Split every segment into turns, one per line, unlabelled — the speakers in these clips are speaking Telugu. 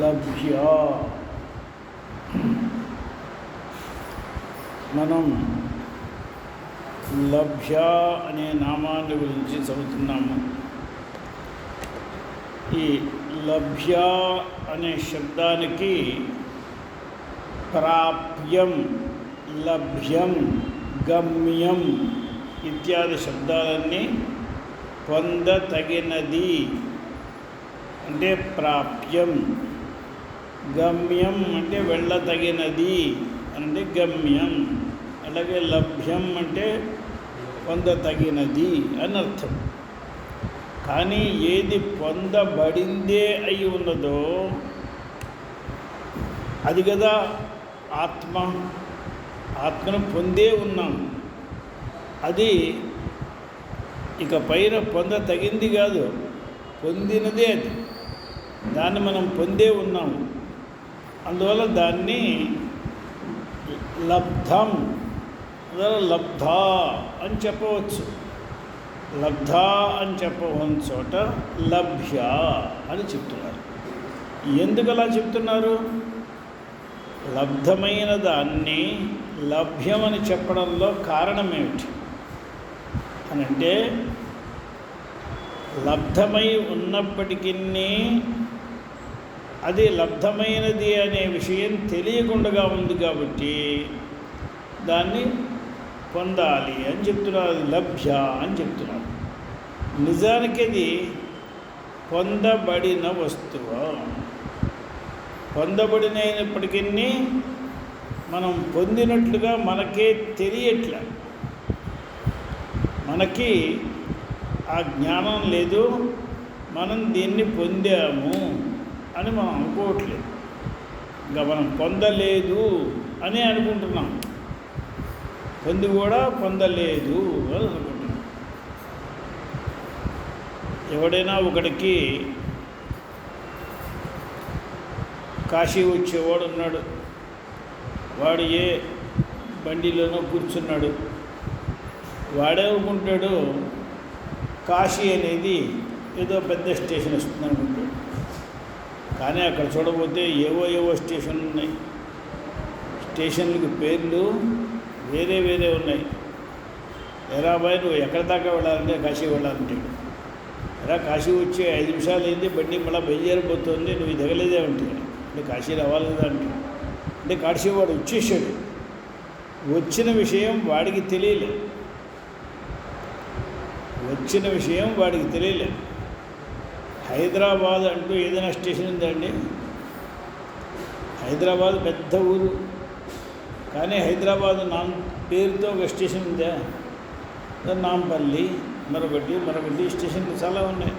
లభ్య. మనం లభ్య అనే నామాన్ని గురించి చదువుతున్నాము. ఈ లభ్య అనే శబ్దానికి ప్రాప్యం, లభ్యం, గమ్యం ఇత్యాది శబ్దాలన్నీ పొందతగినది అంటే ప్రాప్యం, గమ్యం అంటే వెళ్ళతగినది అంటే గమ్యం, అలాగే లభ్యం అంటే పొందతగినది అని అర్థం. కానీ ఏది పొందబడిందే అయి ఉన్నదో అది కదా ఆత్మ. ఆత్మను పొందే ఉన్నాం. అది ఇక పైన పొందతగింది కాదు, పొందినదే అది. దాన్ని మనం పొందే ఉన్నాము. అందువల్ల దాన్ని లబ్ధం, లబ్ధ అని చెప్పవచ్చు. లబ్ధ అని చెప్పవని చోట లభ్య అని చెప్తున్నారు. ఎందుకు అలా చెప్తున్నారు? లబ్ధమైన దాన్ని లభ్యమని చెప్పడంలో కారణం ఏమిటి అని అంటే, లబ్ధమై ఉన్నప్పటికీ అది లబ్ధమైనది అనే విషయం తెలియకుండా ఉంది కాబట్టి దాన్ని పొందాలి అని చెప్తున్నారు. లభ్య అని చెప్తున్నారు. నిజానికి అది పొందబడిన వస్తువు. పొందబడినప్పటికీ మనం పొందినట్లుగా మనకే తెలియట్లే. మనకి ఆ జ్ఞానం లేదు, మనం దీన్ని పొందాము అని మనం అనుకోవట్లేదు. ఇంకా మనం పొందలేదు అని అనుకుంటున్నాం, పొంది కూడా పొందలేదు అని అనుకుంటున్నాం. ఎవడైనా ఒకడికి కాశీ వచ్చేవాడు ఉన్నాడు. వాడు ఏ బండిలోనో కూర్చున్నాడు. వాడేమనుకుంటాడు, కాశీ అనేది ఏదో పెద్ద స్టేషన్ వస్తుంది అనుకుంటాడు. కానీ అక్కడ చూడబోతే ఏవో స్టేషన్లు ఉన్నాయి. స్టేషన్లకి పేర్లు వేరే వేరే ఉన్నాయి. ఎరా బాయ్, నువ్వు ఎక్కడి దాకా వెళ్ళాలంటే కాశీ వెళ్ళాలంటాడు. ఎరా కాశీ వచ్చే 5 నిమిషాలు అయింది, బండి మళ్ళీ బయలుదేరిపోతుంది, నువ్వు దిగలేదే అంటే కాశీ రావాలి కదా అంటే కాశీ వాడు వచ్చేసాడు. వచ్చిన విషయం వాడికి తెలియలేదు. హైదరాబాద్ అంటూ ఏదైనా స్టేషన్ ఉందండి? హైదరాబాద్ పెద్ద ఊరు, కానీ హైదరాబాద్ పేరుతో ఒక స్టేషన్ ఉందా? నాంపల్లి, మరొకటి స్టేషన్లు చాలా ఉన్నాయి.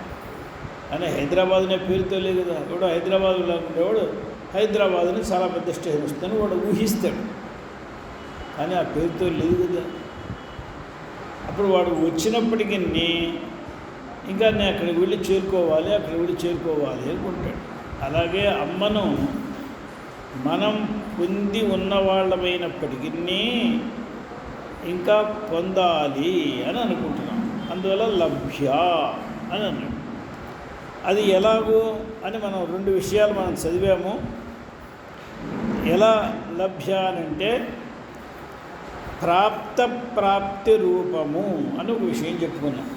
కానీ హైదరాబాద్ అనే పేరుతో లేదు కదా. ఇప్పుడు హైదరాబాద్లో ఉండేవాడు హైదరాబాద్ని చాలా పెద్ద స్టేషన్ వస్తుందని వాడు ఊహిస్తాడు, కానీ ఆ పేరుతో లేదు కదా. అప్పుడు వాడు వచ్చినప్పటికీ ఇంకా నేను అక్కడికి వెళ్ళి చేరుకోవాలి అనుకుంటాడు. అలాగే అమ్మను మనం పొంది ఉన్నవాళ్ళమైనప్పటికీ ఇంకా పొందాలి అని అనుకుంటున్నాం. అందువల్ల లభ్య అని అన్నాడు. అది ఎలాగో అని మనం 2 విషయాలు మనం చదివాము. ఎలా లభ్య అని అంటే ప్రాప్తి రూపము అని ఒక విషయం చెప్పుకున్నాం.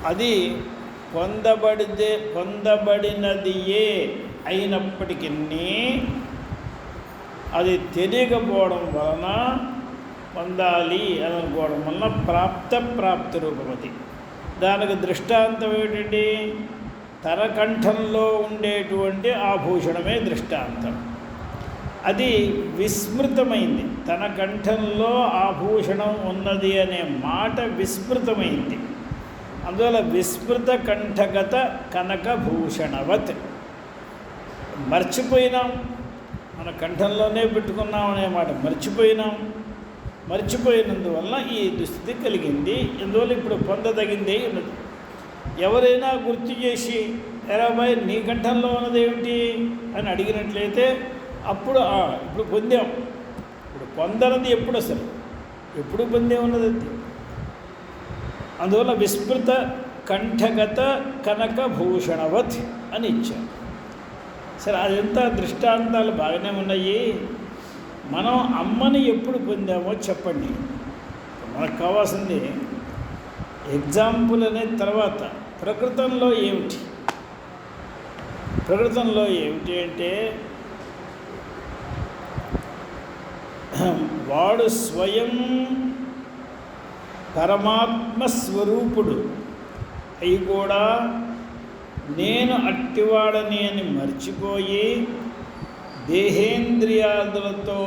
అది పొందబడినదియే అయినప్పటికీ అది తెలియకపోవడం వలన పొందాలి అని అనుకోవడం వలన ప్రాప్తి రూపం. అది దానికి దృష్టాంతం ఏమిటండి? తన కంఠంలో ఉండేటువంటి ఆభూషణమే దృష్టాంతం. అది విస్మృతమైంది. తన కంఠంలో ఆభూషణం ఉన్నది అనే మాట విస్మృతమైంది. అందువల్ల విస్మృత కంఠగత కనకభూషణవత్. మర్చిపోయినాం, మన కంఠంలోనే పెట్టుకున్నాం అనే మాట మర్చిపోయినందువల్ల ఈ దుస్థితి కలిగింది. అందువల్ల ఇప్పుడు పొందదగిందే ఉన్నది. ఎవరైనా గుర్తు చేసి ఎరా బాయ్ నీ కంఠంలో ఉన్నదేమిటి అని అడిగినట్లయితే అప్పుడు ఇప్పుడు పొందాం. ఇప్పుడు పొందనది ఎప్పుడు అసలు ఎప్పుడు పొందే ఉన్నది. అందువల్ల విస్మృత కంఠగత కనకభూషణవత్ అని ఇచ్చారు. సరే, అదంతా దృష్టాంతాలు బాగానే ఉన్నాయి. మనం అమ్మని ఎప్పుడు పొందామో చెప్పండి. మనకు కావాల్సింది ఎగ్జాంపుల్ అనేది తర్వాత ప్రకృతంలో ఏమిటి అంటే వాడు స్వయం పరమాత్మ స్వరూపుడు అయి కూడా నేను అట్టివాడని అని మర్చిపోయి దేహేంద్రియాదులతో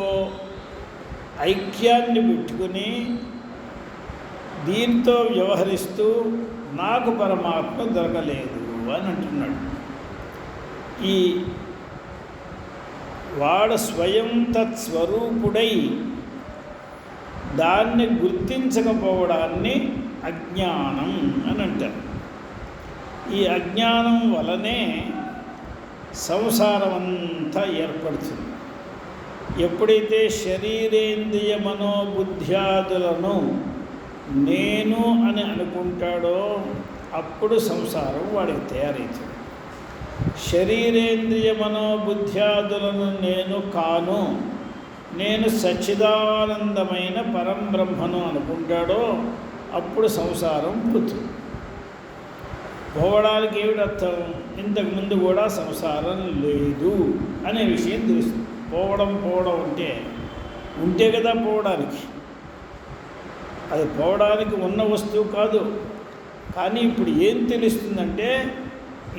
ఐక్యాన్ని పెట్టుకుని దీంతో వ్యవహరిస్తూ నాకు పరమాత్మ దొరకలేదు అని అంటున్నాడు. ఈ వాడు స్వయం తత్స్వరూపుడై దాన్ని గుర్తించకపోవడాన్ని అజ్ఞానం అని అంటారు. ఈ అజ్ఞానం వలనే సంసారం అంతా ఏర్పడుతుంది. ఎప్పుడైతే శరీరేంద్రియ మనోబుద్ధ్యాదులను నేను అని అనుకుంటాడో అప్పుడు సంసారం వాడికి తయారవుతుంది. శరీరేంద్రియ మనోబుద్ధ్యాదులను నేను కాను, నేను సచ్చిదానందమైన పరంబ్రహ్మను అనుకుంటాడో అప్పుడు సంసారం పుడుతుంది. పోవడానికి ఏమిటి అర్థం? ఇంతకుముందు కూడా సంసారం లేదు అనే విషయం తెలుస్తుంది. పోవడం ఉంటే కదా పోవడానికి. అది పోవడానికి ఉన్న వస్తువు కాదు. కానీ ఇప్పుడు ఏం తెలుస్తుందంటే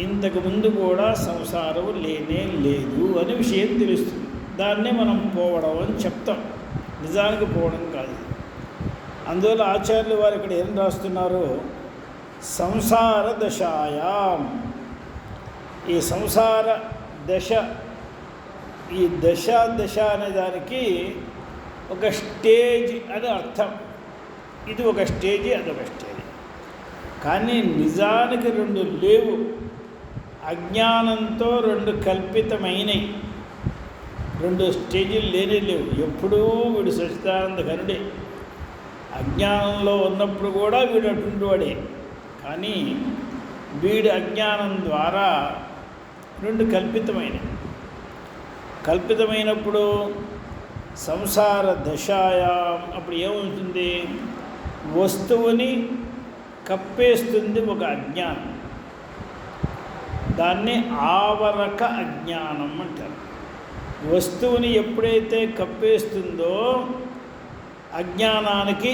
ఇంతకుముందు కూడా సంసారం లేనే లేదు అనే విషయం తెలుస్తుంది. దాన్నే మనం పోవడం అని చెప్తాం. నిజానికి పోవడం కాదు. అందువల్ల ఆచార్యులు వారు ఇక్కడ ఏం రాస్తున్నారు? సంసార దశాయాం, ఈ సంసార దశ, ఈ దశ అనే దానికి ఒక స్టేజ్ అని అర్థం. ఇది ఒక స్టేజీ, అదొక స్టేజ్. కానీ నిజానికి రెండు లేవు. అజ్ఞానంతో రెండు కల్పితమైనవి. రెండు స్టేజీలు లేవు. ఎప్పుడూ వీడు సచ్చిదానంద ఘనుడే. అజ్ఞానంలో ఉన్నప్పుడు కూడా వీడు అటువంటి వాడే. కానీ వీడి అజ్ఞానం ద్వారా రెండు కల్పితమైనప్పుడు సంసార దశాయాం అప్పుడు ఏమవుతుంది? వస్తువుని కప్పేస్తుంది ఒక అజ్ఞానం. దాన్ని ఆవరక అజ్ఞానం అంటారు. వస్తువుని ఎప్పుడైతే కప్పేస్తుందో అజ్ఞానానికి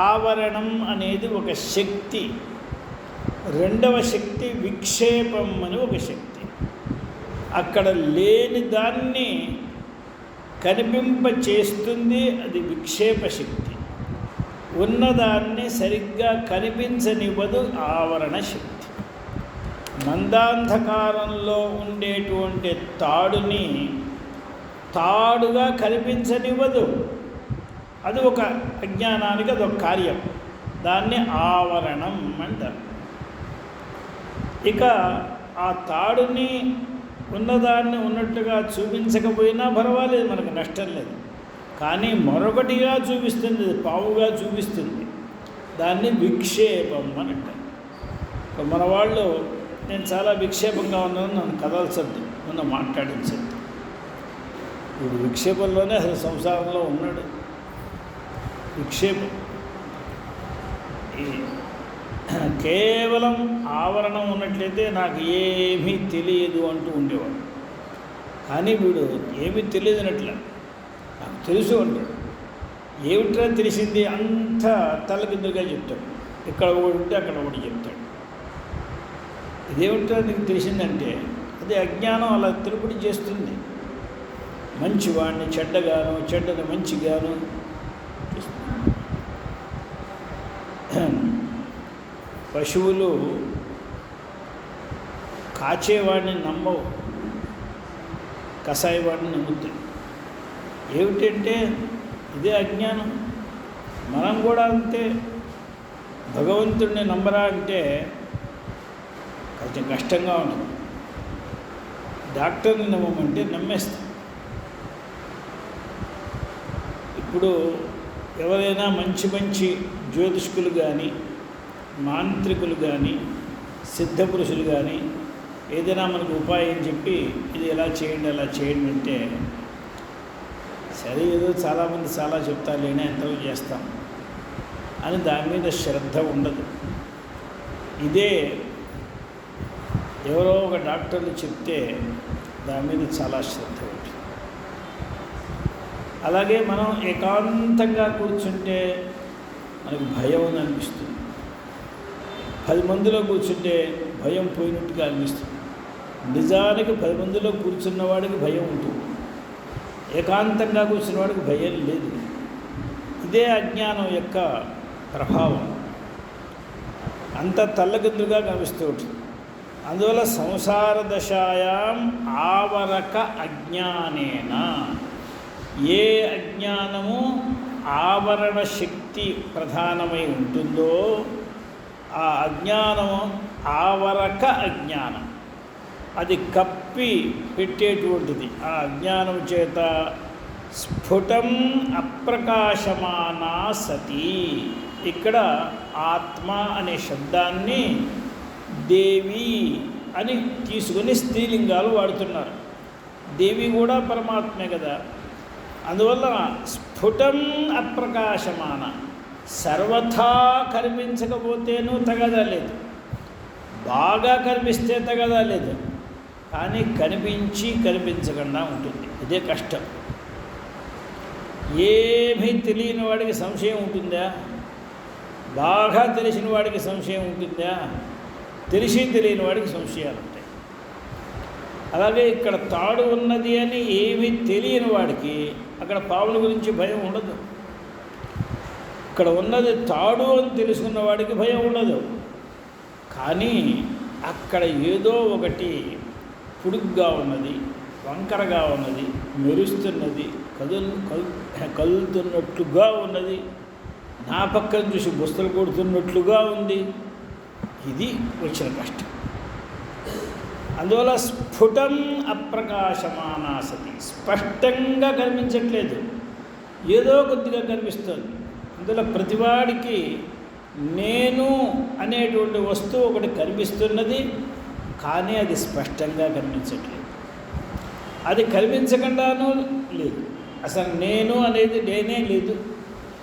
ఆవరణం అనేది ఒక శక్తి. రెండవ శక్తి విక్షేపం అని ఒక శక్తి. అక్కడ లేని దాన్ని కనిపింప చేస్తుంది, అది విక్షేప శక్తి. ఉన్నదాన్ని సరిగ్గా కనిపించనివ్వదు ఆవరణ శక్తి. మందాంధకారంలో ఉండేటువంటి తాడుని తాడుగా కనిపించనివ్వదు. అది ఒక అజ్ఞానానికి అదొక కార్యం. దాన్ని ఆవరణం అంటారు. ఇక ఆ తాడుని ఉన్నదాన్ని ఉన్నట్టుగా చూపించకపోయినా పర్వాలేదు, మనకు నష్టం లేదు. కానీ మరొకటిగా చూపిస్తుంది, పావుగా చూపిస్తుంది. దాన్ని విక్షేపం అని అంటారు. మన వాళ్ళు నేను చాలా విక్షేపంగా ఉన్నాను, నన్ను కదల్చద్దు, నన్ను మాట్లాడించద్దు. ఇప్పుడు విక్షేపంలోనే అసలు సంసారంలో ఉన్నాడు. విక్షేపం కేవలం ఆవరణం ఉన్నట్లయితే నాకు ఏమీ తెలియదు అంటూ ఉండేవాడు. కానీ వీడు ఏమీ తెలియదునట్ల నాకు తెలుసు అంటాడు. ఏమిట్రా తెలిసింది అంత తలకిందులుగా చెప్తాడు. ఇక్కడ ఒకటి ఉంటే అక్కడ ఒకటి చెప్తాడు. ఇదేమిట్రా నీకు తెలిసిందంటే అది అజ్ఞానం అలా తెలుపుడి చేస్తుంది. మంచివాడిని చెడ్డగాను, చెడ్డని మంచిగాను. పశువులు కాచేవాడిని నమ్మవు, కషాయవాడిని నమ్ముతాయి. ఏమిటంటే ఇదే అజ్ఞానం. మనం కూడా అంతే. భగవంతుడిని నమ్మరా అంటే కొంచెం కష్టంగా ఉంటుంది. డాక్టర్ని నమ్మమంటే నమ్మేస్తాం. ఇప్పుడు ఎవరైనా మంచి జ్యోతిష్కులు కానీ, మాంత్రికులు కానీ, సిద్ధపురుషులు కానీ ఏదైనా మనకు ఉపాయం చెప్పి ఇది ఎలా చేయండి అలా చేయండి అంటే సరే ఏదో చాలామంది చాలా చెప్తారు లేనే ఎంతో చేస్తాం అని దాని మీద శ్రద్ధ ఉండదు. ఇదే ఎవరో ఒక డాక్టర్లు చెప్తే దాని మీద చాలా శ్రద్ధ ఉంటుంది. అలాగే మనం ఏకాంతంగా కూర్చుంటే మనకు భయం అని అనిపిస్తుంది. 10 మందిలో కూర్చుంటే భయం పోయినట్టుగా అనిపిస్తుంది. నిజానికి 10 మందిలో కూర్చున్నవాడికి భయం ఉంటుంది, ఏకాంతంగా కూర్చున్నవాడికి భయం లేదు. ఇదే అజ్ఞానం యొక్క ప్రభావం. అంత తల్లకిందులుగా కనిపిస్తూ ఉంటుంది. అందువల్ల సంసార దశాయాం ఆవరక అజ్ఞానేన, ఏ అజ్ఞానము ఆవరణ శక్తి ప్రధానమై ఉంటుందో ఆ అజ్ఞానము ఆవరక అజ్ఞానం, అది కప్పి పెట్టేటువంటిది. ఆ అజ్ఞానం చేత స్ఫుటం అప్రకాశమానా సతి. ఇక్కడ ఆత్మ అనే శబ్దాన్ని దేవి అని తీసుకొని స్త్రీలింగాలు వాడుతున్నారు. దేవి కూడా పరమాత్మే కదా. అందువల్ల స్ఫుటం అప్రకాశమాన, సర్వథా కనిపించకపోతేనూ తగదా లేదు, బాగా కనిపిస్తే తగదా లేదు, కానీ కనిపించి కనిపించకుండా ఉంటుంది. ఇదే కష్టం. ఏమీ తెలియని వాడికి సంశయం ఉంటుందా? బాగా తెలిసిన వాడికి సంశయం ఉంటుందా? తెలిసి తెలియని వాడికి సంశయాలు ఉంటాయి. అలాగే ఇక్కడ తాడు ఉన్నది అని ఏమీ తెలియని వాడికి అక్కడ పావుల గురించి భయం ఉండదు. ఇక్కడ ఉన్నది తాడు అని తెలుసుకున్న వాడికి భయం ఉండదు. కానీ అక్కడ ఏదో ఒకటి పొడుగ్గా ఉన్నది, వంకరగా ఉన్నది, మెరుస్తున్నది, కదులుతున్నట్లుగా ఉన్నది, నా పక్కన చూసి బుస్తలు కొడుతున్నట్లుగా ఉంది. ఇది వచ్చిన కష్టం. అందువల్ల స్ఫుటం అప్రకాశమానా సతి, స్పష్టంగా కనిపించట్లేదు, ఏదో కొద్దిగా కనిపిస్తుంది. అందువల్ల ప్రతివాడికి నేను అనేటువంటి వస్తువు ఒకటి కనిపిస్తున్నది, కానీ అది స్పష్టంగా కనిపించట్లేదు. అది కనిపించకుండానూ లేదు. అసలు నేను అనేది నేనే లేదు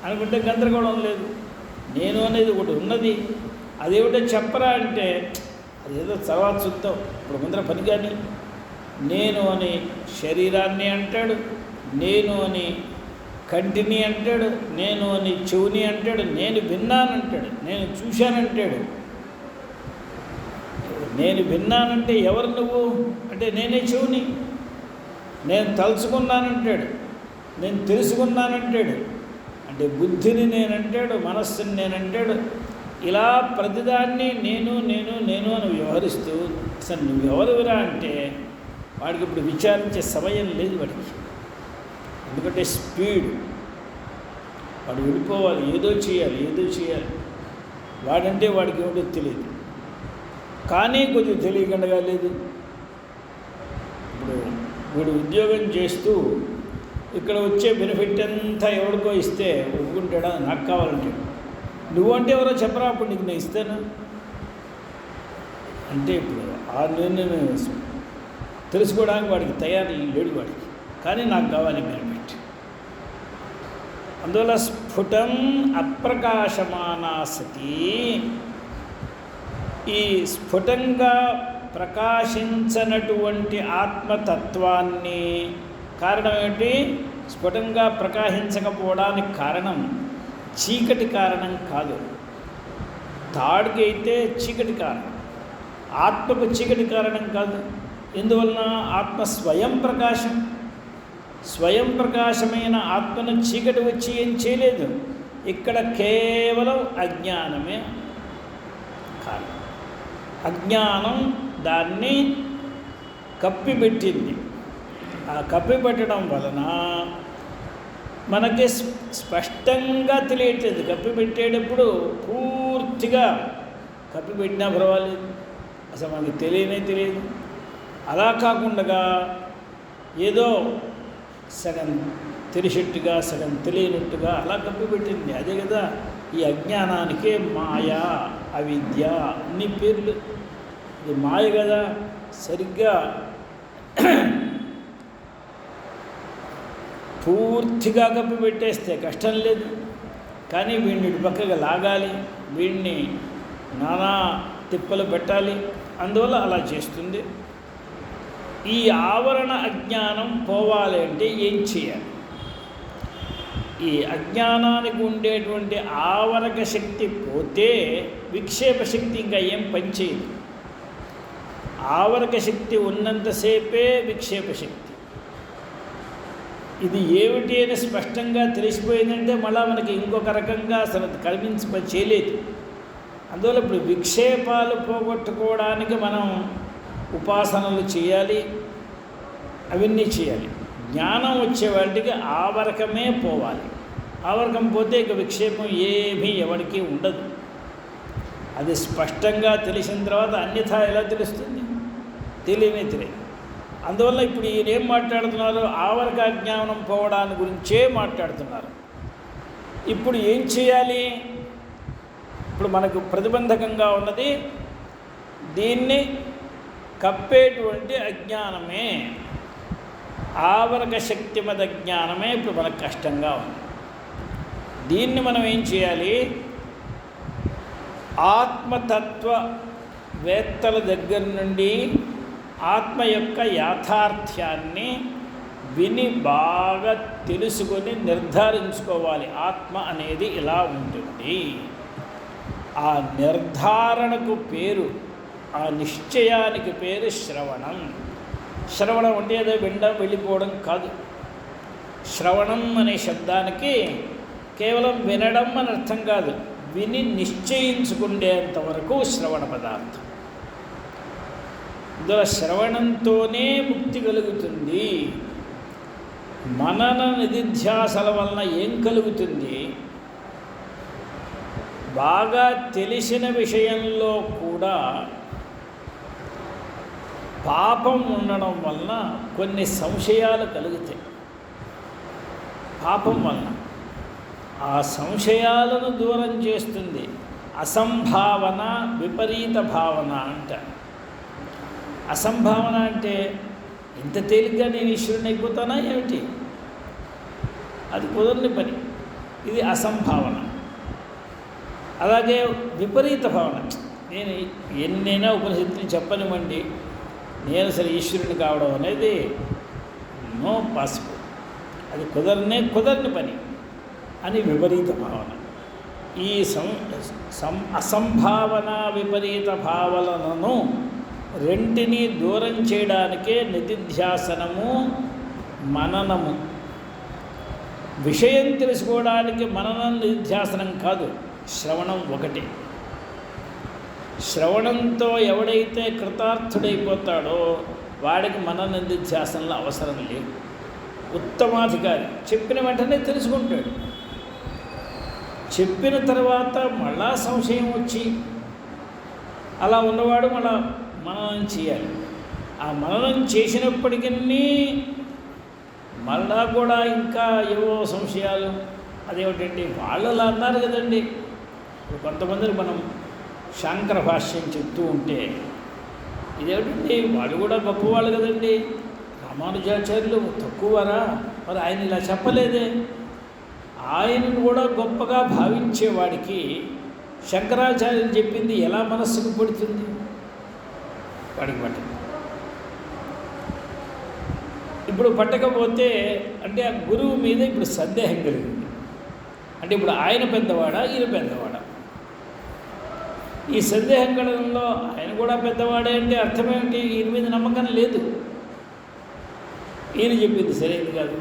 అనుకుంటే గందరగోళం లేదు. నేను అనేది ఒకటి ఉన్నది, అదేమిటో చెప్పరా అంటే అదేదో తర్వాత చూద్దాం, ఇప్పుడు ముందర పని. కానీ నేను అని శరీరాన్ని అంటాడు, నేను అని కంటిని అంటాడు, నేను అని చెవుని అంటాడు, నేను విన్నానంటాడు, నేను చూశానంటాడు. నేను విన్నానంటే ఎవరు నువ్వు అంటే నేనే చెవుని. నేను తలుచుకున్నానంటాడు, నేను తెలుసుకున్నానంటాడు, అంటే బుద్ధిని నేనంటాడు, మనస్సుని నేనంటాడు. ఇలా ప్రతిదాన్ని నేను నేను నేను అని వ్యవహరిస్తూ అసలు నువ్వెవరురా అంటే వాడికి ఇప్పుడు విచారించే సమయం లేదు వాడికి. ఎందుకంటే స్పీడ్, వాడు వెళ్ళిపోవాలి, ఏదో చేయాలి, ఏదో చేయాలి. వాడంటే వాడికి ఏమిటో తెలియదు, కానీ కొద్దిగా తెలియకుండా లేదు. ఇప్పుడు వీడు ఉద్యోగం చేస్తూ ఇక్కడ వచ్చే బెనిఫిట్ అంతా ఎవరికో ఇస్తే ఒప్పుకుంటాడా? నాకు కావాలంటే నువ్వంటే ఎవరో చెప్పరా, అప్పుడు నీకు నేను ఇస్తాను అంటే ఇప్పుడు ఆ నేను తెలుసుకోవడానికి వాడికి తయారు లేడు వాడికి, కానీ నాకు కావాలి బెనిఫిట్. అందువల్ల స్ఫుటం అప్రకాశమానా సతి, ఈ స్ఫుటంగా ప్రకాశించనటువంటి ఆత్మతత్వాన్ని, కారణం ఏంటి? స్ఫుటంగా ప్రకాశించకపోవడానికి కారణం చీకటి కారణం కాదు. తాడుకి అయితే చీకటి కారణం, ఆత్మకు చీకటి కారణం కాదు. ఎందువలన? ఆత్మ స్వయం ప్రకాశం. స్వయం ప్రకాశమైన ఆత్మను చీకటి వచ్చి ఏం చేయలేదు. ఇక్కడ కేవలం అజ్ఞానమే కారణం. అజ్ఞానం దాన్ని కప్పిపెట్టింది. ఆ కప్పిపెట్టడం వలన మనకి స్పష్టంగా తెలియట్లేదు. కప్పిపెట్టేటప్పుడు పూర్తిగా కప్పిపెట్టినా పర్వాలేదు, అసలు మనకి తెలియదు. అలా కాకుండా ఏదో సగం తెలిసేట్టుగా సగం తెలియనట్టుగా అలా కప్పిపెట్టింది. అదే కదా ఈ అజ్ఞానానికే మాయా, అవిద్య అన్ని పేర్లు. ఇది మాయ కదా, సరిగ్గా పూర్తిగా కప్పి పెట్టేస్తే కష్టం లేదు, కానీ వీడిని పక్కగా లాగాలి, వీడిని నానా తిప్పలు పెట్టాలి, అందువల్ల అలా చేస్తుంది. ఈ ఆవరణ అజ్ఞానం పోవాలి అంటే ఏం చేయాలి? ఈ అజ్ఞానానికి ఉండేటువంటి ఆవరక శక్తి పోతే విక్షేప శక్తి ఇంకా ఏం పనిచేయదు. ఆవరక శక్తి ఉన్నంతసేపే విక్షేప శక్తి. ఇది ఏమిటి అని స్పష్టంగా తెలిసిపోయిందంటే మళ్ళీ మనకి ఇంకొక రకంగా అసలు చేయలేదు. అందువల్ల ఇప్పుడు విక్షేపాలు పోగొట్టుకోవడానికి మనం ఉపాసనలు చేయాలి, అవన్నీ చేయాలి. జ్ఞానం వచ్చే వాటికి ఆవరకమే పోవాలి. ఆవరకం పోతే ఇక విక్షేపం ఏమీ ఎవరికి ఉండదు. అది స్పష్టంగా తెలిసిన తర్వాత అన్యథా ఎలా తెలుస్తుంది? తెలియదు. అందువల్ల ఇప్పుడు ఈయన ఏం మాట్లాడుతున్నారు? ఆవరక జ్ఞానం పోవడాన్ని గురించే మాట్లాడుతున్నారు. ఇప్పుడు ఏం చేయాలి? ఇప్పుడు మనకు ప్రతిబంధకంగా ఉన్నది దీన్ని కప్పేటువంటి అజ్ఞానమే, ఆవరక శక్తిమద జ్ఞానమే ఇప్పుడు మనకు కష్టంగా ఉంది. దీన్ని మనం ఏం చేయాలి? ఆత్మతత్వ వేత్తల దగ్గర నుండి ఆత్మ యొక్క యాథార్థ్యాన్ని విని బాగా తెలుసుకొని నిర్ధారించుకోవాలి. ఆత్మ అనేది ఇలా ఉంటుంది. ఆ నిర్ధారణకు పేరు, ఆ నిశ్చయానికి పేరు శ్రవణం. శ్రవణం అంటే ఏదో వినడం వెళ్ళిపోవడం కాదు. శ్రవణం అనే శబ్దానికి కేవలం వినడం అని అర్థం కాదు, విని నిశ్చయించుకునేంత వరకు శ్రవణ పదార్థం. ఇందులో శ్రవణంతోనే ముక్తి కలుగుతుంది. మనన నిధిధ్యాసల వలన ఏం కలుగుతుంది? బాగా తెలిసిన విషయంలో కూడా పాపం ఉండడం వలన కొన్ని సంశయాలు కలుగుతాయి. పాపం వలన ఆ సంశయాలను దూరం చేస్తుంది. అసంభావన, విపరీత భావన అంట. అసంభావన అంటే ఇంత తేలిగ్గా నేను ఈశ్వరుని అయిపోతానా ఏమిటి? అది కుదరని పని. ఇది అసంభావన. అలాగే విపరీత భావన, నేను ఎన్నైనా ఉపనిషత్తులు చెప్పనివ్వండి, నేను అసలు ఈశ్వరుని కావడం అనేది నో పాసిబుల్, అది కుదరని పని అని విపరీత భావన. ఈ అసంభావన విపరీత భావనలను రెంటిని దూరం చేయడానికే నిధిధ్యాసనము, మననము. విషయం తెలుసుకోవడానికి మననం నిధిధ్యాసనం కాదు, శ్రవణం ఒకటి. శ్రవణంతో ఎవడైతే కృతార్థుడైపోతాడో వాడికి మనన నిధిధ్యాసనలు అవసరం లేదు. ఉత్తమాధికారి చెప్పిన వెంటనే తెలుసుకుంటాడు. చెప్పిన తర్వాత మళ్ళా సంశయం వచ్చి అలా ఉన్నవాడు మళ్ళా మననం చేయాలి. ఆ మననం చేసినప్పటికీ మళ్ళా కూడా ఇంకా ఏవో సంశయాలు. అదేమిటండి, వాళ్ళు అలా అన్నారు కదండి. ఇప్పుడు కొంతమందికి మనం శాంకర భాష్యం చెప్తూ ఉంటే ఇదేమిటండి, వాళ్ళు కూడా గొప్పవాళ్ళు కదండి, రామానుజాచార్యులు తక్కువరా, మరి ఆయన ఇలా చెప్పలేదే. ఆయనను కూడా గొప్పగా భావించేవాడికి శంకరాచార్యులు చెప్పింది ఎలా మనస్సుకు పడుతుంది? వాడికి పట్టదు. ఇప్పుడు పట్టకపోతే అంటే ఆ గురువు మీద ఇప్పుడు సందేహం కలిగింది. అంటే ఇప్పుడు ఆయన పెద్దవాడా, ఈయన పెద్దవాడా? ఈ సందేహం కలగడంలో ఆయన కూడా పెద్దవాడే అంటే అర్థమేమిటి? ఈయన మీద నమ్మకం లేదు, ఈయన చెప్పింది సరైనది కాదు.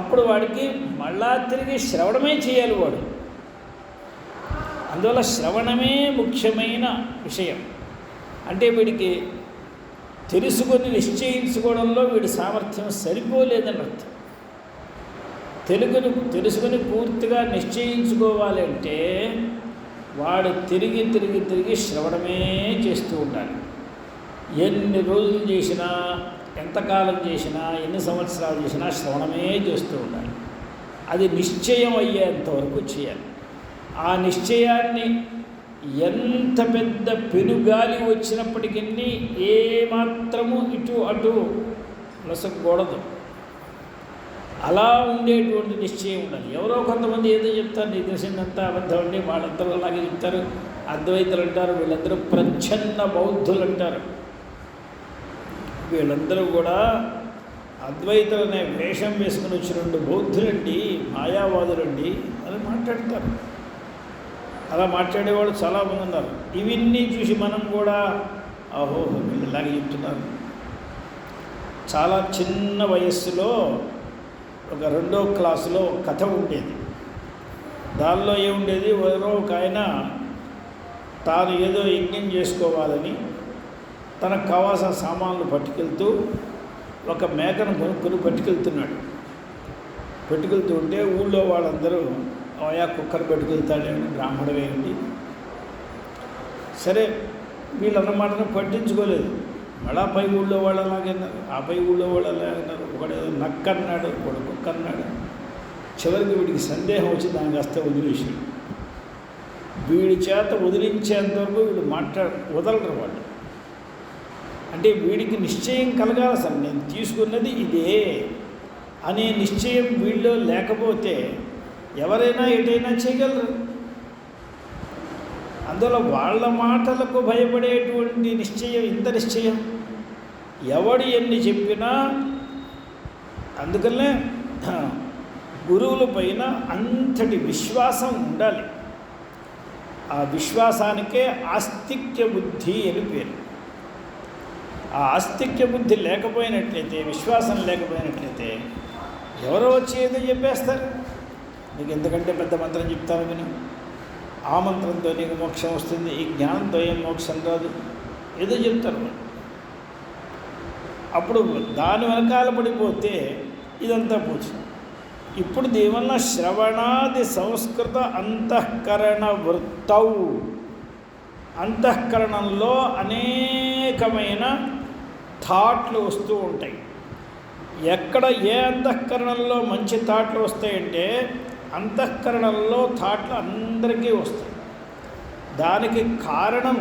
అప్పుడు వాడికి మళ్ళా తిరిగి శ్రవణమే చేయాలి వాడు. అందువల్ల శ్రవణమే ముఖ్యమైన విషయం. అంటే వీడికి తెలుసుకొని నిశ్చయించుకోవడంలో వీడి సామర్థ్యం సరిపోలేదని అర్థం. తెలుసుకొని పూర్తిగా నిశ్చయించుకోవాలంటే వాడు తిరిగి శ్రవణమే చేస్తూ ఉండాలి. ఎన్ని రోజులు చేసినా, ఎంతకాలం చేసినా, ఎన్ని సంవత్సరాలు చేసినా శ్రవణమే చేస్తూ ఉండాలి. అది నిశ్చయం అయ్యేంతవరకు చేయాలి. ఆ నిశ్చయాన్ని ఎంత పెద్ద పెనుగాలి వచ్చినప్పటికీ ఏమాత్రము ఇటు అటు లొసకూడదు. అలా ఉండేటువంటి నిశ్చయం ఉండాలి. ఎవరో కొంతమంది ఏదో చెప్తారు, నీ తెలిసిందంతా అబద్ధం అండి, వాళ్ళందరూ అలాగే చెప్తారు, అద్వైతులు అంటారు, వీళ్ళందరూ ప్రచ్ఛన్న బౌద్ధులు అంటారు. వీళ్ళందరూ కూడా అద్వైతులనే వేషం వేసుకుని వచ్చిన బౌద్ధులండి, మాయావాదులండి అని మాట్లాడతారు. అలా మాట్లాడేవాళ్ళు చాలామంది ఉన్నారు. ఇవన్నీ చూసి మనం కూడా ఆహో వీళ్ళు ఇలాగే చెప్తున్నారు. చాలా చిన్న వయస్సులో ఒక 2వ క్లాసులో కథ ఉండేది. దానిలో ఏముండేది, ఎవరో ఒక ఆయన తాను ఏదో యజ్ఞం చేసుకోవాలని తనకు కావాల్సిన సామాన్లు పట్టుకెళ్తూ ఒక మేకను కొనుక్కొని పట్టుకెళ్తున్నాడు. పట్టుకెళ్తూ ఉంటే ఊళ్ళో వాళ్ళందరూ ఆయా కుక్కర్ పట్టుకెళ్తాడేమో, బ్రాహ్మణ వేయండి. సరే వీళ్ళన్నమాటను పట్టించుకోలేదు. మళ్ళా పై ఊళ్ళో వాళ్ళు అలాగన్నారు, ఆ పై ఊళ్ళో వాళ్ళు అలాగన్నారు. ఒకడు నక్క అన్నాడు, ఒకడు కుక్క అన్నాడు. చివరికి వీడికి సందేహం వచ్చి దానికి వస్తే వదిలేసాడు. వీడి చేత వదిలించేంతవరకు వీడు వదలరు వాళ్ళు. అంటే వీడికి నిశ్చయం కలగాలి, సార్ నేను తీసుకున్నది ఇదే అనే నిశ్చయం వీళ్ళలో లేకపోతే ఎవరైనా ఎటైనా చేయగలరు. అందులో వాళ్ళ మాటలకు భయపడేటువంటి నిశ్చయం, ఇంత నిశ్చయం ఎవడు ఎన్ని చెప్పినా. అందుకనే గురువుల పైన అంతటి విశ్వాసం ఉండాలి. ఆ విశ్వాసానికే ఆస్తిక్య బుద్ధి అని పేరు. ఆ ఆస్తిక్య బుద్ధి లేకపోయినట్లయితే, విశ్వాసం లేకపోయినట్లయితే ఎవరో వచ్చి ఏదో చెప్పేస్తారు. నీకు ఎందుకంటే పెద్ద మంత్రం చెప్తాను విను, ఆ మంత్రంతో నీకు మోక్షం వస్తుంది, ఈ జ్ఞానంతో ఏం మోక్షం రాదు, ఏదో చెప్తారు. అప్పుడు దాని వెనకాల పడిపోతే ఇదంతా పోతుంది. ఇప్పుడు దీవల్ల శ్రవణాది సంస్కృత అంతఃకరణ వృత్తౌ, అంతఃకరణంలో అనేకమైన థాట్లు వస్తూ ఉంటాయి. ఎక్కడ ఏ అంతఃకరణంలో మంచి థాట్లు వస్తాయంటే అంతఃకరణంలో థాట్లు అందరికీ వస్తాయి. దానికి కారణం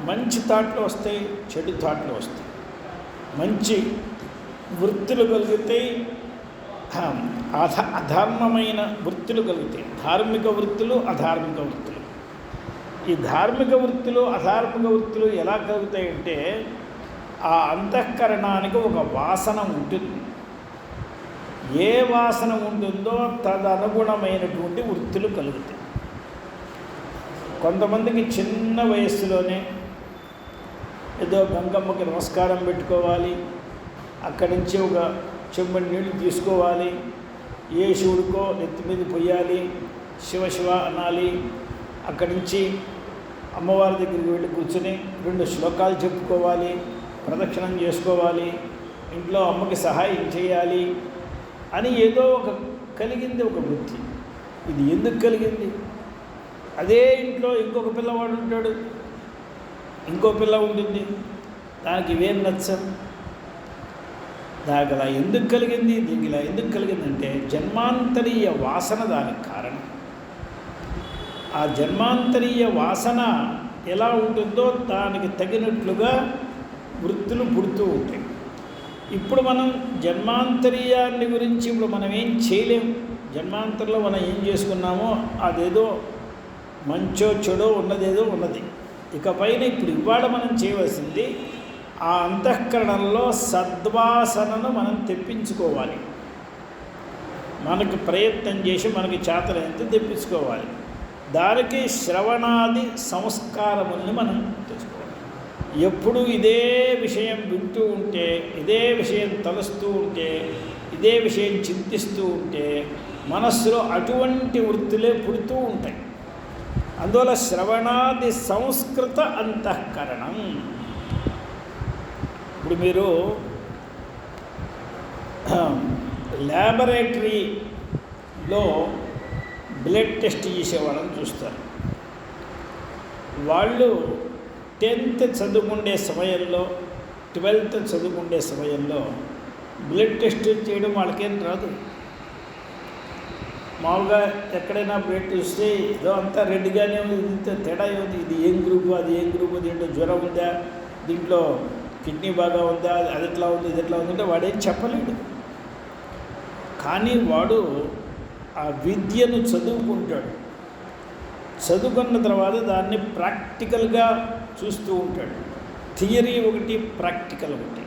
మంచి థాట్లు వస్తాయి, చెడు థాట్లు వస్తాయి. మంచి వృత్తులు కలుగుతాయి, అధర్మమైన వృత్తులు కలుగుతాయి. ధార్మిక వృత్తులు, అధార్మిక వృత్తులు. ఈ ధార్మిక వృత్తులు, అధార్మిక వృత్తులు ఎలా కలుగుతాయంటే ఆ అంతఃకరణానికి ఒక వాసన ఉంటుంది. ఏ వాసన ఉంటుందో తదనుగుణమైనటువంటి వృత్తులు కలుగుతాయి. కొంతమందికి చిన్న వయస్సులోనే ఏదో గంగమ్మకి నమస్కారం పెట్టుకోవాలి, అక్కడి నుంచి ఒక చెంబడి నీళ్లు తీసుకోవాలి, ఏ శివుడికో నెత్తి మీద పొయ్యాలి, శివ శివ అనాలి, అక్కడి నుంచి అమ్మవారి దగ్గరికి వెళ్ళి కూర్చొని 2 శ్లోకాలు చెప్పుకోవాలి, ప్రదక్షిణం చేసుకోవాలి, ఇంట్లో అమ్మకి సహాయం చేయాలి అని ఏదో ఒక కలిగింది, ఒక బుద్ధి. ఇది ఎందుకు కలిగింది? అదే ఇంట్లో ఇంకొక పిల్లవాడు ఉంటాడు, ఇంకో పిల్ల ఉంటుంది, దానికి ఇవేం నచ్చం. దానికి అలా ఎందుకు కలిగింది, దీనికి ఇలా ఎందుకు కలిగిందంటే జన్మాంతరీయ వాసన దానికి కారణం. ఆ జన్మాంతరీయ వాసన ఎలా ఉంటుందో దానికి తగినట్లుగా వృత్తులు పుడుతూ ఉంటాయి. ఇప్పుడు మనం జన్మాంతరీయాన్ని గురించి ఇప్పుడు మనం ఏం చేయలేము. జన్మాంతరంలో మనం ఏం చేసుకున్నామో అదేదో మంచో చెడో ఉన్నదేదో ఉన్నది. ఇకపైన ఇప్పుడు ఇవాళ మనం చేయవలసింది ఆ అంతఃకరణంలో సద్వాసనను మనం తెప్పించుకోవాలి. మనకు ప్రయత్నం చేసి మనకి చేతనైతే తెప్పించుకోవాలి. దానికి శ్రవణాది సంస్కారముల్ని మనం తెచ్చుకోవాలి. ఎప్పుడు ఇదే విషయం వింటూ ఉంటే, ఇదే విషయం తలుస్తూ ఉంటే, ఇదే విషయం చింతిస్తూ ఉంటే మనస్సులో అటువంటి వృత్తులే పుడుతూ ఉంటాయి. అందువల్ల శ్రవణాది సంస్కృత అంతఃకరణం. ఇప్పుడు మీరు ల్యాబొరేటరీలో బ్లడ్ టెస్ట్ చేసేవాళ్ళని చూస్తారు. వాళ్ళు 10th చదువుకునే సమయంలో, 12th చదువుకునే సమయంలో బ్లడ్ టెస్ట్ చేయడం వాళ్ళకేం రాదు. మామూలుగా ఎక్కడైనా బ్లడ్ చూస్తే ఏదో అంతా రెడ్గానే ఉంది, ఇంత తేడా ఉంది, ఇది ఏం గ్రూపు అది ఏం గ్రూపు, దీంట్లో జ్వరం ఉందా, దీంట్లో కిడ్నీ బాగా ఉందా, అది ఎట్లా ఉంది ఇది ఎట్లా ఉందంటే వాడేం చెప్పలేడు. కానీ వాడు ఆ విద్యను చదువుకుంటాడు, చదువుకున్న తర్వాత దాన్ని ప్రాక్టికల్గా చూస్తూ ఉంటాడు. థియరీ ఒకటి, ప్రాక్టికల్ ఒకటి.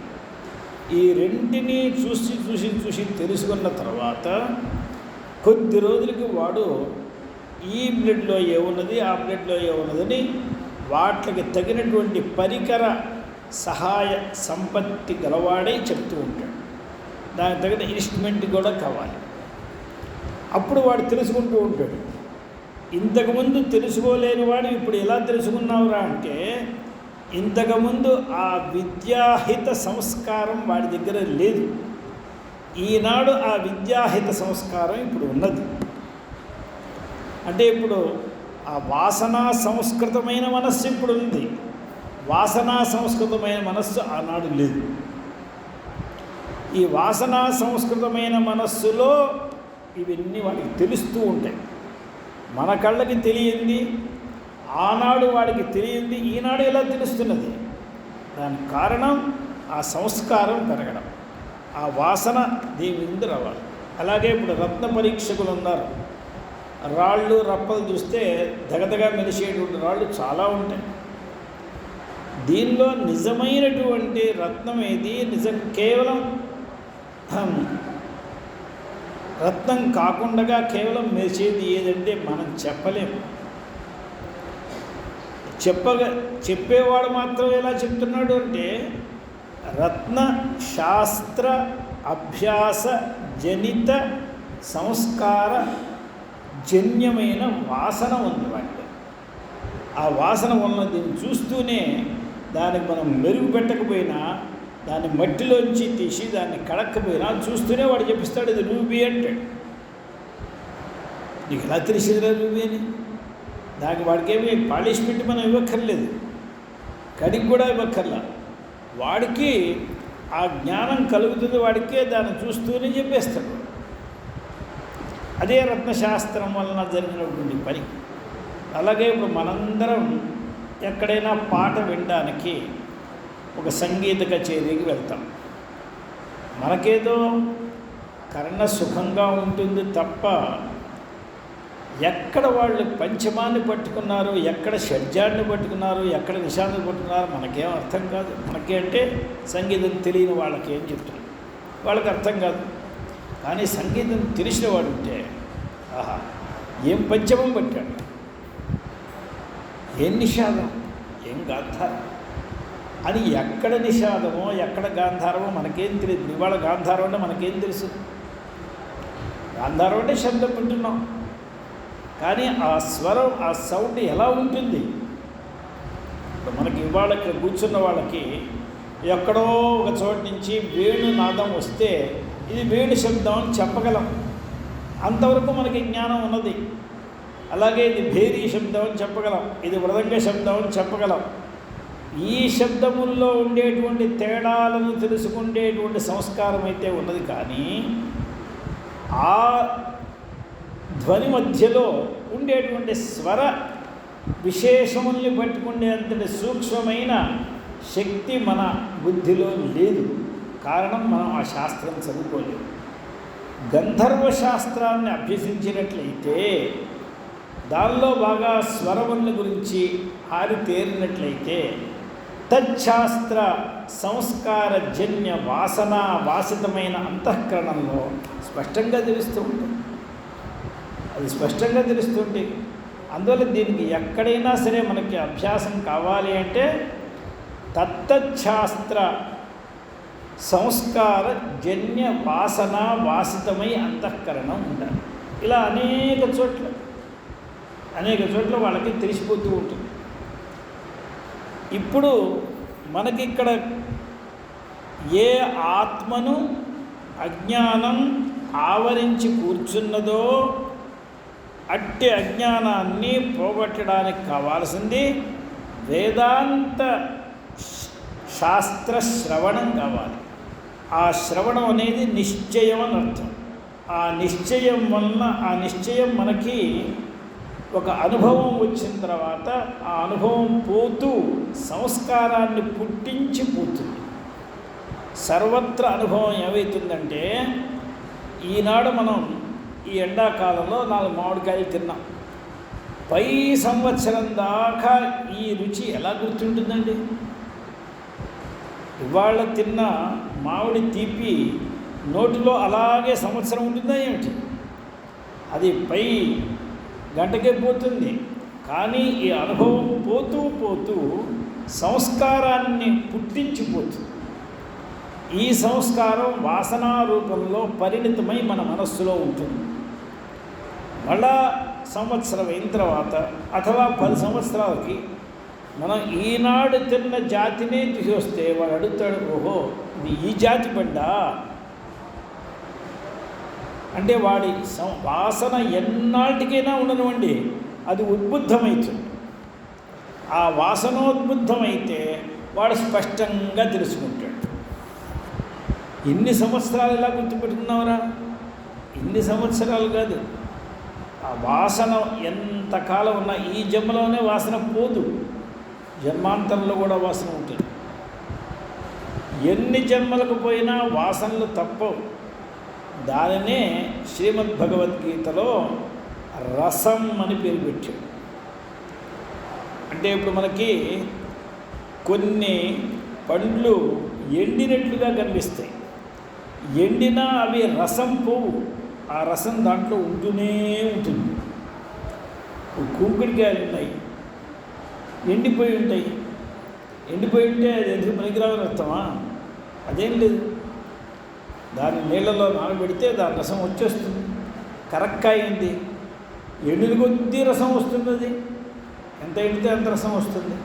ఈ రెంటిని చూసి తెలుసుకున్న తర్వాత కొద్ది రోజులకి వాడు ఈ బ్లడ్లో ఏమున్నది ఆ బ్లడ్లో ఏమున్నదని వాటికి తగినటువంటి పరికర సహాయ సంపత్తి గలవాడే చెప్తూ ఉంటాడు. దానికి తగిన ఇన్స్ట్రుమెంట్ కూడా కావాలి. అప్పుడు వాడు తెలుసుకుంటూ ఉంటాడు. ఇంతకుముందు తెలుసుకోలేని వాడు ఇప్పుడు ఎలా తెలుసుకున్నావురా అంటే, ఇంతకుముందు ఆ విద్యాహిత సంస్కారం వాడి దగ్గర లేదు. ఈనాడు ఆ విద్యాహిత సంస్కారం ఇప్పుడు ఉన్నది. అంటే ఇప్పుడు ఆ వాసనా సంస్కృతమైన మనస్సు ఇప్పుడు ఉంది, వాసనా సంస్కృతమైన మనస్సు ఆనాడు లేదు. ఈ వాసనా సంస్కృతమైన మనస్సులో ఇవన్నీ వాడికి తెలుస్తూ ఉంటాయి. మన కళ్ళకి తెలియంది ఆనాడు వాడికి తెలియంది ఈనాడు ఎలా తెలుస్తున్నది? దానికి కారణం ఆ సంస్కారం పెరగడం, ఆ వాసన దీని ముందు రావాలి. అలాగే ఇప్పుడు రత్న పరీక్షకులు ఉన్నారు. రాళ్ళు రప్పలు చూస్తే దగదగా మెరిసేటువంటి రాళ్ళు చాలా ఉంటాయి. దీనిలో నిజమైనటువంటి రత్నం ఏది, నిజం కేవలం రత్నం కాకుండా కేవలం మెరిసేది ఏదంటే మనం చెప్పలేము. చెప్పేవాడు మాత్రం ఎలా చెప్తున్నాడు అంటే, రత్న శాస్త్ర అభ్యాస జనిత సంస్కార జన్యమైన వాసన ఉంది వాటిలో. ఆ వాసన వలన దీన్ని చూస్తూనే దానికి మనం మెరుగు పెట్టకపోయినా, దాన్ని మట్టిలోంచి తీసి దాన్ని కడక్కపోయినా చూస్తూనే వాడు చెప్పిస్తాడు ఇది రూబీ అంటాడు. నీకు ఎలా తెలిసిందిరా రూబీ అని? దానికి వాడికేమీ పాలిష్ పెట్టి మనం ఇవ్వక్కర్లేదు, కడిగి కూడా ఇవ్వక్కర్లా. వాడికి ఆ జ్ఞానం కలుగుతుంది, వాడికే దాన్ని చూస్తూనే చెప్పేస్తాడు. అదే రత్నశాస్త్రం వలన జరిగినటువంటి పని. అలాగే ఇప్పుడు మనందరం ఎక్కడైనా పాట వినడానికి ఒక సంగీత కచేరీకి వెళ్తాం. మనకేదో కర్ణ సుఖంగా ఉంటుంది తప్ప ఎక్కడ వాళ్ళు పంచమాన్ని పట్టుకున్నారు, ఎక్కడ షడ్జాన్ని పట్టుకున్నారు, ఎక్కడ నిషాన్ని పట్టుకున్నారు మనకేం అర్థం కాదు. మనకి అంటే సంగీతం తెలియని వాళ్ళకి ఏం చెప్తారు, వాళ్ళకి అర్థం కాదు. కానీ సంగీతం తెలిసిన వాడు ఉంటే ఆహా ఏం పంచమం పట్టాడు, ఏం నిషాదం, ఏం గాంధారం అని, ఎక్కడ నిషాదమో ఎక్కడ గాంధారమో మనకేం తెలియదు. ఇవాళ గాంధారం అంటే మనకేం తెలుసు? గాంధారం అంటే శబ్దం వింటున్నాం, కానీ ఆ స్వరం ఆ సౌండ్ ఎలా ఉంటుంది? మనకి ఇవాళ ఇక్కడ కూర్చున్న వాళ్ళకి ఎక్కడో ఒక చోటు నుంచి వేణు నాదం వస్తే ఇది వేణు శబ్దం అని చెప్పగలం, అంతవరకు మనకి జ్ఞానం ఉన్నది. అలాగే ఇది భేరీ శబ్దం అని చెప్పగలం, ఇది మృదంగ శబ్దం అని చెప్పగలం. ఈ శబ్దముల్లో ఉండేటువంటి తేడాలను తెలుసుకునేటువంటి సంస్కారం అయితే ఉన్నది. కానీ ఆ ధ్వని మధ్యలో ఉండేటువంటి స్వర విశేషముల్ని పట్టుకునే అంతటి సూక్ష్మమైన శక్తి మన బుద్ధిలో లేదు. కారణం మనం ఆ శాస్త్రం చదువుకోలేదు. గంధర్వ శాస్త్రాన్ని అభ్యసించినట్లయితే, దానిలో బాగా స్వరముల గురించి ఆరితేరినట్లయితే, తచ్శాస్త్ర సంస్కారజన్య వాసనా వాసితమైన అంతఃకరణంలో స్పష్టంగా తెలుస్తూ ఉంటుంది. అది స్పష్టంగా తెలుస్తుంటే, అందువల్ల దీనికి ఎక్కడైనా సరే మనకి అభ్యాసం కావాలి అంటే తత్తచ్ఛాస్త్ర సంస్కార జన్య వాసన వాసితమై అంతఃకరణం ఉండాలి. ఇలా అనేక చోట్ల వాళ్ళకి తెలిసిపోతూ ఉంటుంది. ఇప్పుడు మనకిక్కడ ఏ ఆత్మను అజ్ఞానం ఆవరించి కూర్చున్నదో అట్టి అజ్ఞానాన్ని పోగొట్టడానికి కావాల్సింది వేదాంత శాస్త్ర శ్రవణం కావాలి. ఆ శ్రవణం అనేది నిశ్చయం అని అర్థం. ఆ నిశ్చయం వలన ఆ నిశ్చయం మనకి ఒక అనుభవం వచ్చిన తర్వాత ఆ అనుభవం పోతూ సంస్కారాన్ని పుట్టించి పోతుంది. సర్వత్ర అనుభవం ఏమవుతుందంటే, ఈనాడు మనం ఈ ఎండాకాలంలో 4 మామిడికాయలు తిన్నాం. పై సంవత్సరం దాకా ఈ రుచి ఎలా గుర్తుంటుందండి? ఇవాళ తిన్న మామిడి తీపి నోటిలో అలాగే సంవత్సరం ఉంటుందా ఏమిటి? అది పై గంటకే పోతుంది. కానీ ఈ అనుభవం పోతూ పోతూ సంస్కారాన్ని పుట్టించిపోతుంది. ఈ సంస్కారం వాసనా రూపంలో పరిణితమై మన మనస్సులో ఉంటుంది. మళ్ళా సంవత్సరం అయిన తర్వాత అథవా 10 సంవత్సరాలకి మనం ఈనాడు తిన్న జాతినే తీసుకొస్తే వాడు అడుగుతాడు, ఓహో ఇది ఈ జాతి పండా అంటే వాడి వాసన ఎన్నాటికైనా ఉండనివ్వండి, అది ఉద్బుద్ధమవుతుంది. ఆ వాసనోద్బుద్ధమైతే వాడు స్పష్టంగా తెలుసుకుంటాడు. ఇన్ని సంవత్సరాలు ఎలా గుర్తుపెట్టుకున్నావురా? ఇన్ని సంవత్సరాలు కాదు, ఆ వాసన ఎంతకాలం ఉన్నా ఈ జన్మలోనే వాసన పోదు, జన్మాంతరంలో కూడా వాసన ఉంటుంది. ఎన్ని జన్మలకు పోయినా వాసనలు తప్పవు. దానినే శ్రీమద్భగవద్గీతలో రసం అని పేరు పెట్టాడు. అంటే ఇప్పుడు మనకి కొన్ని పండ్లు ఎండినట్లుగా కనిపిస్తాయి, ఎండినా అవి రసం పోవు, ఆ రసం దాంట్లో ఉంటూనే ఉంటుంది. కుంకుడికాయలు ఉన్నాయి, ఎండిపోయి ఉంటాయి. ఎండిపోయి ఉంటే అది ఎందుకు పనికిరావని అర్థమా? అదేం లేదు, దాన్ని నీళ్ళలో నానబెడితే దాని రసం వచ్చేస్తుంది. కరక్కాయ ఉంది, ఎండిన కొద్దీ రసం వస్తుంది. అది ఎంత ఎండితే అంత రసం వస్తుంది.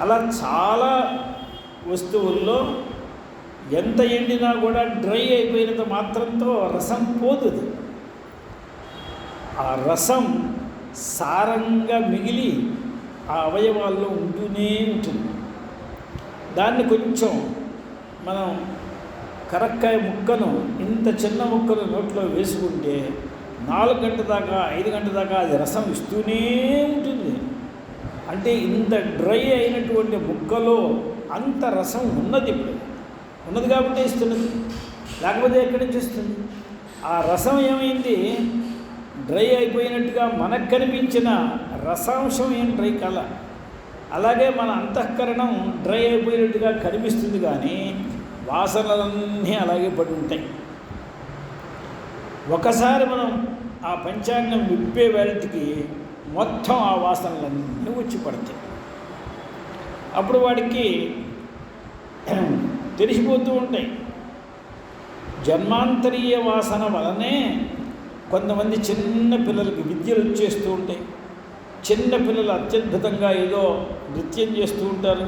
అలా చాలా వస్తువుల్లో ఎంత ఎండినా కూడా డ్రై అయిపోయినంత మాత్రంతో రసం పోతుంది. ఆ రసం సారంగా మిగిలి ఆ అవయవాల్లో ఉంటూనే ఉంటుంది. దాన్ని కొంచెం మనం కరక్కాయ ముక్కను ఇంత చిన్న ముక్కను నోట్లో వేసుకుంటే 4 గంటల దాకా 5 గంటల దాకా అది రసం ఇస్తూనే ఉంటుంది. అంటే ఇంత డ్రై అయినటువంటి ముక్కలో అంత రసం ఉన్నది. ఇప్పుడు ఉన్నది కాబట్టి ఇస్తున్నది, లేకపోతే ఎక్కడి నుంచి ఇస్తుంది? ఆ రసం ఏమైంది? డ్రై అయిపోయినట్టుగా మనకు కనిపించిన రసాంశం ఏం డ్రై కాల. అలాగే మన అంతఃకరణం డ్రై అయిపోయినట్టుగా కనిపిస్తుంది, కానీ వాసనలన్నీ అలాగే పడి ఉంటాయి. ఒకసారి మనం ఆ పంచాంగం విప్పే వేళకి మొత్తం ఆ వాసనలన్నీ వచ్చి పడతాయి. అప్పుడు వాడికి తెలిసిపోతూ ఉంటాయి. జన్మాంతరీయ వాసన వలనే కొంతమంది చిన్న పిల్లలకి విద్యలు వచ్చేస్తూ ఉంటాయి. చిన్న పిల్లలు అత్యద్భుతంగా ఏదో నృత్యం చేస్తూ ఉంటారు,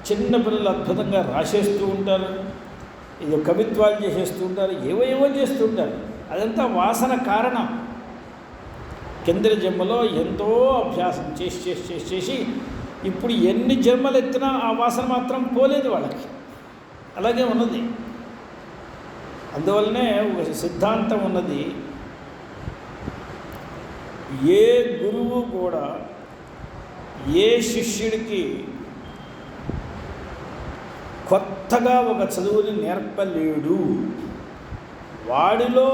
చిన్న పిల్లలు అద్భుతంగా రాసేస్తూ ఉంటారు, ఏదో కవిత్వాలు చేసేస్తూ ఉంటారు, ఏవో చేస్తూ ఉంటారు. అదంతా వాసన కారణం. కిందటి జన్మలో ఎంతో అభ్యాసం చేసి ఇప్పుడు ఎన్ని జన్మలు ఎత్తినా ఆ వాసన మాత్రం పోలేదు వాళ్ళకి, అలాగే ఉన్నది. అందువల్లనే ఒక సిద్ధాంతం ఉన్నది, ఏ గురువు కూడా ఏ శిష్యుడికి కొత్తగా ఒక చదువుని నేర్పలేడు. వాడిలో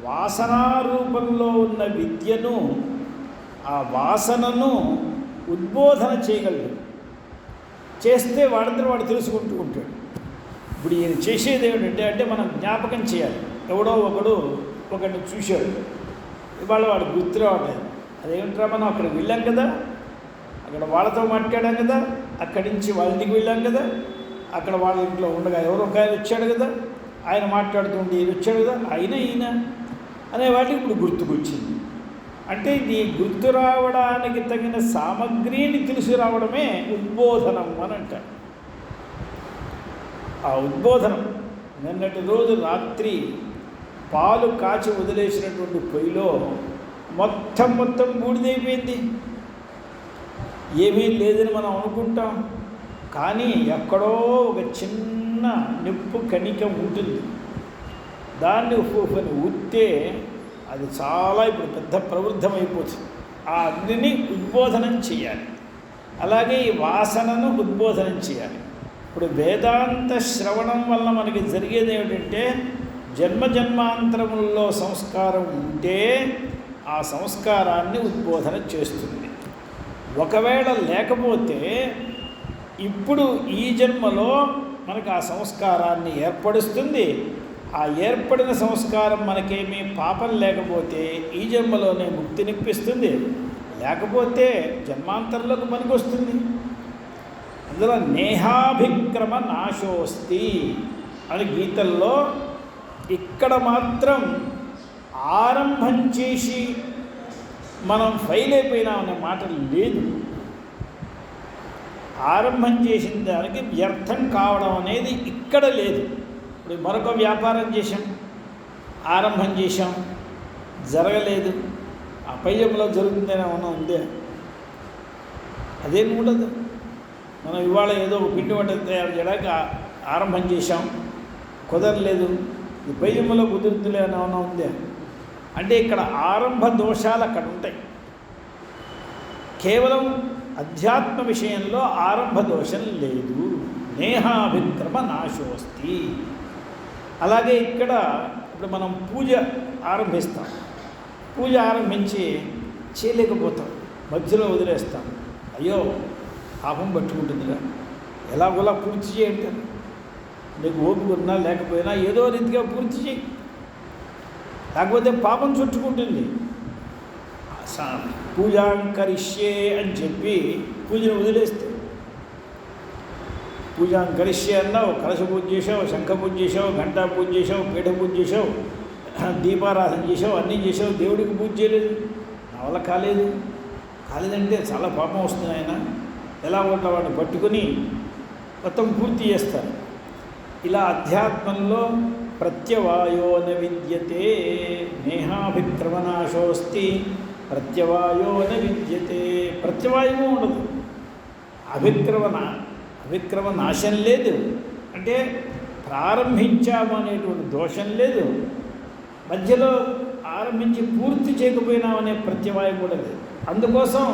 వాసనా రూపంలో ఉన్న విద్యను, ఆ వాసనను ఉద్బోధన చేయగలడు. చేస్తే వాడంతా వాడు తెలుసుకుంటూ ఉంటాడు. ఇప్పుడు ఈయన చేసేది ఏమిటంటే, అంటే మనం జ్ఞాపకం చేయాలి. ఎవడో ఒకడిని చూశాడు, ఇవాళ వాడు గుర్తు రావట్లేదు. అదేమిట్రా, మనం అక్కడికి వెళ్ళాం కదా, అక్కడ వాళ్ళతో మాట్లాడాం కదా, అక్కడి నుంచి వాళ్ళ ఇంటికి వెళ్ళాం కదా, అక్కడ వాళ్ళ ఇంట్లో ఉండగా ఎవరో ఒక ఆయన వచ్చాడు కదా, ఆయన మాట్లాడుతుంటే ఈయన వచ్చాడు కదా, ఈయన అనే వాటికి ఇప్పుడు గుర్తుకొచ్చింది. అంటే ఇది గుర్తు రావడానికి తగిన సామగ్రిని తెలిసి రావడమే ఉద్బోధనం అని అంటారు. ఆ ఉద్బోధనం నిన్నటి రోజు రాత్రి పాలు కాచి వదిలేసినటువంటి పొయ్యిలో మొత్తం బూడిదైపోయింది. ఏమీ లేదని మనం అనుకుంటాం, కానీ ఎక్కడో ఒక చిన్న నిప్పు కణిక ఉంటుంది. దాన్ని ఉఫ్ అని ఊస్తే అది చాలా ఇప్పుడు పెద్ద ప్రవృద్ధమైపోతుంది. ఆ అగ్నిని ఉద్బోధనం చేయాలి. అలాగే ఈ వాసనను ఉద్బోధనం చేయాలి. ఇప్పుడు వేదాంత శ్రవణం వల్ల మనకి జరిగేది ఏమిటంటే జన్మజన్మాంతరముల్లో సంస్కారం ఉంటే ఆ సంస్కారాన్ని ఉద్బోధన చేస్తుంది. ఒకవేళ లేకపోతే ఇప్పుడు ఈ జన్మలో మనకు ఆ సంస్కారాన్ని ఏర్పరుస్తుంది. ఆ ఏర్పడిన సంస్కారం మనకేమీ పాపం లేకపోతే ఈ జన్మలోనే ముక్తినిప్పిస్తుంది, లేకపోతే జన్మాంతరంలోకి మనకు వస్తుంది. అందులో నేహాభిక్రమ నాశోస్తి అని గీతల్లో ఇక్కడ మాత్రం ఆరంభం చేసి మనం ఫెయిల్ అయిపోయినామనే మాట లేదు. ఆరంభం చేసిన దానికి వ్యర్థం కావడం అనేది ఇక్కడ లేదు. ఇప్పుడు మరొక వ్యాపారం చేసాం, ఆరంభం చేసాం, జరగలేదు, ఆ పై జన్మలో జరుగుతుందని ఏమన్నా ఉందే? అదేం ఉండదు. మనం ఇవాళ ఏదో పిండి వంట తయారు చేయడానికి ఆరంభం చేసాం, కుదరలేదు, ఈ పై జన్మలో కుదురుతులే అని ఏమన్నా ఉందే? అంటే ఇక్కడ ఆరంభ దోషాలు అక్కడ ఉంటాయి. కేవలం అధ్యాత్మ విషయంలో ఆరంభ దోషం లేదు. నేహాభిక్రమ నాశోస్తి. అలాగే ఇక్కడ ఇప్పుడు మనం పూజ ఆరంభిస్తాం, పూజ ఆరంభించి చేయలేకపోతాం, మధ్యలో వదిలేస్తాం. అయ్యో పాపం పట్టుకుంటుందిగా, ఎలాగోలా పూర్తి చేయండి. నీకు ఓపిక ఉన్నా లేకపోయినా ఏదో రీతిగా పూర్తి చేయి, లేకపోతే పాపం చుట్టుకుంటుంది. పూజాంకరిష్యే అని చెప్పి పూజను వదిలేస్తే, పూజాంకరిష్యే అన్నావు, కలశ పూజ చేసావు, శంఖ పూజ చేసావు, గంటా పూజ చేసావు, పీఠ పూజ చేసావు, దీపారాధన చేసావు, అన్నీ చేసావు, దేవుడికి పూజ చేయలేదు, నా వల్ల కాలేదంటే చాలా పాపం వస్తుంది. ఆయన ఎలా ఉంటా వాడిని పట్టుకొని మొత్తం పూర్తి చేస్తారు. ఇలా అధ్యాత్మంలో ప్రత్యవాయో న విద్యతే నేహాభిక్రమనాశోస్తి ప్రత్యవాయో న విద్యతే. ప్రత్యవాయువు ఉండదు, అభిక్రమ నాశం లేదు. అంటే ప్రారంభించాము అనేటువంటి దోషం లేదు, మధ్యలో ఆరంభించి పూర్తి చేయకపోయినామనే ప్రత్యవాయం కూడా లేదు. అందుకోసం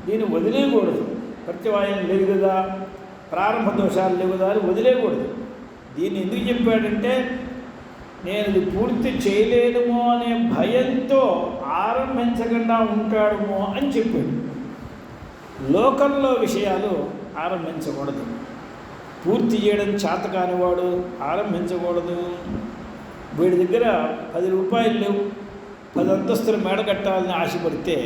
దీన్ని వదిలేయకూడదు. ప్రత్యవాయం లేదు కదా, ప్రారంభ దోషాలు లేవు కదా అని వదిలేయకూడదు. దీన్ని ఎందుకు చెప్పాడంటే నేను ఇది పూర్తి చేయలేనుమో అనే భయంతో ఆరంభించకుండా ఉంటాడుమో అని చెప్పాడు. లోకంలో విషయాలు ఆరంభించకూడదు. పూర్తి చేయడం చేత కానివాడు ఆరంభించకూడదు. వీడి దగ్గర 10 రూపాయలు లేవు, 10 అంతస్తులు మేడ కట్టాలని ఆశపడితే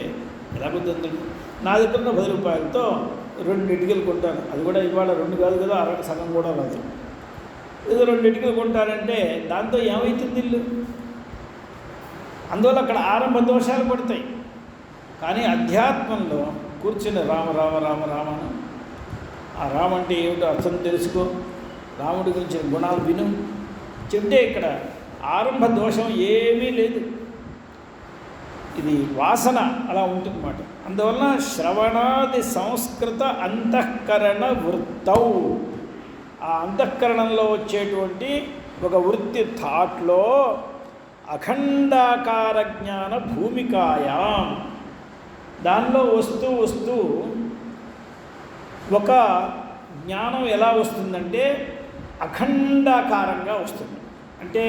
ఎలా కుదురుతుంది? నా దగ్గర ఉన్న 10 రూపాయలతో 2 ఇటుకలు కొంటాను, అది కూడా ఇవాళ 2 కాదు కదా, సగం కూడా రాదు. ఏదో 2 ఇటుకలు కొంటానంటే దాంతో ఏమవుతుంది ఇల్లు? అందువల్ల అక్కడ ఆరంభ దోషాలు పడతాయి. కానీ అధ్యాత్మంలో కూర్చుని రామ రామ రామ రామను, ఆ రామ అంటే ఏమిటో అర్థం తెలుసుకో, రాముడి గురించి గుణాలు విను చెప్తే ఇక్కడ ఆరంభ దోషం ఏమీ లేదు. ఇది వాసన అలా ఉంటుందన్నమాట. అందువలన శ్రవణాది సంస్కృత అంతఃకరణ వృత్తౌ, ఆ అంతఃకరణంలో వచ్చేటువంటి ఒక వృత్తి థాట్లో అఖండాకార జ్ఞాన భూమికాయాం, దానిలో వస్తూ ఒక జ్ఞానం ఎలా వస్తుందంటే అఖండాకారంగా వస్తుంది. అంటే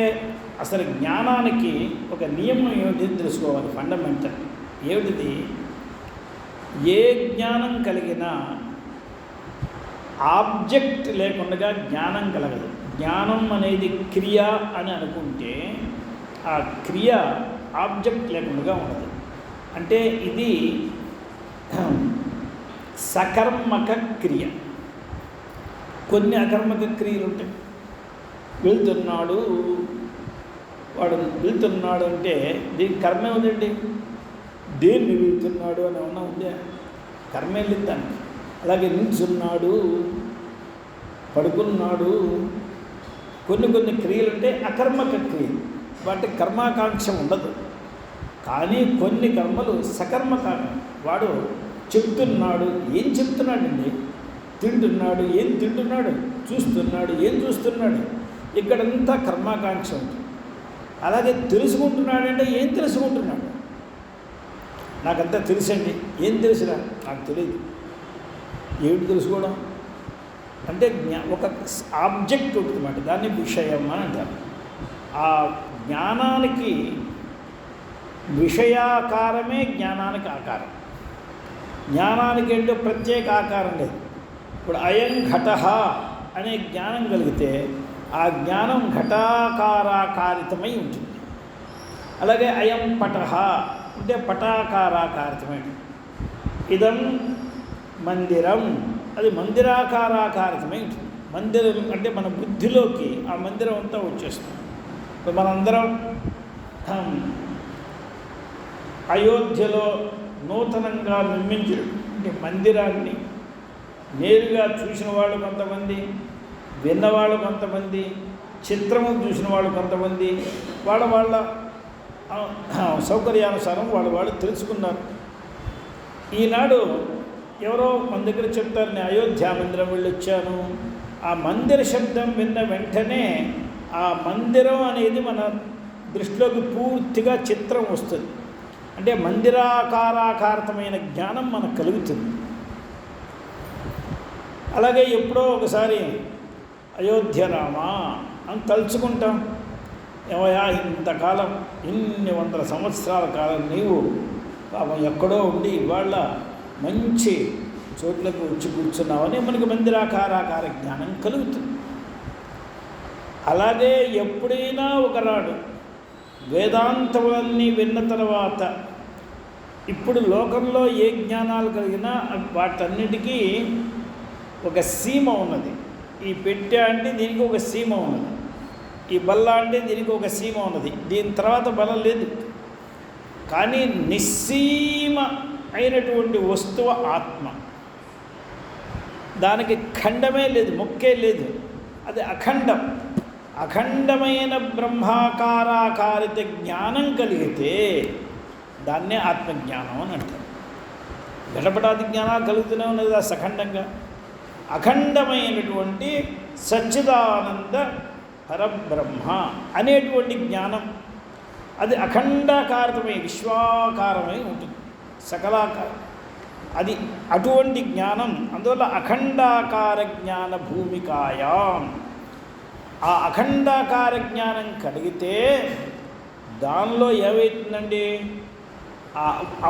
అసలు జ్ఞానానికి ఒక నియమం ఏమిటి తెలుసుకోవాలి, ఫండమెంటల్ ఏమిటిది? ఏ జ్ఞానం కలిగినా ఆబ్జెక్ట్ లేకుండా జ్ఞానం కలగదు. జ్ఞానం అనేది క్రియ అని అనుకుంటే ఆ క్రియ ఆబ్జెక్ట్ లేకుండా ఉండదు. అంటే ఇది సకర్మక క్రియ. కొన్ని అకర్మక క్రియలు ఉంటాయి. వెళ్తున్నాడు, వాడు వెళ్తున్నాడు అంటే దీనికి కర్మ ఏముందండి? దేన్ని వెళ్తున్నాడు అని ఏమన్నా ఉందా? కర్మ వెళ్ళిద్దానికి. అలాగే నిల్చున్నాడు, పడుకున్నాడు, కొన్ని క్రియలు ఉంటే అకర్మక క్రియలు, వాటి కర్మాకాంక్ష ఉండదు. కానీ కొన్ని కర్మలు సకర్మకాంక్ష. వాడు చెప్తున్నాడు, ఏం చెప్తున్నాడండి? తింటున్నాడు, ఏం తింటున్నాడు? చూస్తున్నాడు, ఏం చూస్తున్నాడు? ఇక్కడంతా కర్మాకాంక్ష ఉంటుంది. అలాగే తెలుసుకుంటున్నాడంటే ఏం తెలుసుకుంటున్నాడు? నాకంతా తెలుసండి. ఏం తెలుసురా? నాకు తెలియదు. ఏమిటి తెలుసుకోవడం అంటే ఒక ఆబ్జెక్ట్ ఉంటుందన్నమాట, దాన్ని విషయం అని అంటారు. ఆ జ్ఞానానికి విషయాకారమే జ్ఞానానికి ఆకారం. జ్ఞానానికి ఏంటో ప్రత్యేక ఆకారం లేదు. ఇప్పుడు అయం ఘటః అనే జ్ఞానం కలిగితే ఆ జ్ఞానం ఘటాకారాకారితమై ఉంటుంది. అలాగే అయం పటః అంటే పటాకారాకారితమై, ఇదం మందిరం అది మందిరాకారాకారితమై ఉంటుంది. మందిరం అంటే మన బుద్ధిలోకి ఆ మందిరం అంతా వచ్చేస్తుంది. ఇప్పుడు మనందరం అయోధ్యలో నూతనంగా నిర్మించిన మందిరాన్ని నేరుగా చూసిన వాళ్ళు కొంతమంది, విన్నవాళ్ళు కొంతమంది, చిత్రము చూసిన వాళ్ళు కొంతమంది, వాళ్ళ సౌకర్యానుసారం వాళ్ళు తెలుసుకున్నారు. ఈనాడు ఎవరో మన దగ్గర చెప్తారు, నేను అయోధ్య మందిరం వెళ్ళొచ్చాను. ఆ మందిర శబ్దం విన్న వెంటనే ఆ మందిరం అనేది మన దృష్టిలోకి పూర్తిగా చిత్రం వస్తుంది. అంటే మందిరాకారాకారతమైన జ్ఞానం మనకు కలుగుతుంది. అలాగే ఎప్పుడో ఒకసారి అయోధ్య రామా అని తలుచుకుంటాం. ఏమయ్యా ఇంతకాలం ఇన్ని వందల సంవత్సరాల కాలం నీవు పాపం ఎక్కడో ఉండి ఇవాళ మంచి చోట్లకు వచ్చి కూర్చున్నావని మనకి మందిరాకారాకార జ్ఞానం కలుగుతుంది. అలాగే ఎప్పుడైనా ఒకనాడు వేదాంతములన్నీ విన్న తర్వాత ఇప్పుడు లోకంలో ఏ జ్ఞానాలు కలిగినా వాటన్నిటికీ ఒక సీమ ఉన్నది. ఈ పెట్టె అంటే దీనికి ఒక సీమ ఉన్నది, ఈ బల్ల అంటే దీనికి ఒక సీమ ఉన్నది, దీని తర్వాత బలం లేదు. కానీ నిస్సీమ అయినటువంటి వస్తువు ఆత్మ, దానికి ఖండమే లేదు, మొక్కే లేదు, అది అఖండం. అఖండమైన బ్రహ్మాకారాకారిత జ్ఞానం కలిగితే దాన్నే ఆత్మజ్ఞానం అని అంటారు. ఘటపటాది జ్ఞానాలు కలుగుతూనే ఉన్నది ఆ సఖండంగా. అఖండమైనటువంటి సచ్చిదానంద పరబ్రహ్మ అనేటువంటి జ్ఞానం అది అఖండాకారమై విశ్వాకారమై ఉంటుంది, సకలాకారం. అది అటువంటి జ్ఞానం. అందువల్ల అఖండాకార జ్ఞాన భూమికాయాం, ఆ అఖండాకార జ్ఞానం కలిగితే దానిలో ఏమవుతుందండి,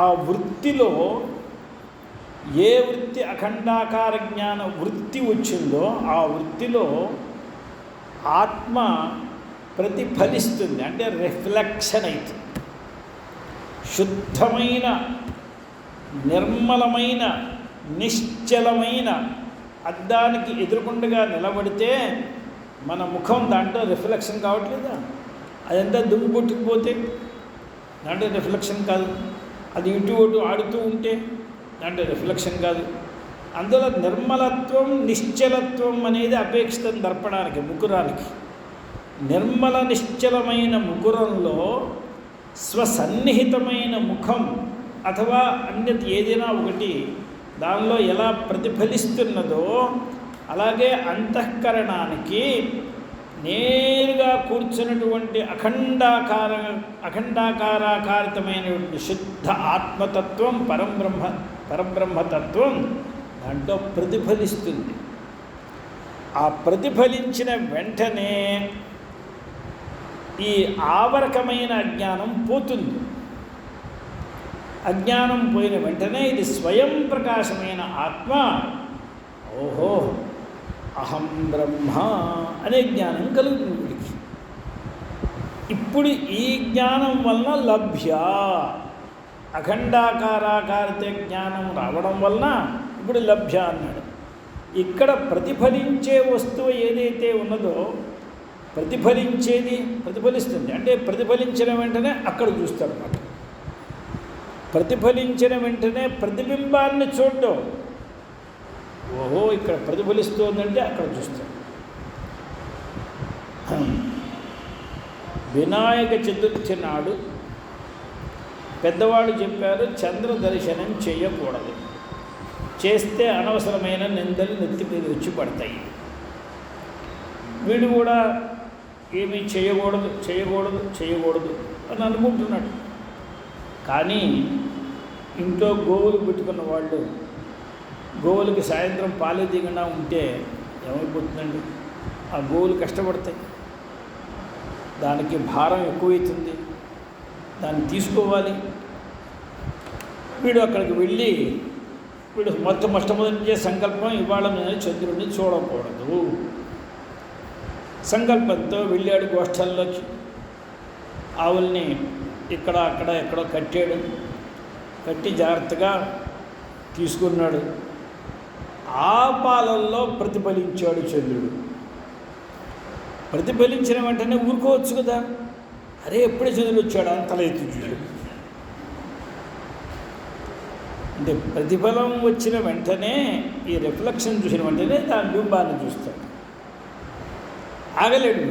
ఆ వృత్తిలో ఏ వృత్తి అఖండాకార జ్ఞాన వృత్తి వచ్చిందో ఆ వృత్తిలో ఆత్మ ప్రతిఫలిస్తుంది. అంటే రిఫ్లెక్షన్ అవుతుంది. శుద్ధమైన నిర్మలమైన నిశ్చలమైన అద్దానికి ఎదురుకుండగా నిలబడితే మన ముఖం దాంట్లో రిఫ్లెక్షన్ కావట్లేదా? అదంతా దుమ్ము పుట్టుకుపోతే దాంట్లో రిఫ్లెక్షన్ కాదు. అది ఇటు అటు ఆడుతూ ఉంటే దాంట్లో రిఫ్లెక్షన్ కాదు. అందులో నిర్మలత్వం నిశ్చలత్వం అనేది అపేక్షితం దర్పణానికి, ముకురానికి. నిర్మల నిశ్చలమైన ముకురంలో స్వసన్నిహితమైన ముఖం అథవా అన్యత ఏదైనా ఒకటి దానిలో ఎలా ప్రతిఫలిస్తున్నదో అలాగే అంతఃకరణానికి నేరుగా కూర్చున్నటువంటి అఖండాకారాకారితమైనటువంటి శుద్ధ ఆత్మతత్వం పరబ్రహ్మతత్వం దాంట్లో ప్రతిఫలిస్తుంది. ఆ ప్రతిఫలించిన వెంటనే ఈ ఆవరకమైన అజ్ఞానం పోతుంది. అజ్ఞానం పోయిన వెంటనే ఇది స్వయం ప్రకాశమైన ఆత్మ, ఓహో అహం బ్రహ్మ అనే జ్ఞానం కలుగుతుంది వీడికి. ఇప్పుడు ఈ జ్ఞానం వలన లభ్య అఖండాకారాకారిత జ్ఞానం రావడం వలన ఇప్పుడు లభ్య అన్నాడు. ఇక్కడ ప్రతిఫలించే వస్తువు ఏదైతే ఉన్నదో ప్రతిఫలిస్తుంది. అంటే ప్రతిఫలించిన వెంటనే అక్కడ చూస్తాడు అన్నమాట. ప్రతిఫలించిన వెంటనే ప్రతిబింబాన్ని చూడడం, ఓహో ఇక్కడ ప్రతిఫలిస్తోందంటే అక్కడ చూస్తాడు. వినాయక చతుర్థి నాడు పెద్దవాళ్ళు చెప్పారు చంద్ర దర్శనం చేయకూడదు, చేస్తే అనవసరమైన నిందలు నెత్తి మీద వచ్చి పడతాయి. వీడు కూడా ఏమీ చేయకూడదు అని అనుకుంటున్నాడు. కానీ ఇంట్లో గోవులు పెట్టుకున్న వాళ్ళు గోవులకి సాయంత్రం పాలు దిగకుండా ఉంటే ఏమైపోతుందండి? ఆ గోవులు కష్టపడతాయి, దానికి భారం ఎక్కువైతుంది, దాన్ని తీసుకోవాలి. వీడు అక్కడికి వెళ్ళి మొట్టమొదటి సంకల్పం, ఇవాళ నేను చంద్రుడిని చూడకూడదు సంకల్పంతో వెళ్ళాడు గోష్ఠంలోకి. ఆవుల్ని ఇక్కడ అక్కడ ఎక్కడో కట్టి జాగ్రత్తగా తీసుకున్నాడు. ఆ పాలల్లో ప్రతిఫలించాడు చంద్రుడు. ప్రతిఫలించిన వెంటనే ఊరుకోవచ్చు కదా, అరే ఎప్పుడే చంద్రుడు వచ్చాడా అని తల ఎత్తి చూశాడు. అంటే ప్రతిఫలం వచ్చిన వెంటనే, ఈ రిఫ్లెక్షన్ చూసిన వెంటనే దాని బింబాన్ని చూస్తాడు, ఆగలేడు.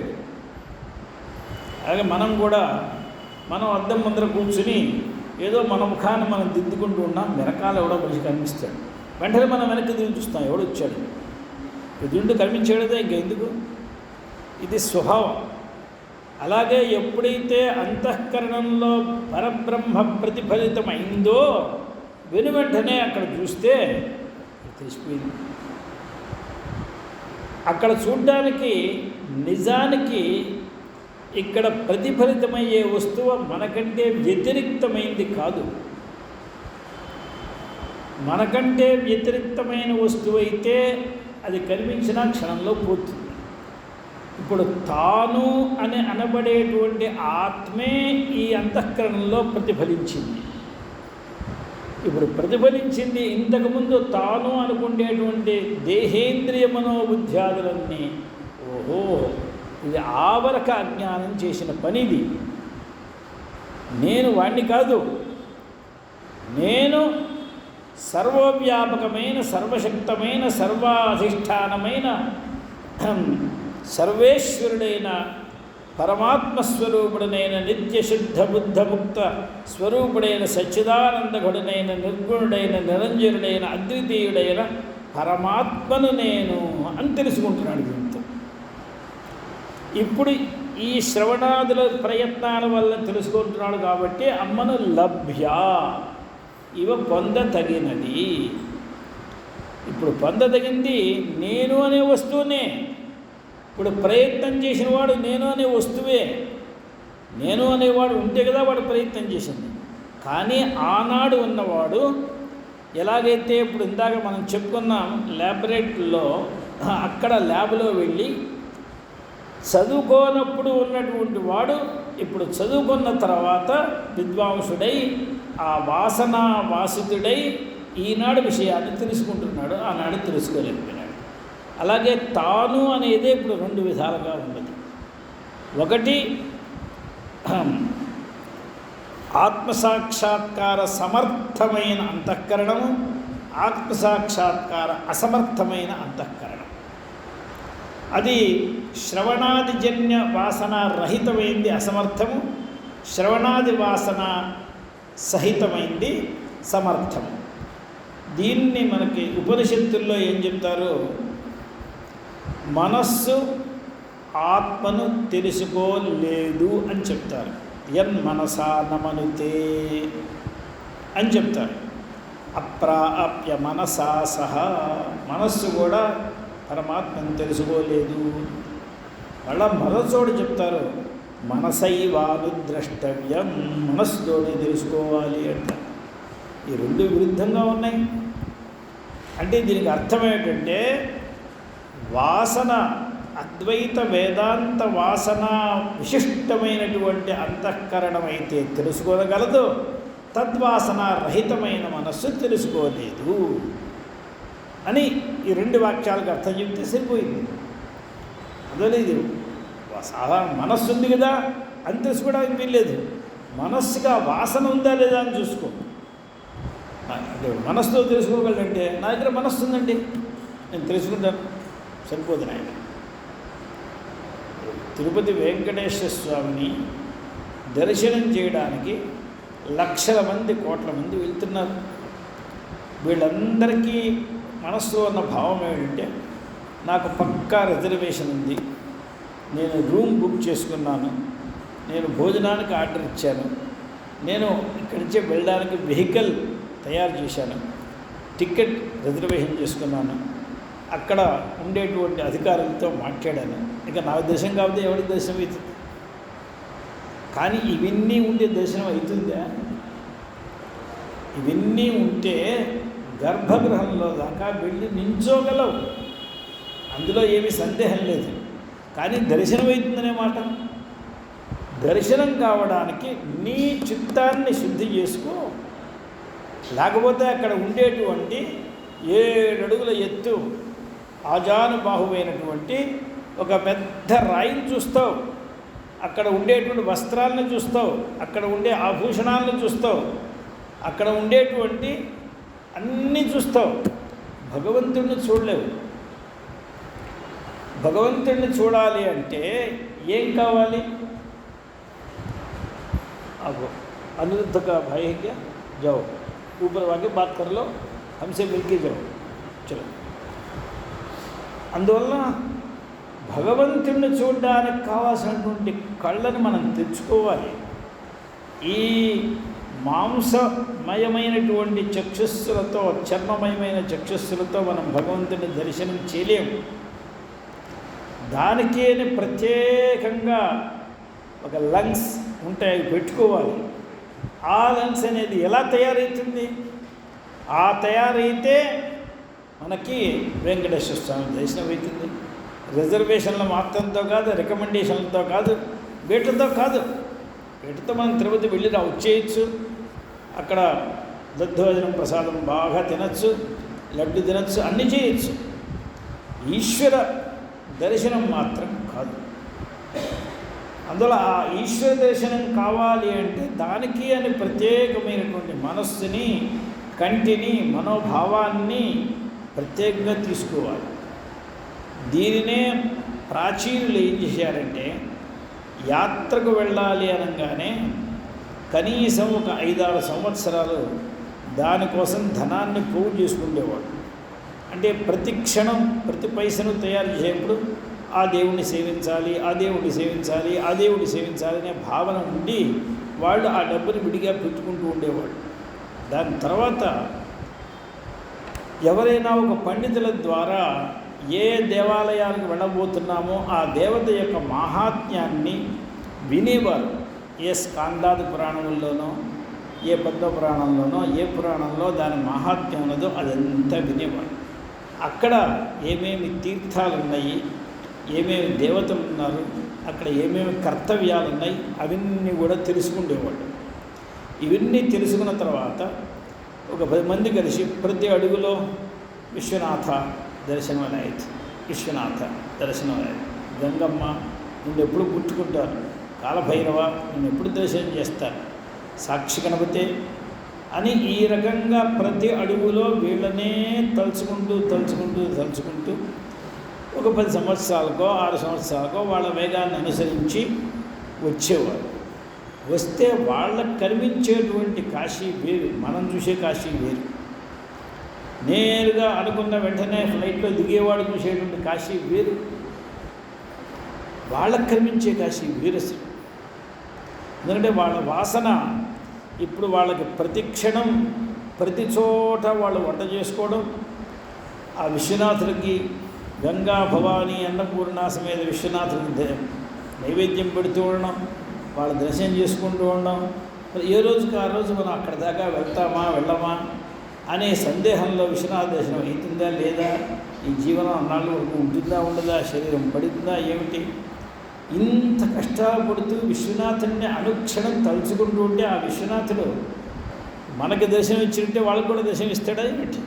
అలాగే మనం అద్దం ముందర కూర్చుని ఏదో మన ముఖాన్ని మనం దిద్దుకుంటూ ఉన్నాం, వెనకాల ఎవడో మనిషి కనిపిస్తాడు, వెంటనే మనం వెనక్కి దిగి చూస్తాం, ఎవడు వచ్చాడు, ఎదుండి కనిపించేదే ఇంకెందుకు. ఇది స్వభావం. అలాగే ఎప్పుడైతే అంతఃకరణంలో పరబ్రహ్మ ప్రతిఫలితమైందో వెనువెంటనే అక్కడ చూస్తే తెలిసిపోయింది. అక్కడ చూడ్డానికి నిజానికి ఇక్కడ ప్రతిఫలితమయ్యే వస్తువు మనకంటే వ్యతిరిక్తమైంది కాదు. మనకంటే వ్యతిరిక్తమైన వస్తువు అయితే అది కనిపించిన క్షణంలో పోతుంది. ఇప్పుడు తాను అని అనబడేటువంటి ఆత్మే ఈ అంతఃకరణంలో ప్రతిఫలించింది. ఇప్పుడు ప్రతిఫలించింది. ఇంతకుముందు తాను అనుకునేటువంటి దేహేంద్రియ మనోబుద్ధ్యాదులన్నీ ఓహో ఇది ఆవరక అజ్ఞానం చేసిన పనిది. నేను వాణ్ణి కాదు, నేను సర్వవ్యాపకమైన సర్వశక్తమైన సర్వాధిష్టానమైన సర్వేశ్వరుడైన పరమాత్మస్వరూపుడైన నిత్యశుద్ధ బుద్ధముక్త స్వరూపుడైన సచ్చిదానందఘుడైన నిర్గుణుడైన నిరంజనుడైన అద్వితీయుడైన పరమాత్మను నేను అని తెలుసుకుంటున్నాడు. దీంతో ఇప్పుడు ఈ శ్రవణాదుల ప్రయత్నాల వల్ల తెలుసుకుంటున్నాడు కాబట్టి అమ్మను లభ్య ఇవ పొందతగినది. ఇప్పుడు పొందదగింది నేను అనే వస్తువునే. ఇప్పుడు ప్రయత్నం చేసిన వాడు నేను అనే వస్తువే. నేను అనేవాడు ఉంటే కదా వాడు ప్రయత్నం చేసింది. కానీ ఆనాడు ఉన్నవాడు ఎలాగైతే ఇప్పుడు ఇందాక మనం చెప్పుకున్నాం ల్యాబొరేటరీలో, అక్కడ ల్యాబ్లో వెళ్ళి చదువుకోనప్పుడు ఉన్నటువంటి వాడు ఇప్పుడు చదువుకున్న తర్వాత విద్వాంసుడై ఆ వాసనా వాసితుడై ఈనాడు విషయాన్ని తెలుసుకుంటున్నాడు, ఆనాడు తెలుసుకోలేకపోయినాడు. అలాగే తాను అనేదే ఇప్పుడు రెండు విధాలుగా ఉన్నది. ఒకటి ఆత్మసాక్షాత్కార సమర్థమైన అంతఃకరణము, ఆత్మసాక్షాత్కార అసమర్థమైన అంతఃకరణం. అది శ్రవణాదిజన్య వాసన రహితమైంది అసమర్థము, శ్రవణాది వాసన సహితమైంది సమర్థము. దీన్ని మనకి ఉపనిషత్తుల్లో ఏం చెప్తారు, మనస్సు ఆత్మను తెలుసుకోలేదు అని చెప్తారు. యన్మనసా నమనుతే అని చెప్తారు. అప్రాప్య మనసా సహా, మనస్సు కూడా పరమాత్మను తెలుసుకోలేదు. మళ్ళా మరొకచోటు చెప్తారు మనసైవానుద్రష్టవ్యం, మనస్సుతోనే తెలుసుకోవాలి అంట. ఈ రెండు విరుద్ధంగా ఉన్నాయి. అంటే దీనికి అర్థం ఏంటంటే వాసన అద్వైత వేదాంత వాసన విశిష్టమైనటువంటి అంతఃకరణం అయితే తెలుసుకోగలదు, తద్వాసన రహితమైన మనస్సు తెలుసుకోలేదు అని ఈ రెండు వాక్యాలకు అర్థం చెప్తే సరిపోయింది. అందువల్ల ఇది సాధారణ మనస్సు ఉంది కదా అని తెలుసుకోవడానికి వీల్లేదు. మనస్సుగా వాసన ఉందా లేదా అని చూసుకో. అంటే మనస్సుతో తెలుసుకోగలంటే నా దగ్గర మనస్సు ఉందండి నేను తెలుసుకుంటాను, సరిపోతుంది. ఆయన తిరుపతి వెంకటేశ్వర స్వామిని దర్శనం చేయడానికి లక్షల మంది కోట్ల మంది వెళ్తున్నారు. వీళ్ళందరికీ మనస్సులో ఉన్న భావం ఏమిటంటే నాకు పక్కా రిజర్వేషన్ ఉంది, నేను రూమ్ బుక్ చేసుకున్నాను, నేను భోజనానికి ఆర్డర్ ఇచ్చాను, నేను ఇక్కడి నుంచి వెళ్ళడానికి వెహికల్ తయారు చేశాను, టికెట్ రిజర్వేషన్ చేసుకున్నాను, అక్కడ ఉండేటువంటి అధికారులతో మాట్లాడాను. ఇక నా దర్శనం కాబట్టి ఎవరికి దర్శనం అవుతుంది? కానీ ఇవన్నీ ఉంటే దర్శనం అవుతుందా? ఇవన్నీ ఉంటే గర్భగృహంలో దాకా వెళ్ళి నించోగలవు, అందులో ఏమీ సందేహం లేదు. కానీ దర్శనం అవుతుందనే మాట. దర్శనం కావడానికి నీ చిత్తాన్ని శుద్ధి చేసుకో. లేకపోతే అక్కడ ఉండేటువంటి 7 అడుగుల ఎత్తు ఆజానుబాహువైనటువంటి ఒక పెద్ద రాయిని చూస్తావు, అక్కడ ఉండేటువంటి వస్త్రాలను చూస్తావు, అక్కడ ఉండే ఆభూషణాలను చూస్తావు, అక్కడ ఉండేటువంటి అన్నీ చూస్తావు, భగవంతుడిని చూడలేవు. భగవంతుడిని చూడాలి అంటే ఏం కావాలి? अब अनिरुद्ध का भाई है क्या? जाओ ऊपर आके बात कर लो, हमसे मिलके जाओ, चलो. అందువల్ల భగవంతుడిని చూడడానికి కావాల్సినటువంటి కళ్ళని మనం తెచ్చుకోవాలి. ఈ మాంసమయమైనటువంటి చక్షుస్సులతో, చర్మమయమైన చక్షుస్సులతో మనం భగవంతుని దర్శనం చేయలేము. దానికే ప్రత్యేకంగా ఒక లంగ్స్ ఉంటాయి, పెట్టుకోవాలి. ఆ లంగ్స్ అనేది ఎలా తయారవుతుంది? ఆ తయారైతే మనకి వెంకటేశ్వర స్వామి దర్శనం అవుతుంది. రిజర్వేషన్ల మాత్రంతో కాదు, రికమెండేషన్లతో కాదు, వీటితో కాదు. వీటితో మనం తిరుపతి వెళ్ళి వచ్చేయచ్చు, అక్కడ దద్దోజనం ప్రసాదం బాగా తినచ్చు, లడ్డు తినచ్చు, అన్నీ చేయొచ్చు. ఈశ్వర దర్శనం మాత్రం కాదు. అందువల్ల ఆ ఈశ్వర దర్శనం కావాలి అంటే దానికి అని ప్రత్యేకమైనటువంటి మనస్సుని, కంటిని, మనోభావాన్ని ప్రత్యేకంగా తీసుకోవాలి. దీనినే ప్రాచీనులు ఏం చేశారంటే, యాత్రకు వెళ్ళాలి అనగానే కనీసం ఒక 5-6 సంవత్సరాలు దానికోసం ధనాన్ని పోగు చేసుకునేవాడు. అంటే ప్రతి క్షణం ప్రతి పైసను తయారు చేసేప్పుడు ఆ దేవుణ్ణి సేవించాలి, ఆ దేవుడిని సేవించాలి, ఆ దేవుడిని సేవించాలి అనే భావన ఉండి వాళ్ళు ఆ డబ్బుని విడిగా పెట్టుకుంటూ ఉండేవాళ్ళు. దాని తర్వాత ఎవరైనా ఒక పండితుల ద్వారా ఏ దేవాలయానికి వెళ్ళబోతున్నామో ఆ దేవత యొక్క మహాత్మ్యాన్ని వినేవారు. ఏ స్కాందాది పురాణంలోనో, ఏ పద్మ పురాణంలోనో, ఏ పురాణంలో దాని మహాత్మ్యం ఉన్నదో అదంతా వినేవారు. అక్కడ ఏమేమి తీర్థాలు ఉన్నాయి, ఏమేమి దేవతలు ఉన్నారు, అక్కడ ఏమేమి కర్తవ్యాలు ఉన్నాయి, అవన్నీ కూడా తెలుసుకుండేవాళ్ళు. ఇవన్నీ తెలుసుకున్న తర్వాత ఒక 10 మంది కలిసి ప్రతి అడుగులో విశ్వనాథ దర్శనం అనేది, విశ్వనాథ దర్శనం అనేది, గంగమ్మ నిన్ను ఎప్పుడు గుర్తుకుంటారు, కాలభైరవ నిన్ను ఎప్పుడు దర్శనం చేస్తారు, సాక్షి గణపతి అని ఈ రకంగా ప్రతి అడుగులో వీళ్ళనే తలుచుకుంటూ తలుచుకుంటూ తలుచుకుంటూ ఒక 10 సంవత్సరాలకో 6 సంవత్సరాలకో వాళ్ళ వేగాన్ని అనుసరించి వచ్చేవారు. వస్తే వాళ్ళకు కనిపించేటువంటి కాశీ వేరు, మనం చూసే కాశీ వేరు. నేరుగా అనుకున్న వెంటనే ఫ్లైట్లో దిగేవాడు చూసేటువంటి కాశీ వేరు, వాళ్ళకు కనిపించే కాశీ వేరు. అసలు ఎందుకంటే వాళ్ళ వాసన ఇప్పుడు వాళ్ళకి ప్రతి క్షణం ప్రతి చోట వాళ్ళు వంట చేసుకోవడం, ఆ విశ్వనాథుడికి గంగా భవానీ అన్నపూర్ణ సమేత విశ్వనాథుడికి నైవేద్యం పెడుతూ ఉండడం, వాళ్ళ దర్శనం చేసుకుంటూ ఉండడం. మరి ఏ రోజుకి ఆ రోజు మనం అక్కడి దాకా వెళ్తామా వెళ్ళమా అనే సందేహంలో విశ్వనాథ దర్శనం అవుతుందా లేదా, ఈ జీవనం అన్నాళ్ళు వరకు ఉంటుందా ఉండదా, శరీరం పడుతుందా ఏమిటి, ఇంత కష్టపడుతూ విశ్వనాథుడిని అనుక్షణం తలుచుకుంటూ ఉంటే ఆ విశ్వనాథుడు మనకి దర్శనం ఇచ్చినట్టే వాళ్ళకు కూడా దర్శనం ఇస్తాడా ఏమిటి?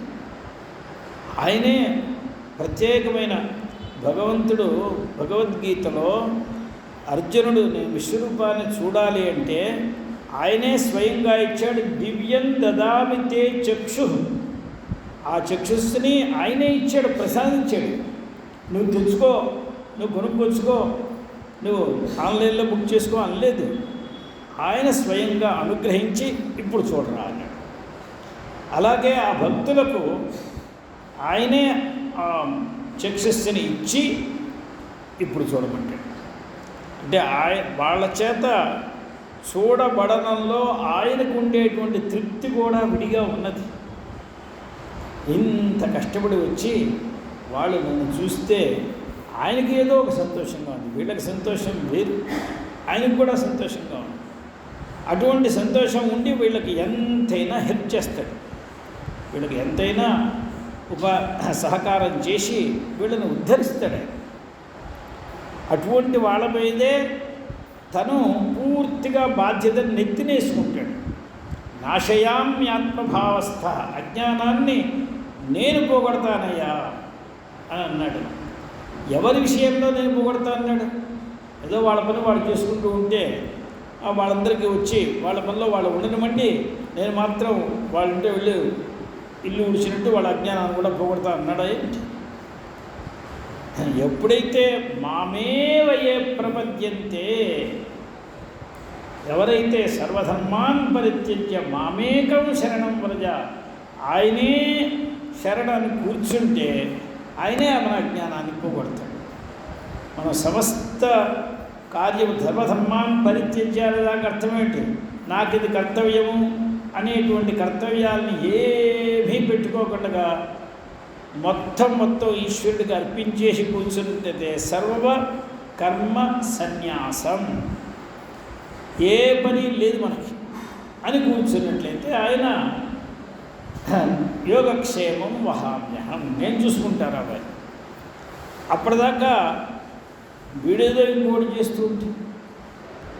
ఆయనే ప్రత్యేకమైన భగవంతుడు. భగవద్గీతలో అర్జునుడు నేను విశ్వరూపాన్ని చూడాలి అంటే ఆయనే స్వయంగా ఇచ్చాడు. దివ్యం దదామి తే చక్షు, ఆ చక్షుస్సుని ఆయనే ఇచ్చాడు, ప్రసాదించాడు. నువ్వు తెచ్చుకో, నువ్వు కొనుక్కొచ్చుకో, నువ్వు ఆన్లైన్లో బుక్ చేసుకో అనలేదు. ఆయన స్వయంగా అనుగ్రహించి ఇప్పుడు చూడరా అన్నాడు. అలాగే ఆ భక్తులకు ఆయనే ఆ చక్షుస్సుని ఇచ్చి ఇప్పుడు చూడమంటాడు. అంటే వాళ్ళ చేత చూడబడనంలో ఆయనకు ఉండేటువంటి తృప్తి కూడా విడిగా ఉన్నది. ఇంత కష్టపడి వచ్చి వాళ్ళు నన్ను చూస్తే ఆయనకి ఏదో ఒక సంతోషంగా ఉంది, వీళ్ళకి సంతోషం వేరు, ఆయనకు కూడా సంతోషంగా ఉంది. అటువంటి సంతోషం ఉండి వీళ్ళకి ఎంతైనా హెల్ప్ చేస్తాడు, వీళ్ళకి ఎంతైనా సహకారం చేసి వీళ్ళని ఉద్ధరిస్తాడు. అటువంటి వాళ్ళ మీదే తను పూర్తిగా బాధ్యతను నెత్తినేసుకుంటాడు. నాశయామ్యాత్మభావస్థ, అజ్ఞానాన్ని నేను పోగొడతానయ్యా అని అన్నాడు. ఎవరి విషయంలో నేను పోగొడతా అన్నాడు? ఏదో వాళ్ళ పని వాళ్ళు చేసుకుంటూ ఉంటే వాళ్ళందరికీ వచ్చి వాళ్ళ పనిలో వాళ్ళు ఉండనివ్వండి, నేను మాత్రం వాళ్ళంటే వెళ్ళి ఇల్లు ఉడిచినట్టు వాళ్ళ అజ్ఞానాన్ని కూడా పోగొడతా అన్నాడా ఏంటి? ఎప్పుడైతే మామేవయే ప్రపద్యంతే, ఎవరైతే సర్వధర్మాన్ పరిత్యజ్య మామేకం శరణం వ్రజ, ఆయనే శరణాన్ని కూర్చుంటే ఆయనే మన అజ్ఞానాన్ని పోగొడతాడు. మన సమస్త కార్యం ధర్మధర్మాన్ పరిత్యజ్యాల దాకా అర్థమేంటి? నాకు ఇది కర్తవ్యము అనేటువంటి కర్తవ్యాలని ఏమీ పెట్టుకోకుండా మొత్తం ఈశ్వరుడికి అర్పించేసి కూర్చుంటే సర్వ కర్మ సన్యాసం, ఏ పని లేదు మనకి అని కూర్చున్నట్లయితే ఆయన యోగక్షేమం వహామ్యహం, నేను చూసుకుంటాను అబ్బాయి. అప్పటిదాకా వీడేదో ఇంకోటి చేస్తూ ఉంటే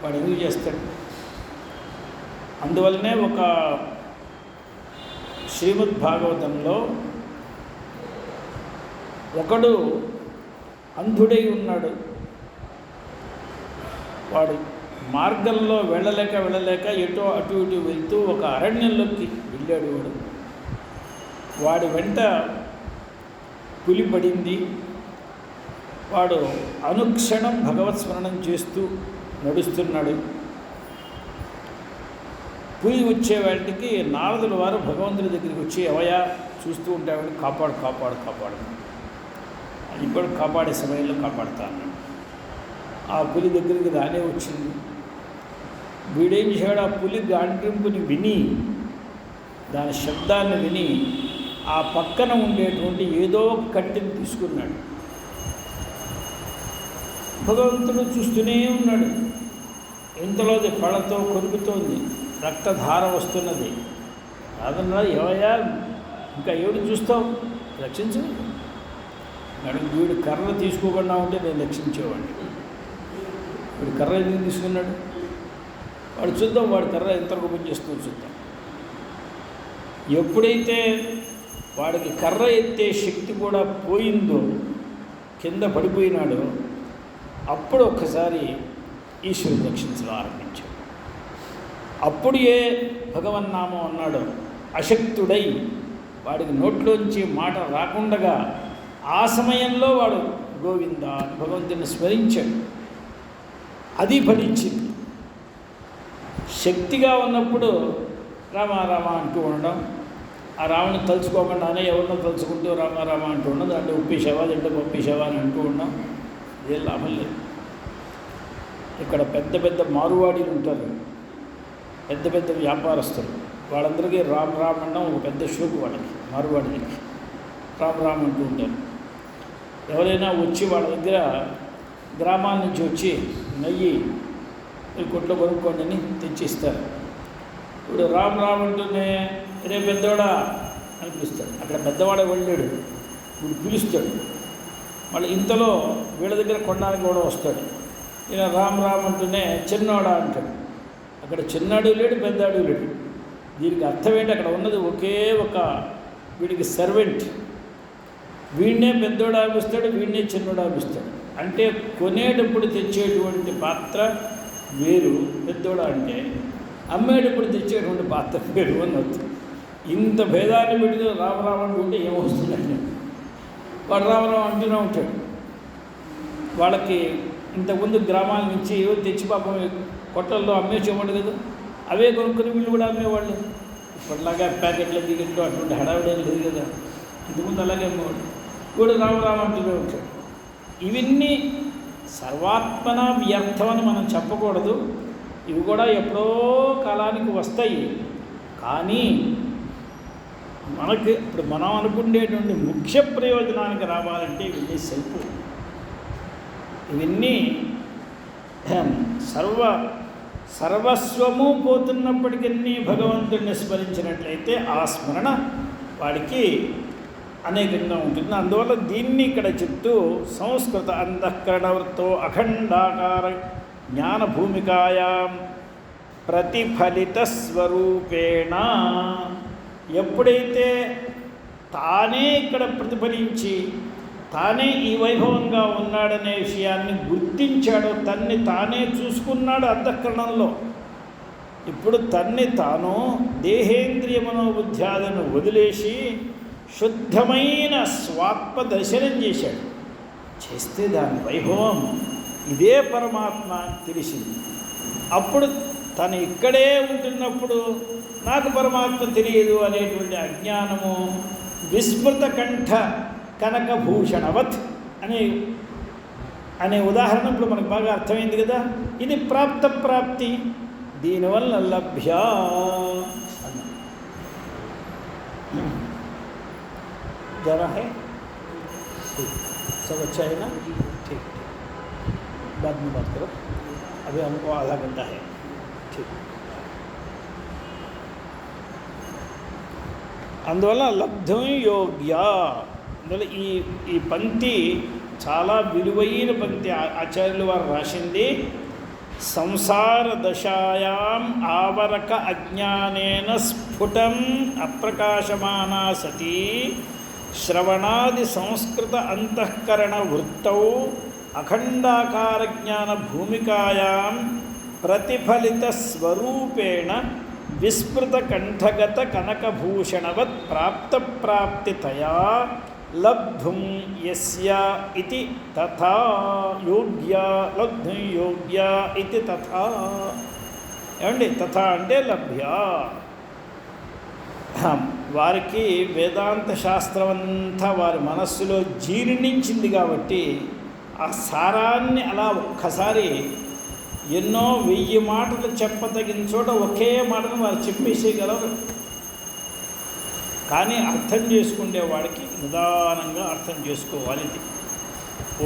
వాడు ఎందుకు చేస్తాడు? అందువల్లనే ఒక శ్రీమద్ భాగవతంలో ఒకడు అంధుడై ఉన్నాడు. వాడు మార్గంలో వెళ్ళలేక ఎటో అటు ఇటు వెళ్తూ ఒక అరణ్యంలోకి వెళ్ళాడు. వాడి వెంట పులి పడింది. వాడు అనుక్షణం భగవత్ స్మరణం చేస్తూ నడుస్తున్నాడు. పులి వచ్చే వాటికి నారదుల వారు భగవంతుడి దగ్గరికి వచ్చి, అవయా చూస్తూ ఉంటాడు, కాపాడు కాపాడు కాపాడు, ఇప్పుడు కాపాడే సమయంలో కాపాడుతాను. ఆ పులి దగ్గరికి రానే వచ్చింది. వీడేం చేశాడు? ఆ పులి గాండ్రింపుని విని, దాని శబ్దాన్ని విని ఆ పక్కన ఉండేటువంటి ఏదో ఒక కట్టెని తీసుకున్నాడు. భగవంతుడు చూస్తూనే ఉన్నాడు. ఇంతలోది పళ్ళతో కొరుకుతోంది, రక్తధార వస్తున్నది. అదన్నా, ఏవయ్యా ఇంకా ఏడు చూస్తావు, రక్షించు. మేడం వీడు కర్ర తీసుకోకుండా ఉంటే నేను రక్షించేవాడిని. వీడు కర్ర ఎందుకు తీసుకున్నాడు? వాడు చూద్దాం, వాడు కర్ర ఎంతవరకు పని చేస్తుందో చూద్దాం. ఎప్పుడైతే వాడికి కర్ర ఎత్తే శక్తి కూడా పోయిందో, కింద పడిపోయినాడో, అప్పుడు ఒక్కసారి ఈశ్వరుడు రక్షించడం ఆరంభించాడు. అప్పుడు ఏ భగవన్నామం అన్నాడో, అశక్తుడై వాడికి నోట్లోంచి మాట రాకుండగా ఆ సమయంలో వాడు గోవింద భగవంతుని స్మరించాడు. అది ఫలించింది. శక్తిగా ఉన్నప్పుడు రామ రామ అంటూ ఉండడం, ఆ రాముని తలుచుకోకుండానే ఎవరినో తలుచుకుంటూ రామ రామ అంటూ ఉండదు. అంటే ఉప్పేసావా, అంటే పప్పేసావా అని అంటూ ఉన్నాం. ఇదేం లాభం లేదు. ఇక్కడ పెద్ద పెద్ద మారువాడీలు ఉంటారు, పెద్ద పెద్ద వ్యాపారస్తులు, వాళ్ళందరికీ రామ్ రామ్ అనడం ఒక పెద్ద షోకు. వాళ్ళకి మారువాడీలకి రామ్ రామ్ అంటూ ఉంటారు. ఎవరైనా వచ్చి వాళ్ళ దగ్గర గ్రామాల నుంచి వచ్చి నెయ్యి కొట్లో కొనుక్కోండి అని తెచ్చిస్తారు. ఇప్పుడు రామ్ రామ్ అంటూనే రే పెద్దవాడా అని పిలుస్తాడు. అక్కడ పెద్దవాడే వెళ్ళాడు, ఇప్పుడు పిలుస్తాడు. మళ్ళీ ఇంతలో వీళ్ళ దగ్గర కొనడానికి కూడా వస్తాడు. ఈయన రామ్ రామ్ అంటూనే చిన్నవాడా అంటాడు. అక్కడ చిన్నాడు లేడు, పెద్దాడు లేడు. దీనికి అర్థం ఏంటి? అక్కడ ఉన్నది ఒకే ఒక వీడికి సర్వెంట్. వీడినే పెద్దోడు ఆపిస్తాడు, వీడినే చిన్నోడు ఆపిస్తాడు. అంటే కొనేటప్పుడు తెచ్చేటువంటి పాత్ర వేరు పెద్దోడు అంటే, అమ్మేటప్పుడు తెచ్చేటువంటి పాత్ర వేరు అని వస్తుంది. ఇంత భేదాన్ని పెట్టి రామరామ అంటుంటే ఏమొస్తుందండి? వాడు రామరామ అంటూనే ఉంటాడు. వాళ్ళకి ఇంతకుముందు గ్రామాల నుంచి ఏవో తెచ్చి పాపం కొట్టల్లో అమ్మేసేవాడు కదా, అవే కొనుక్కొని వీళ్ళు కూడా అమ్మేవాళ్ళు. ఇప్పటిలాగా ప్యాకెట్లు దిగట్లు అటువంటి హడావిడేం లేదు కదా, ఇంతకుముందు అలాగే అమ్మేవాడు. కూడా రామరామ అంటూనే ఉంటాడు. ఇవన్నీ సర్వాత్మన వ్యర్థమని మనం చెప్పకూడదు. ఇవి కూడా ఎప్పుడో కాలానికి వస్తాయి. కానీ మనకి ఇప్పుడు మనం అనుకునేటువంటి ముఖ్య ప్రయోజనానికి రావాలంటే ఇవన్నీ సెల్ఫ్. ఇవన్నీ సర్వస్వము పోతున్నప్పటికీ భగవంతుడిని స్మరించినట్లయితే ఆ స్మరణ వాడికి అనేకంగా ఉంటుంది. అందువల్ల దీన్ని ఇక్కడ చెప్తూ సంస్కృత అంతఃకరణవృత్తో అఖండాకార జ్ఞానభూమికాయాం ప్రతిఫలిత స్వరూపేణ, ఎప్పుడైతే తానే ఇక్కడ ప్రతిఫలించి తానే ఈ వైభవంగా ఉన్నాడనే విషయాన్ని గుర్తించాడో, తన్ని తానే చూసుకున్నాడు అంతఃకరణంలో. ఇప్పుడు తన్ని తాను దేహేంద్రియ మనోబుద్ధ్యాలను వదిలేసి శుద్ధమైన స్వాత్మ దర్శనం చేశాడు. చేస్తే దాని వైభవం ఇదే పరమాత్మ తెలిసింది. అప్పుడు తను ఇక్కడే ఉంటున్నప్పుడు నాకు పరమాత్మ తెలియదు అనేటువంటి అజ్ఞానము విస్మృత కంఠ కనకభూషణవత్ అనే ఉదాహరణ ఇప్పుడు మనకు బాగా అర్థమైంది కదా. ఇది ప్రాప్తి, దీనివల్ల లభ్య. जरा है सब अच्छा है ना? ठीक, बाद में बात करो, अभी हमको आधा घंटा है. ठीक. అందువల్ల లబ్ధం యోగ్య. అందువల్ల ఈ పంక్తి చాలా విలువైన పంక్తి. ఆచార్యులు వారు రాసింది, సంసార దశాయాం ఆవరక అజ్ఞానేన స్ఫుటం అప్రకాశమానా సతీ శ్రవణాది సంస్కృత అంతఃకరణ వృత్తౌ అఖండాకార జ్ఞాన భూమికాయాం ప్రతిఫలిత స్వరూపేణ విస్మృత కంఠగత కనకభూషణవత్ ప్రాప్తితయా లబ్ధుం యస్య ఇతి తథా యోగ్య, లబ్ధుం యోగ్య ఇతి తథా. ఏమండి? తథా అంటే లభ్య. వారికి వేదాంత శాస్త్రం అంతా వారి మనస్సులో జీర్ణించింది కాబట్టి ఆ సారాన్ని అలా ఒక్కసారి ఎన్నో 1000 మాటలు చెప్పదగిన చోట ఒకే మాటను వారు చెప్పేసేయగలరు. కానీ అర్థం చేసుకునేవాడికి నిదానంగా అర్థం చేసుకోవాలి.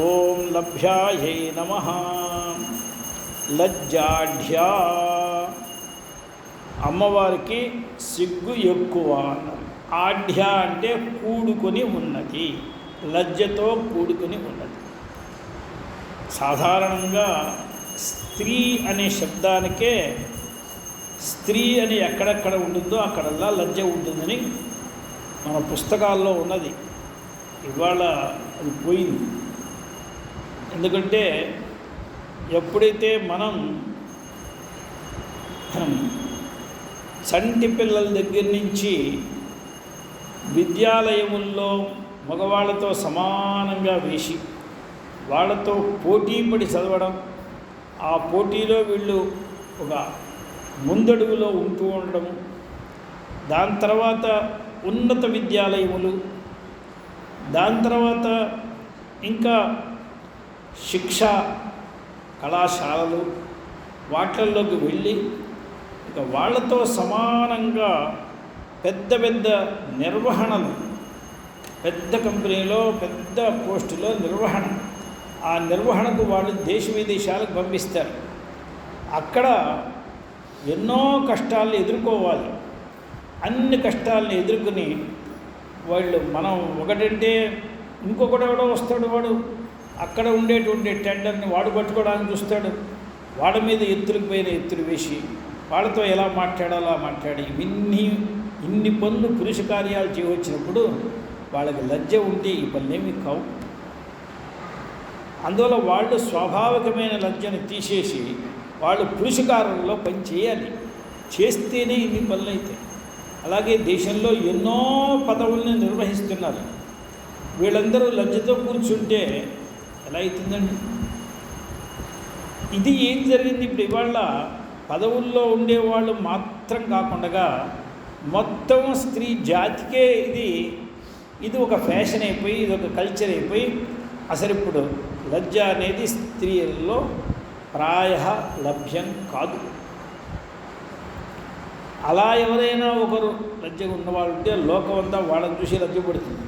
ఓం లభ్యాయై నమః. లజ్జాఢ్యా, అమ్మవారికి సిగ్గు ఎక్కువ అన్నారు. ఆఢ్య అంటే కూడుకొని ఉన్నది, లజ్జతో కూడుకొని ఉన్నది. సాధారణంగా స్త్రీ అనే శబ్దానికే స్త్రీ అని ఎక్కడెక్కడ ఉంటుందో అక్కడల్లా లజ్జ ఉంటుందని మన పుస్తకాల్లో ఉన్నది. ఇవాళ అది పోయింది. ఎందుకంటే ఎప్పుడైతే మనం చంటి పిల్లల దగ్గర నుంచి విద్యాలయముల్లో మగవాళ్ళతో సమానంగా వేసి వాళ్ళతో పోటీపడి చదవడం, ఆ పోటీలో వీళ్ళు ఒక ముందడుగులో ఉంటూ ఉండడం, దాని తర్వాత ఉన్నత విద్యాలయములు, దాని తర్వాత ఇంకా శిక్షా కళాశాలలు, వాటిల్లోకి వెళ్ళి ఇక వాళ్ళతో సమానంగా పెద్ద పెద్ద నిర్వహణలు, పెద్ద కంపెనీలో పెద్ద పోస్టులో నిర్వహణ, ఆ నిర్వహణకు వాళ్ళు దేశ విదేశాలకు పంపిస్తారు. అక్కడ ఎన్నో కష్టాలను ఎదుర్కోవాలి. అన్ని కష్టాలను ఎదుర్కొని వాళ్ళు, మనం ఒకటంటే ఇంకొకటి ఎవడో వస్తాడు, వాడు అక్కడ ఉండేటువంటి టెండర్ని వాడు పట్టుకోవడానికి చూస్తాడు. వాడి మీద ఎత్తులకు పైన ఎత్తులు వేసి వాళ్ళతో ఎలా మాట్లాడాలో మాట్లాడి ఇన్ని పనులు పురుష కార్యాలు చేయవచ్చినప్పుడు వాళ్ళకి లజ్జ ఉంటే ఈ పనులేమి కావు. అందువల్ల వాళ్ళు స్వాభావికమైన లజ్జను తీసేసి వాళ్ళు పురుషకారంలో పని చేయాలి. చేస్తేనే ఇన్ని పనులు అవుతాయి. అలాగే దేశంలో ఎన్నో పదవుల్ని నిర్వహిస్తున్నారు. వీళ్ళందరూ లజ్జతో కూర్చుంటే ఎలా అవుతుందండి? ఇది ఏం జరిగింది? ఇప్పుడు ఇవాళ పదవుల్లో ఉండేవాళ్ళు మాత్రం కాకుండా మొత్తం స్త్రీ జాతికే ఇది ఒక ఫ్యాషన్ అయిపోయి, ఇది ఒక కల్చర్ అయిపోయి, అసలు ఇప్పుడు లజ్జ అనేది స్త్రీలలో ప్రాయ లభ్యం కాదు. అలా ఎవరైనా ఒకరు లజ్జగా ఉన్నవాళ్ళు ఉంటే లోకం అంతా వాళ్ళని చూసి లజ్జ పడుతుంది.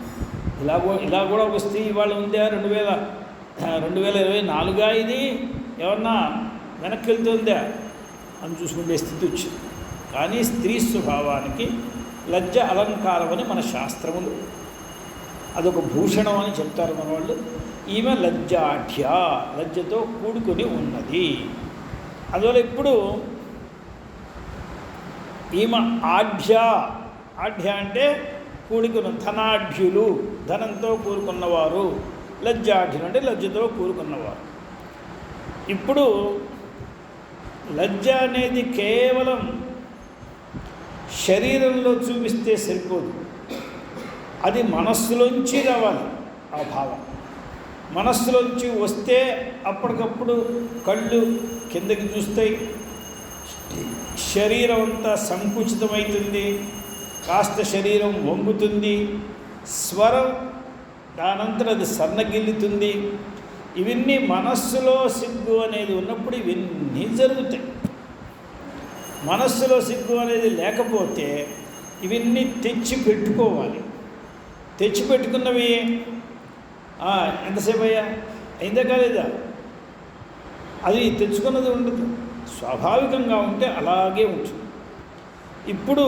ఇలా కూడా ఒక స్త్రీ వాళ్ళు ఉందా 2024 ఇది ఏమన్నా వెనక్కి వెళ్తుందా అని చూసుకునే స్థితి వచ్చింది. కానీ స్త్రీ స్వభావానికి లజ్జ అలంకారం అని మన శాస్త్రములు, అదొక భూషణం అని చెప్తారు మన వాళ్ళు. ఈమె లజ్జాఢ్య, లజ్జతో కూడుకొని ఉన్నది. అందువల్ల ఇప్పుడు ఈమె ఆఢ్య అంటే కూడుకున్న ధనాఢ్యులు, ధనంతో కూడుకున్నవారు. లజ్జాఢ్యులు అంటే లజ్జతో కూడుకున్నవారు. ఇప్పుడు లజ్జ అనేది కేవలం శరీరంలో చూపిస్తే సరిపోదు, అది మనస్సులోంచి రావాలి. ఆ భావం మనస్సులోంచి వస్తే అప్పటికప్పుడు కళ్ళు కిందకి చూస్తాయి, శరీరం అంతా సంకుచితమవుతుంది, కాస్త శరీరం వంగుతుంది, స్వరం దానంతర అది సన్నగిల్లుతుంది. ఇవన్నీ మనస్సులో సిగ్గు అనేది ఉన్నప్పుడు ఇవన్నీ జరుగుతాయి. మనస్సులో సిగ్గు అనేది లేకపోతే ఇవన్నీ తెచ్చి పెట్టుకోవాలి. తెచ్చి పెట్టుకున్నవి ఎంతసేపు అయిందా కాలేదా, అది తెచ్చుకున్నది ఉండదు. స్వాభావికంగా ఉంటే అలాగే ఉంటుంది. ఇప్పుడు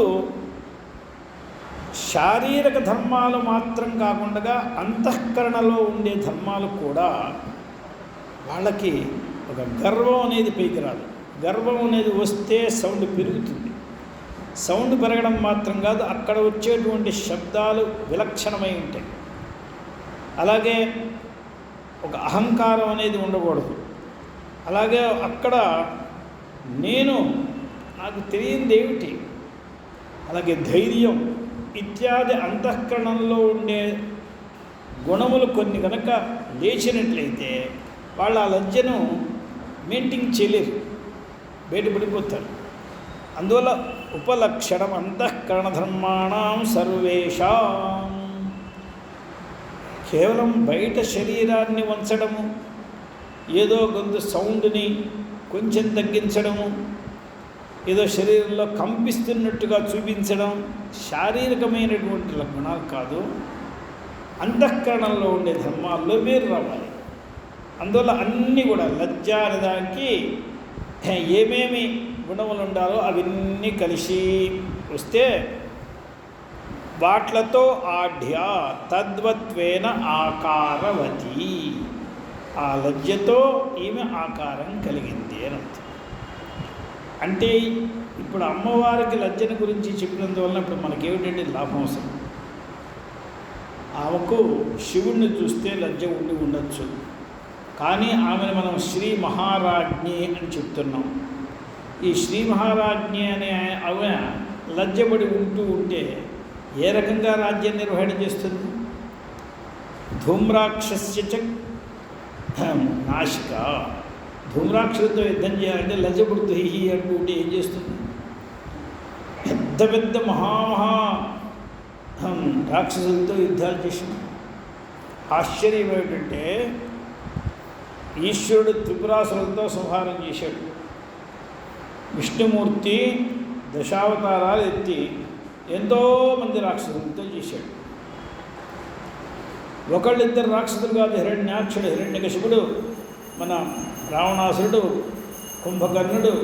శారీరక ధర్మాలు మాత్రం కాకుండా అంతఃకరణలో ఉండే ధర్మాలు కూడా వాళ్ళకి ఒక గర్వం అనేది పైకి రాదు. గర్వం అనేది వస్తే సౌండ్ పెరుగుతుంది. సౌండ్ పెరగడం మాత్రం కాదు, అక్కడ వచ్చేటువంటి శబ్దాలు విలక్షణమై ఉంటాయి. అలాగే ఒక అహంకారం అనేది ఉండకూడదు. అలాగే అక్కడ నాకు తెలియంది ఏమిటి, అలాగే ధైర్యం ఇత్యాది అంతఃకరణంలో ఉండే గుణములు కొన్ని కనుక లేచినట్లయితే వాళ్ళు ఆ లజ్జను మెయింటైన్ చేయలేరు, బయటపడిపోతారు. అందువల్ల ఉపలక్షణం అంతఃకరణ ధర్మాణం సర్వేషాం, కేవలం బయట శరీరాన్ని వంచడము, ఏదో కొంత సౌండ్ని కొంచెం తగ్గించడము, ఏదో శరీరంలో కంపిస్తున్నట్టుగా చూపించడం శారీరకమైనటువంటి లక్షణాలు కాదు, అంతఃకరణంలో ఉండే ధర్మాల్లో వేరు రావాలి. అందువల్ల అన్నీ కూడా లజ్జ అనే దానికి ఏమేమి గుణములు ఉండాలో అవన్నీ కలిసి వస్తే వాట్లతో ఆఢ్య తద్వత్వేన ఆకారవతి, ఆ లజ్జతో ఈమె ఆకారం కలిగింది అని అర్థం. అంటే ఇప్పుడు అమ్మవారికి లజ్జన గురించి చెప్పినందువలన ఇప్పుడు మనకేమిటంటే లాభం అవసరం. ఆమెకు శివుణ్ణి చూస్తే లజ్జ ఉండొచ్చు, కానీ ఆమెను మనం శ్రీ మహారాజ్ఞి అని చెప్తున్నాం. ఈ శ్రీ మహారాజ్ఞి అనే ఆమె లజ్జపడి ఉంటే ఏ రకంగా రాజ్యం నిర్వహణ చేస్తుంది? ధూమ్రాక్షస్య నాశిక, ధూమ్రాక్షులతో యుద్ధం చేయాలంటే లజ్జపడుతూ హి అంటూ ఉంటే ఏం చేస్తుంది? పెద్ద పెద్ద మహామహా రాక్షసులతో యుద్ధాలు చేసింది. ఆశ్చర్యం ఏమిటంటే ఈశ్వరుడు త్రిపురాసులతో సంహారం చేశాడు. విష్ణుమూర్తి దశావతారాలు ఎత్తి ఎంతోమంది రాక్షసులతో చేశాడు. ఒకళ్ళిద్దరు రాక్షసులు కాదు, హిరణ్యాక్షుడు, హిరణ్యకశిపుడు, మన రావణాసురుడు, కుంభకర్ణుడు,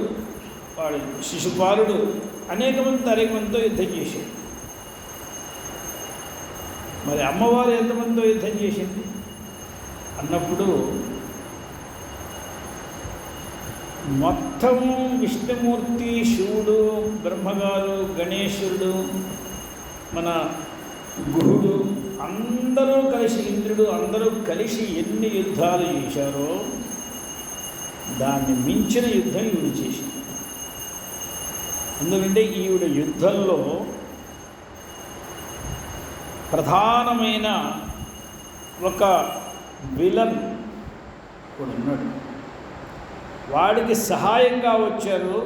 వాడు శిశుపాలుడు, అనేక మందితో యుద్ధం చేశాడు. మరి అమ్మవారు ఎంతమందితో యుద్ధం చేసింది అన్నప్పుడు మొత్తం విష్ణుమూర్తి, శివుడు, బ్రహ్మగారు, గణేశుడు, మన గురుడు అందరూ కలిసి, ఇంద్రుడు అందరూ కలిసి ఎన్ని యుద్ధాలు చేశారో దాన్ని మించిన యుద్ధం ఈవిడ చేసింది. ఎందుకంటే ఈవిడ యుద్ధంలో ప్రధానమైన ఒక విలన్ కూడా ఉన్నాడు. వాడికి సహాయంగా వచ్చారు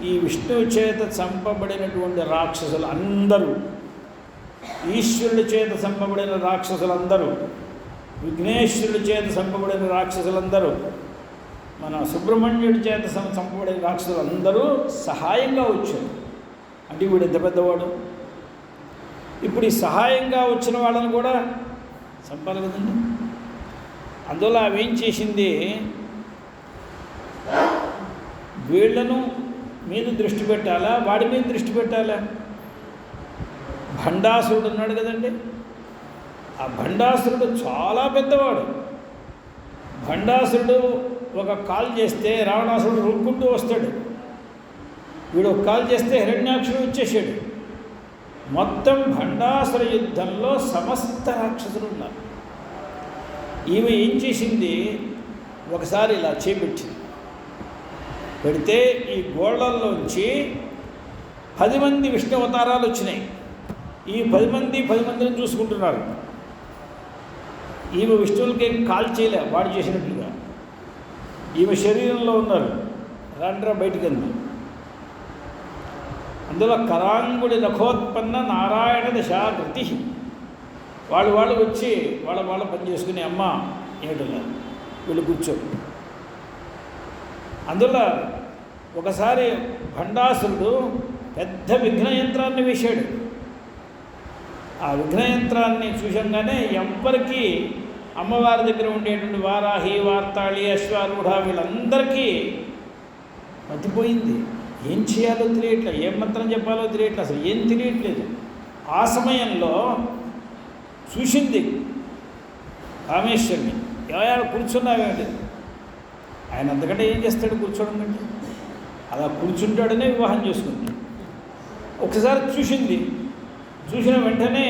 ఈ విష్ణువు చేత చంపబడినటువంటి రాక్షసులు అందరూ, ఈశ్వరుడి చేత చంపబడిన రాక్షసులందరూ. విఘ్నేశ్వరుడి చేత చంపబడిన రాక్షసులందరూ, మన సుబ్రహ్మణ్యుడి చేత చంపబడిన రాక్షసులందరూ సహాయంగా వచ్చారు. అంటే వీడు ఎంత పెద్దవాడు. ఇప్పుడు ఈ సహాయంగా వచ్చిన వాళ్ళని కూడా చంపాలి కదండి. అందువల్ల ఆమె ఏం చేసింది, వీళ్లను మీద దృష్టి పెట్టాలా, వాడి మీద దృష్టి పెట్టాలా? భండాసురుడు ఉన్నాడు కదండి, ఆ భండాసురుడు చాలా పెద్దవాడు. భండాసురుడు ఒక కాల్ చేస్తే రావణాసురుడు రుక్కుంటూ వస్తాడు. వీడు ఒక కాల్ చేస్తే హిరణ్యాక్షుడు వచ్చేసాడు. మొత్తం భండాసుర యుద్ధంలో సమస్త రాక్షసులు ఉన్నారు. ఈమె ఏం చేసింది, ఒకసారి ఇలా చేపెట్టింది. పెడితే ఈ గోళ్లల్లోంచి 10 మంది విష్ణు అవతారాలు వచ్చినాయి. ఈ 10 మందిని చూసుకుంటున్నారు. ఈమె విష్ణువులకి ఏం కాల్ చేయలే, వాడు చేసినట్లుగా. ఈమె శరీరంలో ఉన్నారు, రాండ్రా బయటికంది. అందులో కరాంగుడి నఖోత్పన్న నారాయణ దశాకృతి. వాళ్ళు వచ్చి వాళ్ళ పని చేసుకుని, అమ్మ ఏమిటలా వీళ్ళు కూర్చో. అందులో ఒకసారి భండాసురుడు పెద్ద విఘ్నయంత్రాన్ని వేశాడు. ఆ విఘ్నయంత్రాన్ని చూసంగానే ఎవ్వరికీ అమ్మవారి దగ్గర ఉండేటువంటి వారాహి, వార్తాళి, అశ్వారూఢ వీళ్ళందరికీ మతిపోయింది. ఏం చేయాలో తెలియట్లే, ఏం మంత్రం చెప్పాలో తెలియట్లే, అసలు ఏం తెలియట్లేదు. ఆ సమయంలో చూసింది కామేశ్వరుని, ఎవరు కూర్చున్నావేంటి, ఆయన అంతకంటే ఏం చేస్తాడు కూర్చోవడం కంటే, అలా కూర్చుంటాడనే వివాహం చేసుకుంది. ఒకసారి చూసిన వెంటనే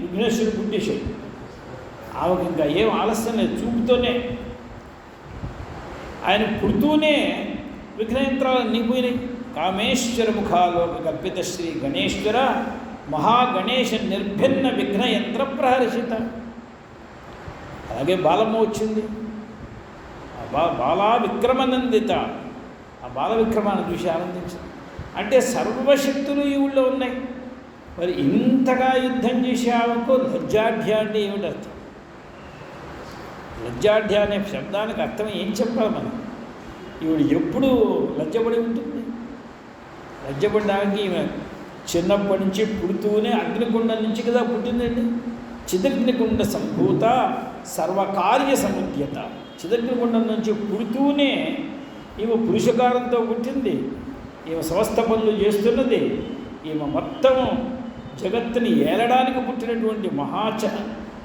విఘ్నేశ్వరుడు పుట్టేశాడు. ఆమెకు ఇంకా ఏం ఆలస్యం లేదు, చూపుతోనే ఆయన పుడుతూనే విఘ్నయంత్రాలు నీపోయినాయి. కామేశ్వర ముఖాలోక కల్పిత శ్రీ గణేశ్వర మహాగణేశ నిర్భిన్న విఘ్నయంత్ర ప్రహర్షిత. అలాగే బాలమ్మ వచ్చింది, బాలా విక్రమనందిత. ఆ బాల విక్రమాన్ని చూసి ఆనందించింది. అంటే సర్వశక్తులు ఈ ఊళ్ళో ఉన్నాయి. మరి ఇంతగా యుద్ధం చేసే ఆమెకు లజ్జాఢ్య అంటే ఏమిటి అర్థం? లజ్జాఢ్య అనే శబ్దానికి అర్థం ఏం చెప్పాలి మనం? ఈవిడ ఎప్పుడు లజ్జపడి ఉంటుంది. లజ్జపడడానికి ఈమె చిన్నప్పటి నుంచి పుడుతూనే అగ్నికుండం నుంచి కదా పుట్టిందండి. చిదగ్నికుండ సంభూత సర్వకార్య సముద్యత. చిదగ్నికుండం నుంచి పుడుతూనే ఈమె పురుషకారంతో పుట్టింది. ఈమె సమస్త పనులు చేస్తున్నది. ఈమె మొత్తం జగత్తుని ఏలడానికి పుట్టినటువంటి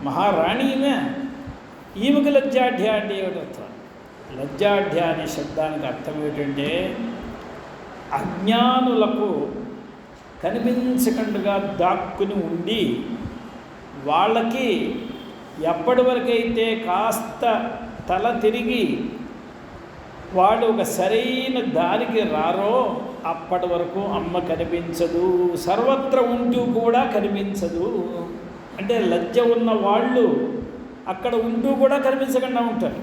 మహారాణి ఈమె. ఈమెకు లజ్జాఢ్య అంటే ఏమిటి అర్థం? లజ్జాఢ్య అనే శబ్దానికి అర్థం ఏమిటంటే అజ్ఞానులకు కనిపించకుండా దాక్కుని ఉండి వాళ్ళకి ఎప్పటి వరకైతే కాస్త తల తిరిగి వాళ్ళు ఒక సరైన దారికి రారో అప్పటి వరకు అమ్మ కనిపించదు, సర్వత్ర ఉంటూ కూడా కనిపించదు. అంటే లజ్జ ఉన్న వాళ్ళు అక్కడ ఉంటూ కూడా కనిపించకుండా ఉంటారు.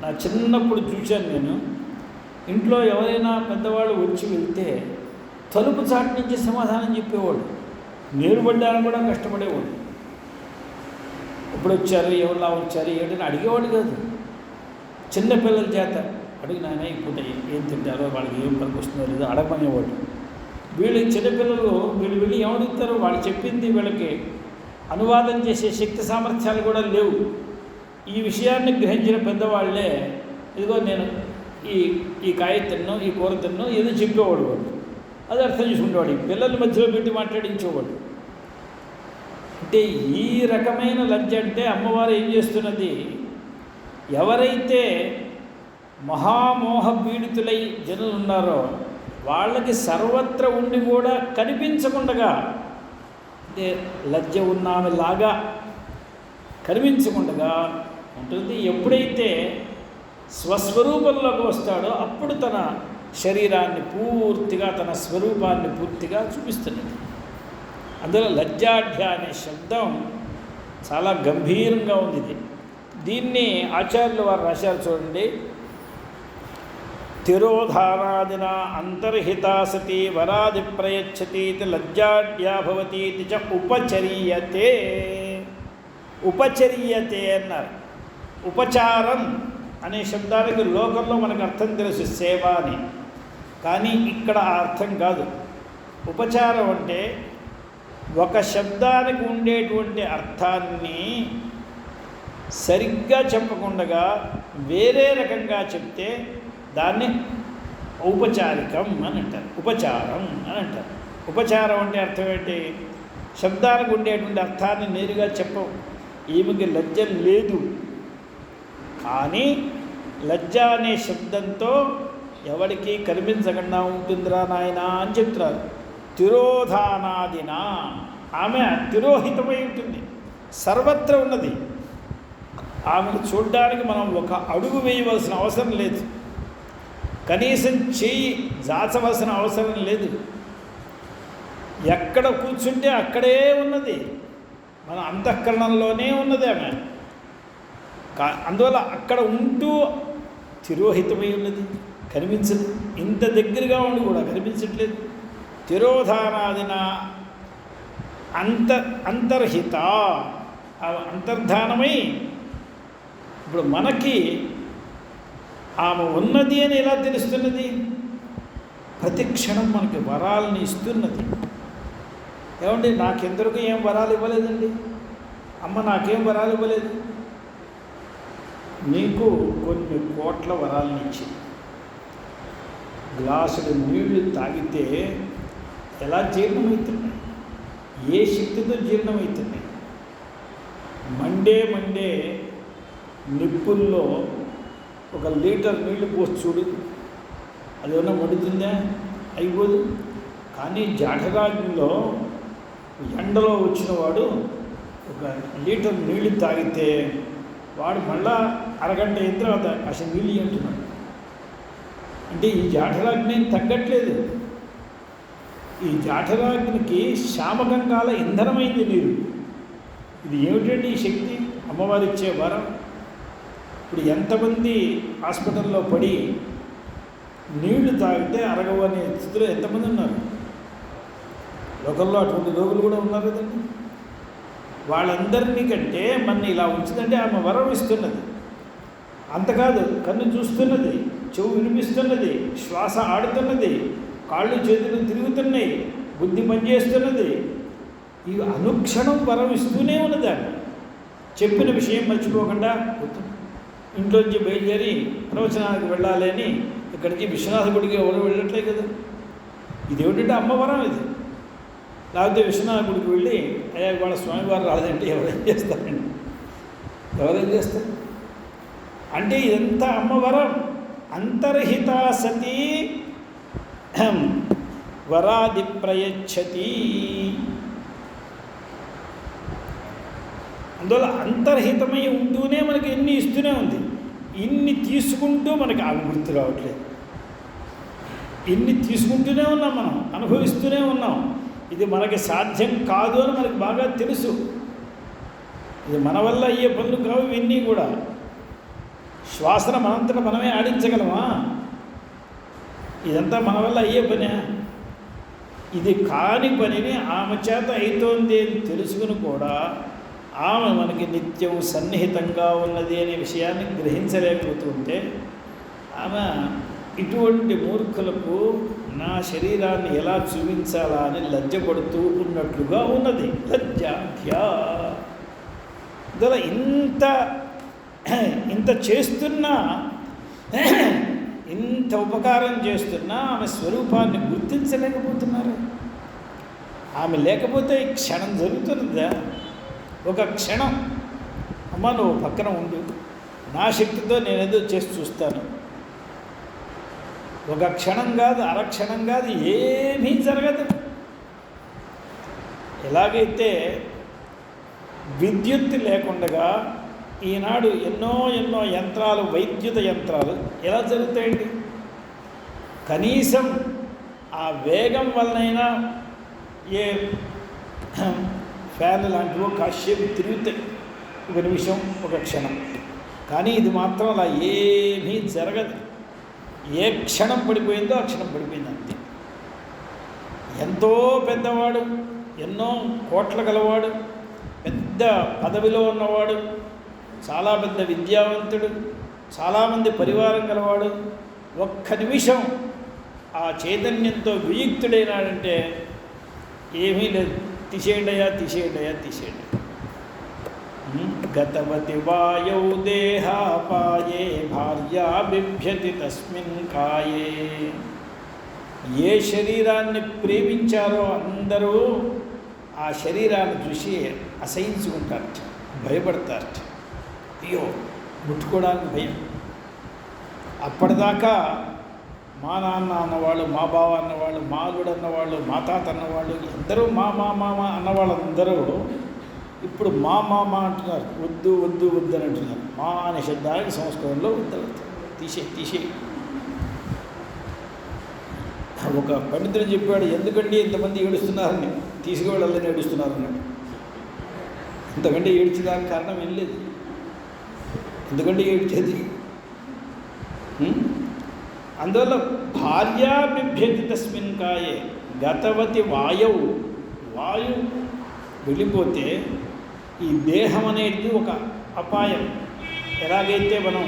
నా చిన్నప్పుడు చూశాను నేను, ఇంట్లో ఎవరైనా పెద్దవాళ్ళు వచ్చి వెళ్తే తలుపు చాటు నుంచి సమాధానం చెప్పేవాడు, నేరుపడ్డానికి కూడా కష్టపడేవాడు. ఎప్పుడు వచ్చారు, ఎవరిలా వచ్చారు, ఏమిటని అడిగేవాడు కాదు. చిన్నపిల్లల చేత అడిగినానే ఇప్పుడు ఏం తింటారో, వాళ్ళకి ఏం పనికి వస్తుందో లేదో అడగమనేవాడు. వీళ్ళు చిన్నపిల్లలు వీళ్ళు వెళ్ళి ఏమడుగుతారో, వాళ్ళు చెప్పింది వీళ్ళకి అనువాదం చేసే శక్తి సామర్థ్యాలు కూడా లేవు. ఈ విషయాన్ని గ్రహించిన పెద్దవాళ్ళే ఇదిగో నేను ఈ కాయ తిన్నాను, ఈ కూర తిన్నాను ఏదో చెప్పేవాడు. వాడు అది అర్థం చేసుకునేవాడు. ఈ పిల్లల మధ్యలో పెట్టి మాట్లాడించేవాడు. అంటే ఈ రకమైన లజ్జ అంటే అమ్మవారు ఏం చేస్తున్నది, ఎవరైతే మహామోహ పీడితులై జనులు ఉన్నారో వాళ్ళకి సర్వత్ర ఉండి కూడా కనిపించకుండా, అంటే లజ్జ ఉన్నామెలాగా కనిపించకుండా ఉంటుంది. ఎప్పుడైతే స్వస్వరూపంలోకి వస్తాడో అప్పుడు తన శరీరాన్ని పూర్తిగా, తన స్వరూపాన్ని పూర్తిగా చూపిస్తున్నది. అందులో లజ్జాఢ్య అనే శబ్దం చాలా గంభీరంగా ఉంది. దీన్ని ఆచార్యులు వారు రాశారు చూడండి. తిరోధానాదిన అంతర్హితా సతి వరాది ప్రయచ్చతి లజ్జాఢ్యా భవతి చ ఉపచరీయతే. ఉపచర్యతే అన్నారు. ఉపచారం అనే శబ్దానికి లోకంలో మనకు అర్థం తెలుసు, సేవ అని. కానీ ఇక్కడ ఆ అర్థం కాదు. ఉపచారం అంటే ఒక శబ్దానికి ఉండేటువంటి అర్థాన్ని సరిగ్గా చెప్పకుండా వేరే రకంగా చెప్తే దాన్ని ఔపచారికం అని అంటారు, ఉపచారం అని అంటారు. ఉపచారం అంటే అర్థం ఏంటి? శబ్దానికి ఉండేటువంటి అర్థాన్ని నేరుగా చెప్పవు. ఈమెకి లజ్జ లేదు, కానీ లజ్జ అనే శబ్దంతో ఎవరికి కనిపించకుండా ఉంటుందిరా నాయన అని చెప్తున్నారు. తిరోధానాదిన, ఆమె తిరోహితమై ఉంటుంది, సర్వత్రా ఉన్నది. ఆమెను చూడ్డానికి మనం ఒక అడుగు వేయవలసిన అవసరం లేదు, కనీసం చెయ్యి జాచవలసిన అవసరం లేదు. ఎక్కడ కూర్చుంటే అక్కడే ఉన్నది, మన అంతఃకరణంలోనే ఉన్నది ఆమె. అందువల్ల అక్కడ ఉంటూ తిరోహితమై ఉన్నది, కనిపించదు. ఇంత దగ్గరగా ఉండి కూడా కనిపించట్లేదు. తిరోధానాదిన అంతర్హిత, అంతర్ధానమై ఇప్పుడు మనకి ఆమె ఉన్నది అని ఎలా తెలుస్తున్నది? ప్రతి క్షణం మనకి వరాలని ఇస్తున్నది. ఏమండి, నాకెందరికీ ఏం వరాలు ఇవ్వలేదండి, అమ్మ నాకేం వరాలు ఇవ్వలేదు. నీకు కొన్ని కోట్ల వరాలను ఇచ్చింది. గ్లాసులు నీళ్లు తాగితే ఎలా జీర్ణమవుతున్నాయి? ఏ శక్తితో జీర్ణమవుతున్నాయి? మండే నిప్పుల్లో 1 లీటర్ నీళ్లు పోసి చూడు, అది ఏమన్నా మండుతుందా? అయిపోదు. కానీ జాఠరాగ్నిలో ఎండలో వచ్చిన వాడు 1 లీటర్ నీళ్లు తాగితే వాడు మళ్ళా అరగంట అయిన తర్వాత అసలు నీళ్ళు అంటున్నాడు. అంటే ఈ జాఠరాగ్ని తగ్గట్లేదు. ఈ జాఠరాగ్నికి శామకంకాల ఇంధనమైంది నీరు. ఇది ఏమిటండి ఈ శక్తి? అమ్మవారు ఇచ్చే వరం. ఇప్పుడు ఎంతమంది హాస్పిటల్లో పడి నీళ్లు తాగితే అరగవు అనే స్థితిలో ఎంతమంది ఉన్నారు? లోకల్లో అటువంటి రోగులు కూడా ఉన్నారు కదండి. వాళ్ళందరినీ కంటే మన ఇలా ఉంచుదంటే ఆమె వరం ఇస్తున్నది. అంతకాదు, కన్ను చూస్తున్నది, చెవు వినిపిస్తున్నది, శ్వాస ఆడుతున్నది, కాళ్ళు చేతులు తిరుగుతున్నాయి, బుద్ధి పనిచేస్తున్నది. ఈ అనుక్షణం వరం ఇస్తూనే ఉన్నది. ఆమె చెప్పిన విషయం మర్చిపోకుండా ఇంట్లోంచి బయలుదేరి ప్రవచనానికి వెళ్ళాలి అని ఇక్కడి నుంచి విశ్వనాథ గుడికి ఎవరు వెళ్ళట్లే కదా. ఇదేమిటంటే అమ్మవరం ఇది. లేకపోతే విశ్వనాథ గుడికి వెళ్ళి అయ్యా వాళ్ళ స్వామివారు రాలేదంటే ఎవరేం చేస్తారండి? ఎవరేం చేస్తారు? అంటే ఇదంతా అమ్మవరం. అంతర్హిత సతీ వరాది ప్రయచ్చతి. అందువల్ల అంతర్హితమై ఉంటూనే మనకి ఎన్ని ఇస్తూనే ఉంది. ఇన్ని తీసుకుంటూ మనకి ఆమె గుర్తు రావట్లేదు. ఇన్ని తీసుకుంటూనే ఉన్నాం, మనం అనుభవిస్తూనే ఉన్నాం. ఇది మనకి సాధ్యం కాదు అని మనకు బాగా తెలుసు. ఇది మన వల్ల అయ్యే పనులు కావు ఇవన్నీ కూడా. శ్వాసన మనంతటా మనమే ఆడించగలమా? ఇదంతా మన వల్ల అయ్యే పనే. ఇది కాని పనిని ఆమె చేత అవుతోంది అని తెలుసుకుని కూడా ఆమె మనకి నిత్యం సన్నిహితంగా ఉన్నది అనే విషయాన్ని గ్రహించలేకపోతుంటే ఆమె ఇటువంటి మూర్ఖులకు నా శరీరాన్ని ఎలా చూపించాలా అని లజ్జపడుతూ ఉన్నట్లుగా ఉన్నది. లజ్జాధ్యా. ఇంత చేస్తున్నా, ఇంత ఉపకారం చేస్తున్నా ఆమె స్వరూపాన్ని గుర్తించలేకపోతున్నారు. ఆమె లేకపోతే ఈ క్షణం జరుగుతున్నదా? ఒక క్షణం అమ్మ నువ్వు పక్కన ఉండు, నా శక్తితో నేనేదో చేసి చూస్తాను. ఒక క్షణం కాదు, అరక్షణం కాదు, ఏమీ జరగదు. ఎలాగైతే విద్యుత్ లేకుండా ఈనాడు ఎన్నో యంత్రాలు, వైద్యుత యంత్రాలు ఎలా జరుగుతాయండి? కనీసం ఆ వేగం వలనైనా ఏ ఫ్యాన్ లాంటివో కాసేపు తిరుగుతాయి, 1 నిమిషం, 1 క్షణం. కానీ ఇది మాత్రం అలా ఏమీ జరగదు. ఏ క్షణం పడిపోయిందో ఆ క్షణం పడిపోయింది అంతే. ఎంతో పెద్దవాడు, ఎన్నో కోట్ల గలవాడు, పెద్ద పెద్ద పదవిలో ఉన్నవాడు, చాలా పెద్ద విద్యావంతుడు, చాలామంది పరివారం గలవాడు, ఒక్క నిమిషం ఆ చైతన్యంతో వియుక్తుడైనాడంటే ఏమీ లేదు, తీసేయండి. గతవతి వాయౌ దేహాపాయే భార్యా బిభ్యతి తస్మిన్ కాయే. ఏ శరీరాన్ని ప్రేమించారో అందరూ ఆ శరీరాన్ని చూసి అసహించుకుంటారట, భయపడతారట. అయ్యో ముట్టుకోవడానికి భయం. అప్పటిదాకా మా నాన్న అన్నవాళ్ళు, మా బావ అన్నవాళ్ళు, మా అల్లుడు అన్నవాళ్ళు, మా తాత అన్నవాళ్ళు, అందరూ మా అన్నవాళ్ళందరూ ఇప్పుడు మా అంటున్నారు. వద్దు అని అంటున్నారు. మా అనే శబ్దానికి సంస్కృతంలో వద్దలు తీసే. ఒక పండితుడు చెప్పాడు, ఎందుకండి ఇంతమంది ఏడుస్తున్నారని. తీసుకువెళ్ళాలని ఏడుస్తున్నారన్నాడు. ఇంతకంటే ఏడ్చేదానికి కారణం ఏం లేదు. ఎందుకంటే ఏడ్చేది. అందువల్ల భార్యా బిభ్యతి తస్మిన్ కాయే. గతవతి వాయు వెళ్ళిపోతే ఈ దేహం అనేది ఒక అపాయం. ఎలాగైతే మనం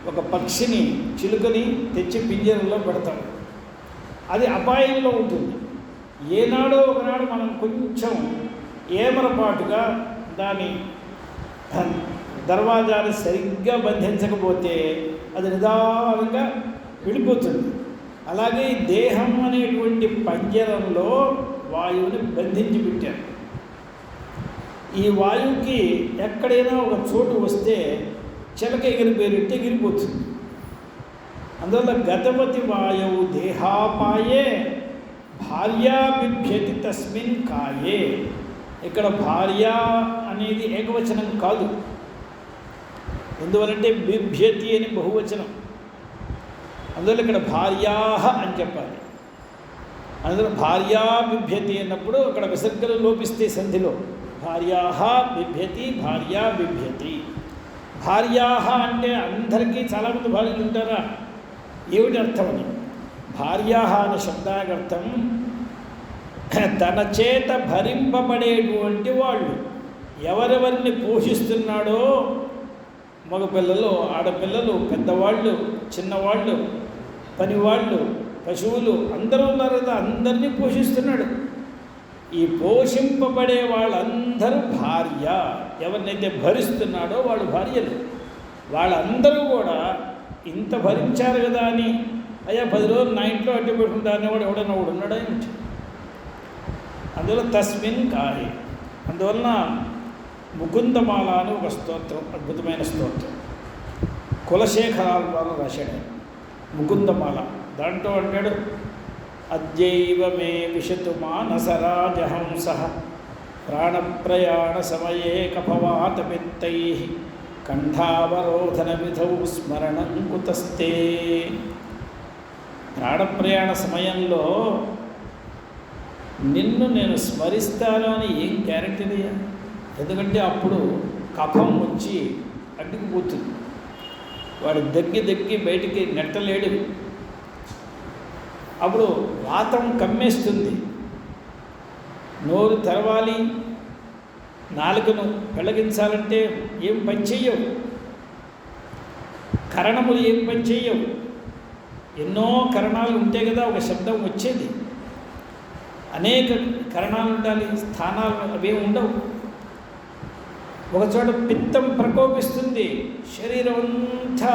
ఒక పక్షిని, చిలుకని తెచ్చి పింజరంలో పెడతాం, అది అపాయంలో ఉంటుంది. ఏనాడో ఒకనాడు మనం కొంచెం ఏమరపాటుగా దాని దర్వాజాన్ని సరిగ్గా బంధించకపోతే అది నిదానంగా వెళ్ళిపోతుంది. అలాగే ఈ దేహం అనేటువంటి పంజరంలో వాయువుని బంధించి పెట్టారు. ఈ వాయువుకి ఎక్కడైనా ఒక చోటు వస్తే చిలక ఎగిరిపోయినట్టు ఎగిరిపోతుంది. అందువల్ల గతవతి వాయువు దేహాపాయే భార్యా బిభ్యతి తస్మిన్ కాయే. ఇక్కడ భార్య అనేది ఏకవచనం కాదు. ఎందువలంటే బిభ్యతి అని బహువచనం. అందువల్ల ఇక్కడ భార్యాహ అని చెప్పాలి. అందులో భార్యా బిభ్యతి అన్నప్పుడు అక్కడ విసర్గలు లోపిస్తే సంధిలో భార్యాహ బిభ్యతి, భార్యా బిభ్యతి. భార్యాహ అంటే అందరికీ చాలామంది భార్యలు ఉంటారా? ఏమిటి అర్థం అని? భార్యాహ అనే శబ్దానికి అర్థం తన చేత భరింపబడేటువంటి వాళ్ళు. ఎవరెవరిని పోషిస్తున్నాడో, మగపిల్లలు, ఆడపిల్లలు, పెద్దవాళ్ళు, చిన్నవాళ్ళు, పనివాళ్ళు, పశువులు అందరూ ఉన్నారు కదా, అందరినీ పోషిస్తున్నాడు. ఈ పోషింపబడే వాళ్ళందరూ భార్య. ఎవరినైతే భరిస్తున్నాడో వాళ్ళు భార్యలు. వాళ్ళందరూ కూడా ఇంత భరించారు కదా అని అయ్యా 10 రోజులు నా ఇంట్లో అడ్డు పెట్టుకుంటారనే వాడు ఎవడన్నా వాడు ఉన్నాడా ఏమిటి? అందువల్ల తస్మిన్ కాయే. అందువలన ముకుందమాల అని ఒక స్తోత్రం, అద్భుతమైన స్తోత్రం కులశేఖరాల ద్వారా రాశాడు. ముకుందమాల దాంట్లో అంటాడు, అద్యైవ మే విశతు మానసరాజహంస ప్రాణప్రయాణ సమయే కపవాతపిత్తై కంఠావరోధన విధౌ స్మరణం కుతస్తే. ప్రాణప్రయాణ సమయంలో నిన్ను నేను స్మరిస్తాను అని ఏం గ్యారెంటీ అయ్యా? ఎందుకంటే అప్పుడు కఫం వచ్చి అడ్డుకుపోతుంది. వాడు దగ్గి బయటికి నెట్టలేడు. అప్పుడు వాతం కమ్మేస్తుంది. నోరు తెరవాలి, నాలుకను పెళ్ళగించాలంటే ఏం పని చెయ్యవు. కరణములు ఏం పని చెయ్యవు. ఎన్నో కరణాలు ఉంటే కదా ఒక శబ్దం వచ్చేది. అనేక కరణాలు ఉండాలి, స్థానాలు అవేం ఉండవు. ఒకచోట పిత్తం ప్రకోపిస్తుంది, శరీరం అంతా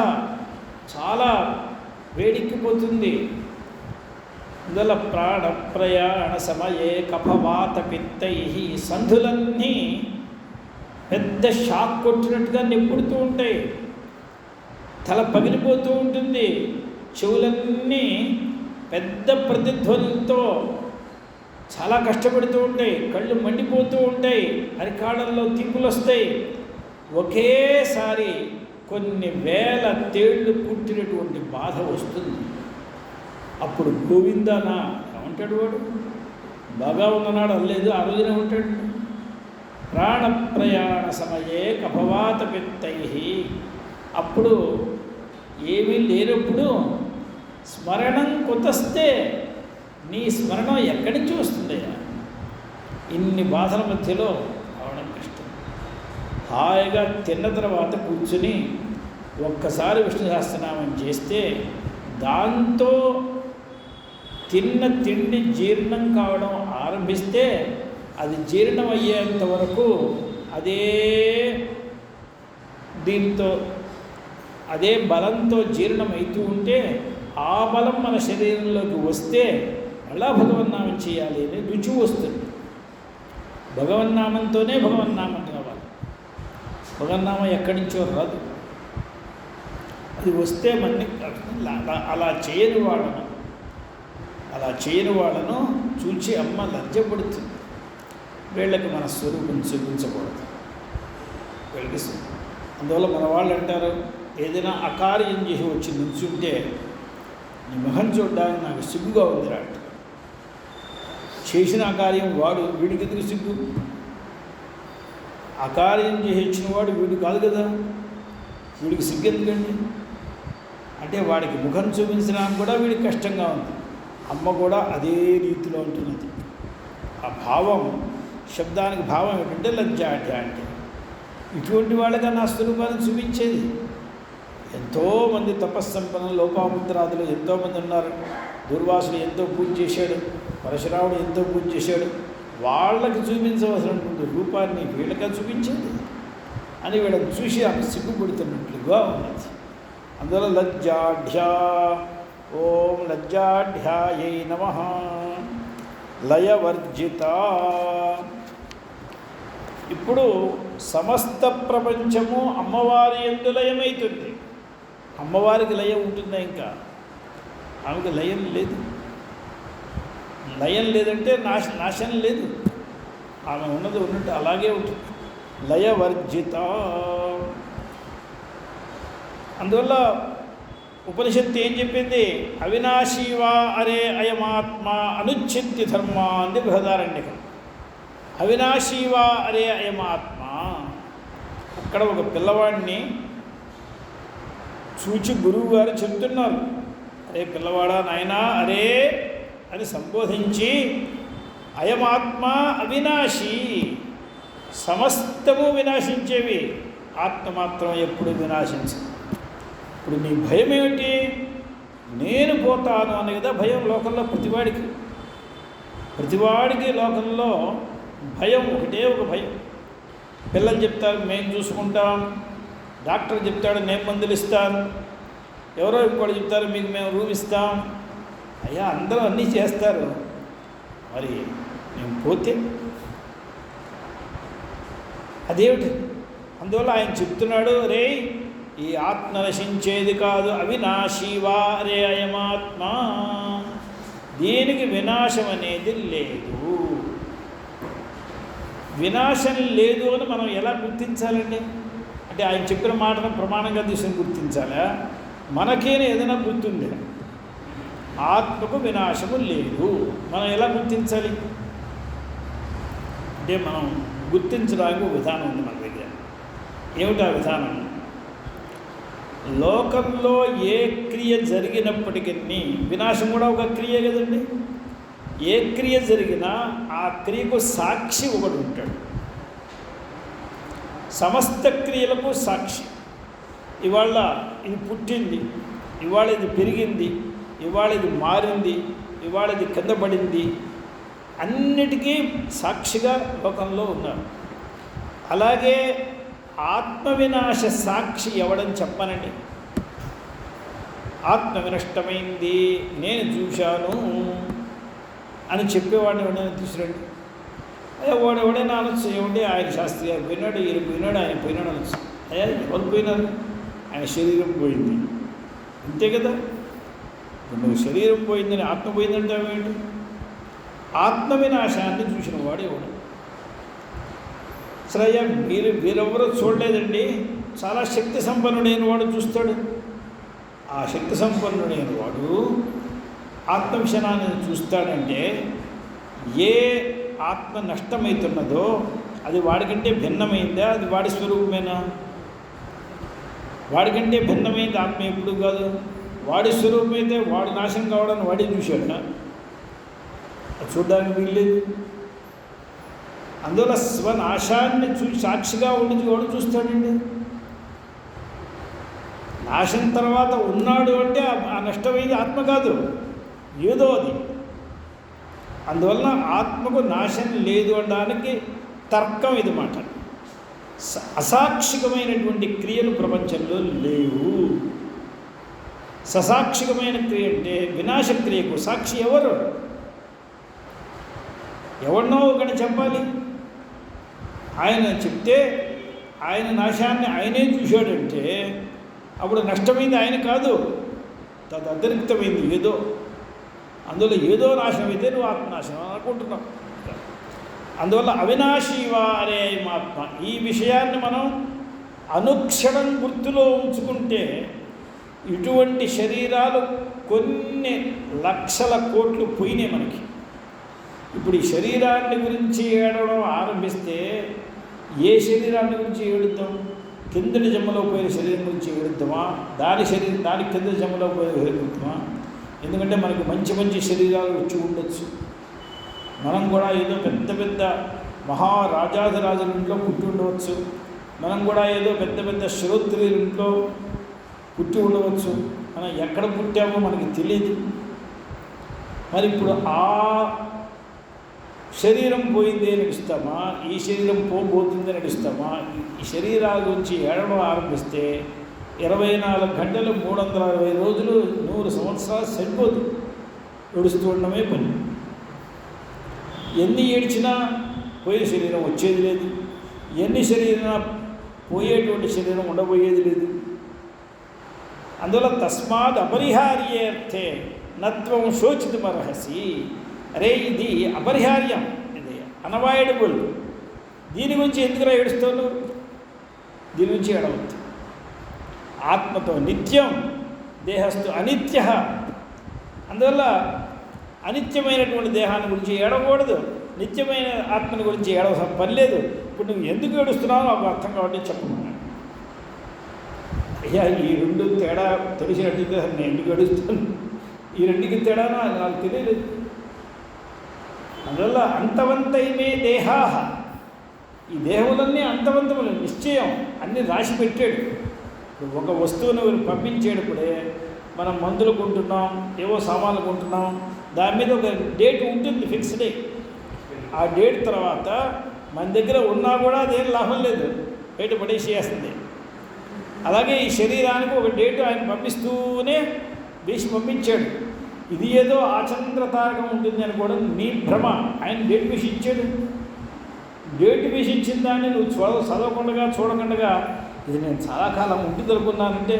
చాలా వేడెక్కిపోతుంది. అందువల్ల ప్రాణప్రయాణ సమయే కఫవాత పిత్తై సంధులన్నీ పెద్ద షాక్ కొట్టినట్టుగా నిప్పుడుతూ ఉంటాయి. తల పగిలిపోతూ ఉంటుంది. చెవులన్నీ పెద్ద ప్రతిధ్వనులతో చాలా కష్టపడుతూ ఉంటాయి. కళ్ళు మండిపోతూ ఉంటాయి. అరికాళ్ళల్లో తీపులు వస్తాయి. ఒకేసారి కొన్ని వేల తేళ్లు పుట్టినటువంటి బాధ వస్తుంది. అప్పుడు గోవిందనా ఏమంటాడు వాడు? బాగా ఉన్ననాడు అనలేదు, ఆ రోజునే ఉంటాడు. ప్రాణప్రయాణ సమయే కఫవాత పిత్తై. అప్పుడు ఏమీ లేనప్పుడు స్మరణం కుతస్తే, నీ స్మరణం ఎక్కడి నుంచి వస్తుందయ్యా? ఇన్ని బాధల మధ్యలో అవడం కష్టం. హాయిగా తిన్న తర్వాత కూర్చుని ఒక్కసారి విష్ణు సహస్రనామం చేస్తే దాంతో తిన్న తిండి జీర్ణం కావడం ఆరంభిస్తే అది జీర్ణం అయ్యేంత వరకు అదే దీంతో అదే బలంతో జీర్ణమవుతూ ఉంటే ఆ బలం మన శరీరంలోకి వస్తే అలా భగవన్నామం చేయాలి అని రుచి వస్తుంది. భగవన్నామంతోనే భగవన్నామం రావాలి. భగవన్నామం ఎక్కడి నుంచో రాదు. అది వస్తే మన్ని అలా చేయని వాళ్ళను చూచి అమ్మ లజ్జపడుతుంది. వీళ్ళకి మన స్వరూపం చూపించకూడదు. వీళ్ళకి అందువల్ల మన వాళ్ళు అంటారు, ఏదైనా అకార్యం చేసి వచ్చి నిల్చుంటే నీ మొహం చూడడానికి నాకు సిగ్గుగా ఉందిరా అంట. చేసిన అకార్యం వాడు, వీడికి ఎందుకు సిగ్గు? అకార్యం చేసి వచ్చిన వాడు వీడు కాదు కదా, వీడికి సిగ్గు ఎందుకండి? అంటే వాడికి ముఖం చూపించడానికి కూడా వీడికి కష్టంగా ఉంది. అమ్మ కూడా అదే రీతిలో ఉంటున్నది. ఆ భావం, శబ్దానికి భావం ఏంటంటే లజ్జాఢ్య అంటే ఇటువంటి వాళ్ళగా నా స్వరూపాన్ని చూపించేది. ఎంతోమంది తపస్సంపన్నులు, లోపాముద్రాదులు ఎంతోమంది ఉన్నారు. దుర్వాసుడు ఎంతో పూజ చేశాడు, పరశురాముడు ఎంతో పూజ చేశాడు. వాళ్ళకి చూపించవలసినటువంటి రూపాన్ని వీళ్ళగా చూపించేది అని వీళ్ళని చూసి ఆమె సిగ్గుపడుతున్నట్లుగా ఉన్నది. అందువల్ల లజ్జాఢ్యా, ఓం లజ్జాఢ్యాయై నమః. లయవర్జిత. ఇప్పుడు సమస్త ప్రపంచము అమ్మవారి యందు లయమవుతుంది. అమ్మవారికి లయం ఉంటుందా? ఇంకా ఆమెకు లయం లేదు. లయం లేదంటే నాశనం లేదు. ఆమె ఉన్నది ఉన్నట్టు అలాగే ఉంటుంది. లయవర్జిత. అందువల్ల ఉపనిషత్తు ఏం చెప్పింది? అవినాశీవా అరే అయమాత్మ అనుచ్ఛిత్తి ధర్మ అంది బృహదారణ్యకం. అవినాశీవా అరే అయమాత్మ. అక్కడ ఒక పిల్లవాడిని చూచి గురువు గారు చెప్తున్నారు, అరే పిల్లవాడా నాయనా అరే అని సంబోధించి, అయమాత్మ అవినాశి, సమస్తము వినాశించేవి, ఆత్మ మాత్రం ఎప్పుడు వినాశించదు. ఇప్పుడు నీ భయం ఏమిటి? నేను పోతాను అనే కదా భయం లోకంలో ప్రతివాడికి లోకంలో భయం ఒకటే ఒక భయం. పిల్లలు చెప్తారు మేము చూసుకుంటాం, డాక్టర్ చెప్తాడు నేను మందులు ఇస్తాను, ఎవరో ఇంకోటి చెప్తారు మీకు మేము రూమ్ ఇస్తాం. అయ్యా అందరూ అన్నీ చేస్తారు, మరి మేము పోతే అదేమిటి? అందువల్ల ఆయన చెప్తున్నాడు, రే ఈ ఆత్మ నశించేది కాదు, అవినాశీవా రే అయమాత్మ, దీనికి వినాశం అనేది లేదు. వినాశం లేదు అని మనం ఎలా గుర్తించాలండి? అంటే ఆయన చెప్పిన మాటను ప్రమాణంగా తీసుకుని గుర్తించాలా? మనకేనే ఏదైనా గుర్తుంది, ఆత్మకు వినాశము లేదు, మనం ఎలా గుర్తించాలి? అంటే మనం గుర్తించడానికి ఒక విధానం ఉంది మన దగ్గర. ఏమిటా విధానం? లోకంలో ఏ క్రియ జరిగినప్పటికీ, వినాశం కూడా ఒక క్రియ కదండి. ఏ క్రియ జరిగినా ఆ క్రియకు సాక్షి ఒకడు ఉంటాడు. సమస్త క్రియలకు సాక్షి. ఇవాళ ఇది పుట్టింది, ఇవాళ ఇది పెరిగింది, ఇవాళ ఇది మారింది, ఇవాళ ఇది కింద పడింది, అన్నిటికీ సాక్షిగా లోకంలో ఉన్నారు. అలాగే ఆత్మ వినాశ సాక్షి ఎవడని చెప్పనండి. ఆత్మ వినష్టమైంది నేను చూశాను అని చెప్పేవాడిని ఎవడైనా తీసుకురండి. అయ్యా ఎవడైనా అనొచ్చు, ఏమంటే ఆయన శాస్త్రి గారు పోయినాడు, ఈయన పోయినాడు, ఆయన పోయినాడు అనొచ్చు. అయ్యా ఎవరు పోయినారు? ఆయన శరీరం పోయింది, అంతే కదా. నువ్వు శరీరం పోయిందని ఆత్మ పోయిందంటే ఏమిటి? ఆత్మ వినాశాన్ని చూసిన వాడు ఎవడు? సరే అయ్యా వీరెవరూ చూడలేదండి, చాలా శక్తి సంపన్నుడైన వాడు చూస్తాడు. ఆ శక్తి సంపన్నుడైన వాడు ఆత్మవిషయాన్ని చూస్తాడంటే ఏ ఆత్మ నష్టమవుతున్నదో అది వాడికంటే భిన్నమైందా? అది వాడి స్వరూపమేనా? వాడికంటే భిన్నమైంది ఆత్మ ఎప్పుడు కాదు. వాడి స్వరూపమైతే వాడు నాశనం కావడాన్ని వాడే చూశాడు, చూడడానికి వీల్లేదు. అందువల్ల స్వనాశాన్ని సాక్షిగా ఉండి ఎవడు చూస్తాడండి? నాశం తర్వాత ఉన్నాడు అంటే ఆ నష్టమైంది ఆత్మ కాదు, ఏదో అది. అందువలన ఆత్మకు నాశం లేదు అనడానికి తర్కం ఇది మాట. అసాక్షికమైనటువంటి క్రియలు ప్రపంచంలో లేవు. ససాక్షికమైన క్రియ అంటే వినాశక్రియకు సాక్షి ఎవరు? ఎవరినో ఒకటి చెప్పాలి. ఆయన చెప్తే ఆయన నాశాన్ని ఆయనే చూశాడంటే అప్పుడు నష్టమైంది ఆయన కాదు, తదతిరిక్తమైంది ఏదో. అందువల్ల ఏదో నాశనమైతే నువ్వు ఆత్మనాశనం అనుకుంటున్నావు. అందువల్ల అవినాశీవా అనే ఆత్మ, ఈ విషయాన్ని మనం అనుక్షణం గుర్తులో ఉంచుకుంటే ఇటువంటి శరీరాలు కొన్ని లక్షల కోట్లు పోయినాయి మనకి. ఇప్పుడు ఈ శరీరాన్ని గురించి ఏడవడం ఆరంభిస్తే ఏ శరీరాన్ని గురించి ఏడుద్దాం? కిందటి జన్మలో పోయిన శరీరం గురించి ఏడుద్దామా? దాని కిందటి జన్మలో పోయిన ఏడుద్దామా? ఎందుకంటే మనకి మంచి మంచి శరీరాలు వచ్చి ఉండొచ్చు. మనం కూడా ఏదో పెద్ద పెద్ద మహారాజాధిరాజుల ఇంట్లో పుట్టి ఉండవచ్చు. మనం కూడా ఏదో పెద్ద పెద్ద శ్రోత్రియుల ఇంట్లో పుట్టి ఉండవచ్చు. మనం ఎక్కడ పుట్టామో మనకి తెలియదు. మరి ఇప్పుడు ఆ శరీరం పోయింది అని నడుస్తామా? ఈ శరీరం పోబోతుంది నడుస్తామా? ఈ శరీరాల గురించి ఏడవడం ఆరంభిస్తే 24 గంటలు 360 రోజులు 100 సంవత్సరాలు సరిపోదు. ఏడుస్తూ ఉండడమే పని. ఎన్ని ఏడ్చినా పోయిన శరీరం వచ్చేది లేదు, ఎన్ని శరీరం పోయేటువంటి శరీరం ఉండబోయేది లేదు. అందువల్ల తస్మాత్ అపరిహార్యేర్థే నత్వం శోచితుమర్హసి. అరే ఇది అపరిహార్యం, ఇది అన్అవాయిడబుల్. దీని గురించి ఎందుకురా ఏడుస్తాను? దీని గురించి ఏడవద్దు. ఆత్మతో నిత్యం, దేహస్థు అనిత్య. అందువల్ల అనిత్యమైనటువంటి దేహాన్ని గురించి ఏడవకూడదు, నిత్యమైన ఆత్మని గురించి ఏడవసం పని లేదు. ఇప్పుడు నువ్వు ఎందుకు ఏడుస్తున్నావు నాకు అర్థం కాబట్టి చెప్పమన్నాడు. అయ్యా ఈ రెండు తేడా తెలిసినట్టుగా నేను ఎందుకు ఏడుస్తాను? ఈ రెండుకి తేడా నాకు తెలియలేదు. అందువల్ల అంతవంతైమే దేహా, ఈ దేహములన్నీ అంతవంతములు, నిశ్చయం అన్నీ రాసి పెట్టాడు. ఒక వస్తువును పంపించేటప్పుడే మనం మందులు కొంటున్నాం, ఏవో సామాన్లు కొంటున్నాం, దాని మీద ఒక డేట్ ఉంటుంది, ఫిక్స్ డే. ఆ డేట్ తర్వాత మన దగ్గర ఉన్నా కూడా అదేం లాభం లేదు, బయట పడేసేస్తుంది. అలాగే ఈ శరీరానికి ఒక డేటు ఆయన పంపిస్తూనే వేసి పంపించాడు. ఇది ఏదో ఆచంద్రతారకం ఉంటుంది అని కూడా నీ భ్రమ. ఆయన డేట్ వేసి ఇచ్చాడు. డేట్ వేసి ఇచ్చిన దాన్ని నువ్వు చదవకుండా చూడకుండా ఇది నేను చాలా కాలం ఉంటుంది అనుకున్నానంటే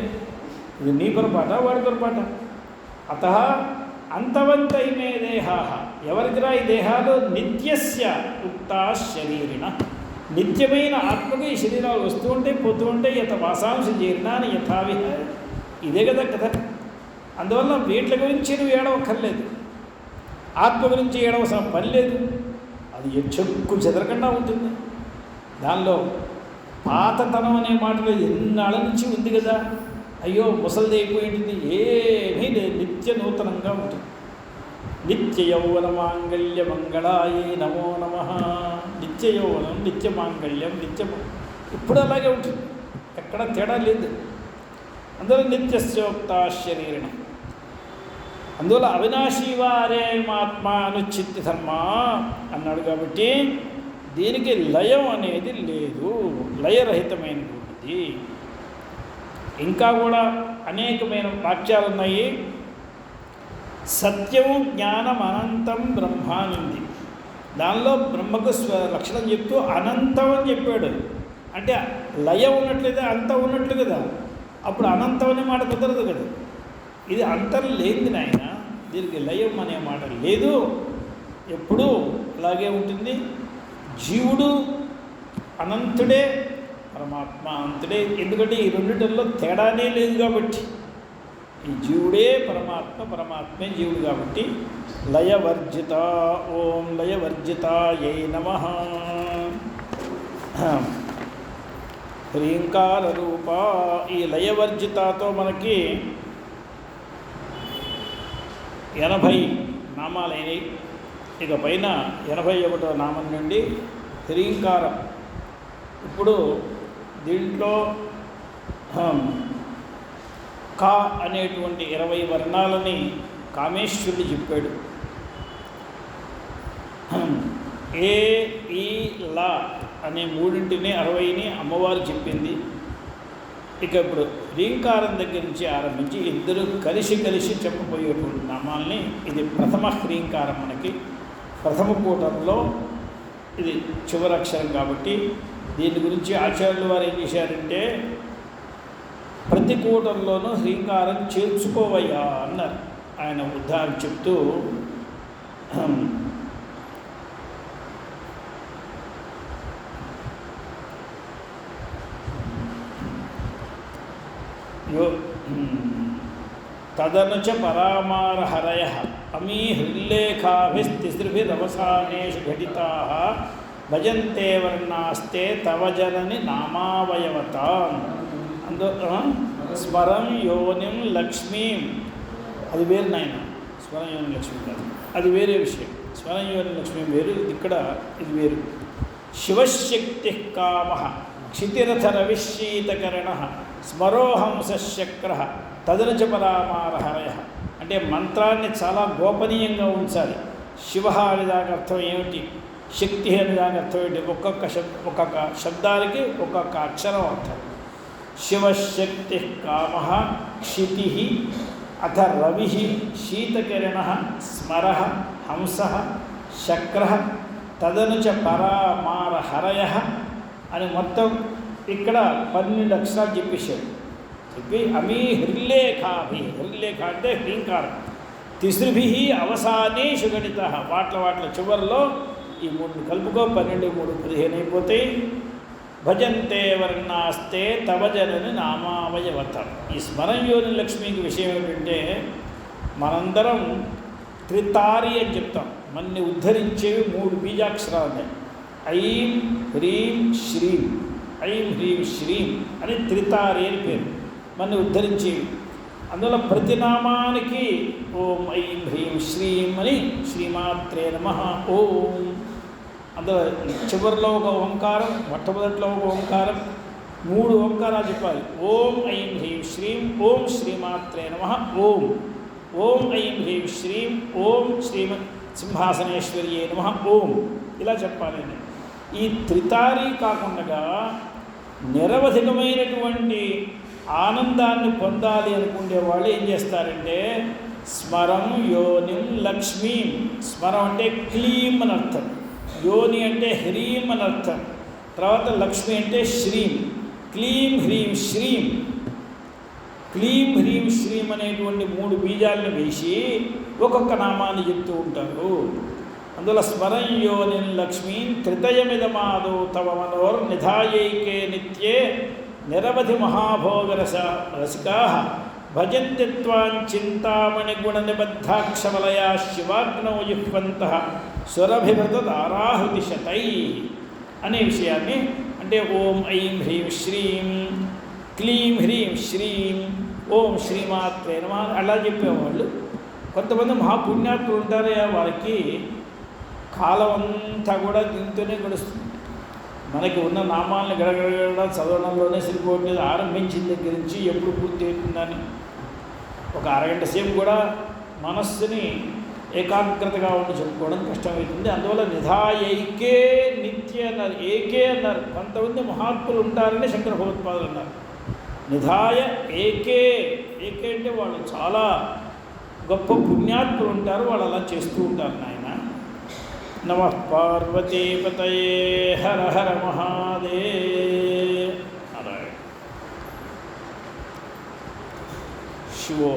ఇది నీ పొరపాట, వాడి పొరపాట. అత అంతవంతైమే దేహా, ఎవరికిరా ఈ దేహాలు? నిత్యస్య ఉక్తా శరీరిణ, నిత్యమైన ఆత్మకు ఈ శరీరాలు వస్తూ ఉంటే పోతూ ఉంటే యథ వాసాంశ జీర్ణాన్ని యథావిహ. ఇదే కదా కథ. అందువల్ల వీటి గురించి నువ్వు ఏడవక్కర్లేదు, ఆత్మ గురించి ఏడవలసిన పని లేదు. అది చెక్కు చెదరకుండా ఉంటుంది. దానిలో పాతతనం అనే మాటలో ఎన్నాళ్ళ నుంచి ఉంది కదా. అయ్యో ముసలిది అయిపోయింది, ఏమీ లేదు, నిత్య నూతనంగా ఉంటుంది. నిత్య యౌవన మాంగళ్య మంగళాయే నమో నమః. నిత్య యౌవనం, నిత్య మాంగళ్యం, ఇప్పుడు అలాగే ఉంటుంది, ఎక్కడ తేడా లేదు. అందువల్ల నిత్యస్యోక్త శరీరం. అందువల్ల అవినాశీవారే ఆత్మ అనుచిత్తి ధర్మ అన్నాడు. కాబట్టి దీనికి లయం అనేది లేదు, లయరహితమైనటువంటిది. ఇంకా కూడా అనేకమైన వాక్యాలు ఉన్నాయి. సత్యం జ్ఞానం అనంతం బ్రహ్మ అనింది. దానిలో బ్రహ్మకు లక్షణం చెప్తూ అనంతం అని చెప్పాడు. అంటే లయం ఉన్నట్లయితే అంతం ఉన్నట్లు కదా. అప్పుడు అనంతం అనే మాట కుదరదు కదా. ఇది అంతం లేనిది నాయన, దీనికి లయం అనే మాట లేదు, ఎప్పుడూ అలాగే ఉంటుంది. జీవుడు అనంతుడే, పరమాత్మ అంతుడే. ఎందుకంటే ఈ రెండిటిల్లో తేడానే లేదు కాబట్టి. ఈ జీవుడే పరమాత్మ, పరమాత్మే జీవుడు కాబట్టి లయవర్జిత. ఓం లయవర్జితాయై నమః. హ్రీంకార రూప. ఈ లయవర్జితతో మనకి 80 నామాలైనవి. ఇక పైన 81వ నామం నుండి హ్రీంకారం. ఇప్పుడు దీంట్లో కా అనేటువంటి 20 వర్ణాలని కామేశ్వరుడు చెప్పాడు. ఏ ఈ లా అనే మూడింటిని 60ని అమ్మవారు చెప్పింది. ఇక ఇప్పుడు హ్రీంకారం దగ్గర నుంచి ఆరంభించి ఇద్దరు కలిసి చెప్పబోయేటువంటి నామాల్ని, ఇది ప్రథమ హ్రీంకారం. మనకి ప్రథమ కూటంలో ఇది చివరి అక్షరం కాబట్టి దీని గురించి ఆచార్యుల వారు ఏం చేశారంటే ప్రతి కూటంలోనూ హ్రీంకారం చేర్చుకోవయ్యా అన్నారు. ఆయన ఉదాహరణ చెప్తూ తదను చ పరామారహరయ అమీ హృల్లేఖాభిస్తిసృభిరవసానేషు ఘటితాః భజంతే వర్ణాస్తే తవ జనని నామావయవతాం. స్మరం యోనిం లక్ష్మీం, అది వేరు నాయన. స్మరం యోని లక్ష్మీ కాదు, అది వేరే విషయం. స్మరం యోని లక్ష్మీ వేరు, ఇక్కడ ఇది వేరు. శివశక్తి కామ క్షితిరథ రవిశీతకరణ స్మరోహంసశక్ర తదనుచ పరామారహరయ. అంటే మంత్రాన్ని చాలా గోపనీయంగా ఉంచాలి. శివ అనే దానికి అర్థం ఏమిటి, శక్తి అనే దానికి అర్థం ఏమిటి, ఒక్కొక్క శబ్దానికి ఒక్కొక్క అక్షరం అర్థం. శివశక్తి కామ క్షితి అథ రవి శీతకిరణ స్మర హంస శక్ర తదనుచ పరామారహరయ అని మొత్తం ఇక్కడ 12 అక్షరాలు చెప్పేశాడు. చెప్పి అమీ హృల్లేఖ అంటే హ్రీంకారం. తిసృభి అవసానేషు గణిత, వాట్ల చివరిలో ఈ 3 కలుపుకో, 12 3 15 అయిపోతాయి. భజంతే వర్ణాస్తే తవ జనని నామావయవతం. ఈ స్మరంయోని లక్ష్మికి విషయం ఏమిటంటే మనందరం త్రితారి అని చెప్తాం. మనని ఉద్ధరించేవి 3 బీజాక్షరాలు ఉన్నాయి. ఐం హ్రీం శ్రీం, ఐం హ్రీం శ్రీం అని త్రితారి అని పేరు, మనని ఉద్ధరించేవి. అందువల్ల ప్రతి నామానికి ఓం ఐం హ్రీం శ్రీం అని శ్రీమాత్రే నమః ఓం. అందులో చివరిలో ఒక ఓంకారం, మొట్టమొదటిలో ఒక ఓంకారం, 3 ఓంకారాలు చెప్పాలి. ఓం ఐం హ్రీం శ్రీం, ఓం శ్రీమాత్రే నమః ఓం, ఓం ఐం హ్రీం శ్రీం, ఓం సింహాసనేశ్వర్యే నమః ఓం, ఇలా చెప్పాలండి. ఈ త్రితారి కాకుండా నిరవధికమైనటువంటి ఆనందాన్ని పొందాలి అనుకునే వాళ్ళు ఏం చేస్తారంటే స్మరం యోనిం లక్ష్మీం. స్మరం అంటే క్లీం అని అర్థం, యోని అంటే హ్రీం అని అర్థం, తర్వాత లక్ష్మి అంటే శ్రీం. క్లీం హ్రీం శ్రీం, క్లీం హ్రీం శ్రీం అనేటువంటి 3 బీజాలను వేసి ఒక్కొక్క నామాన్ని చెప్తూ ఉంటారు. అందులో స్మరం యోనిం లక్ష్మీం త్రితయమిదమాదో తవ మనోర్ నిధాయైకే నిత్యే నిరవధి మహాభోగరసికా భజంతి త్వాం చింతామణి గుణ నిబద్ధాక్షవలయా శివాగ్నౌ యుహ్వంతః సురభిభృత దారాహుతి శతై అనే విషయాన్ని, అంటే ఓం ఐం హ్రీం శ్రీం, క్లీం హ్రీం శ్రీం, ఓం శ్రీమాత్రే నమః అలా చెప్పేవాళ్ళు. కొంతమంది మహాపుణ్యాత్ములు ఉంటారే, వారికి కాలం అంతా కూడా దీంతోనే గడుస్తుంది. మనకి ఉన్న నామాలను గడగడ చదవడంలోనే సరిపోవట్లేదు. ఆరంభించిన దగ్గర నుంచి ఎప్పుడు పూర్తి అవుతుందని ఒక అరగంట సేపు కూడా మనస్సుని ఏకాగ్రతగా ఉండి చెప్పుకోవడం కష్టమవుతుంది. అందువల్ల నిధాయైకే నిత్య అన్నారు, ఏకే అన్నారు. కొంతమంది మహాత్ములు ఉంటారని శంకర భగవత్పాదులు అన్నారు. నిధాయ ఏకే, ఏకే అంటే వాళ్ళు చాలా గొప్ప పుణ్యాత్ములు ఉంటారు, వాళ్ళు అలా చేస్తూ ఉంటారు నాయన. నమః పార్వతీపతయే హర హర మహాదేవ్. శివో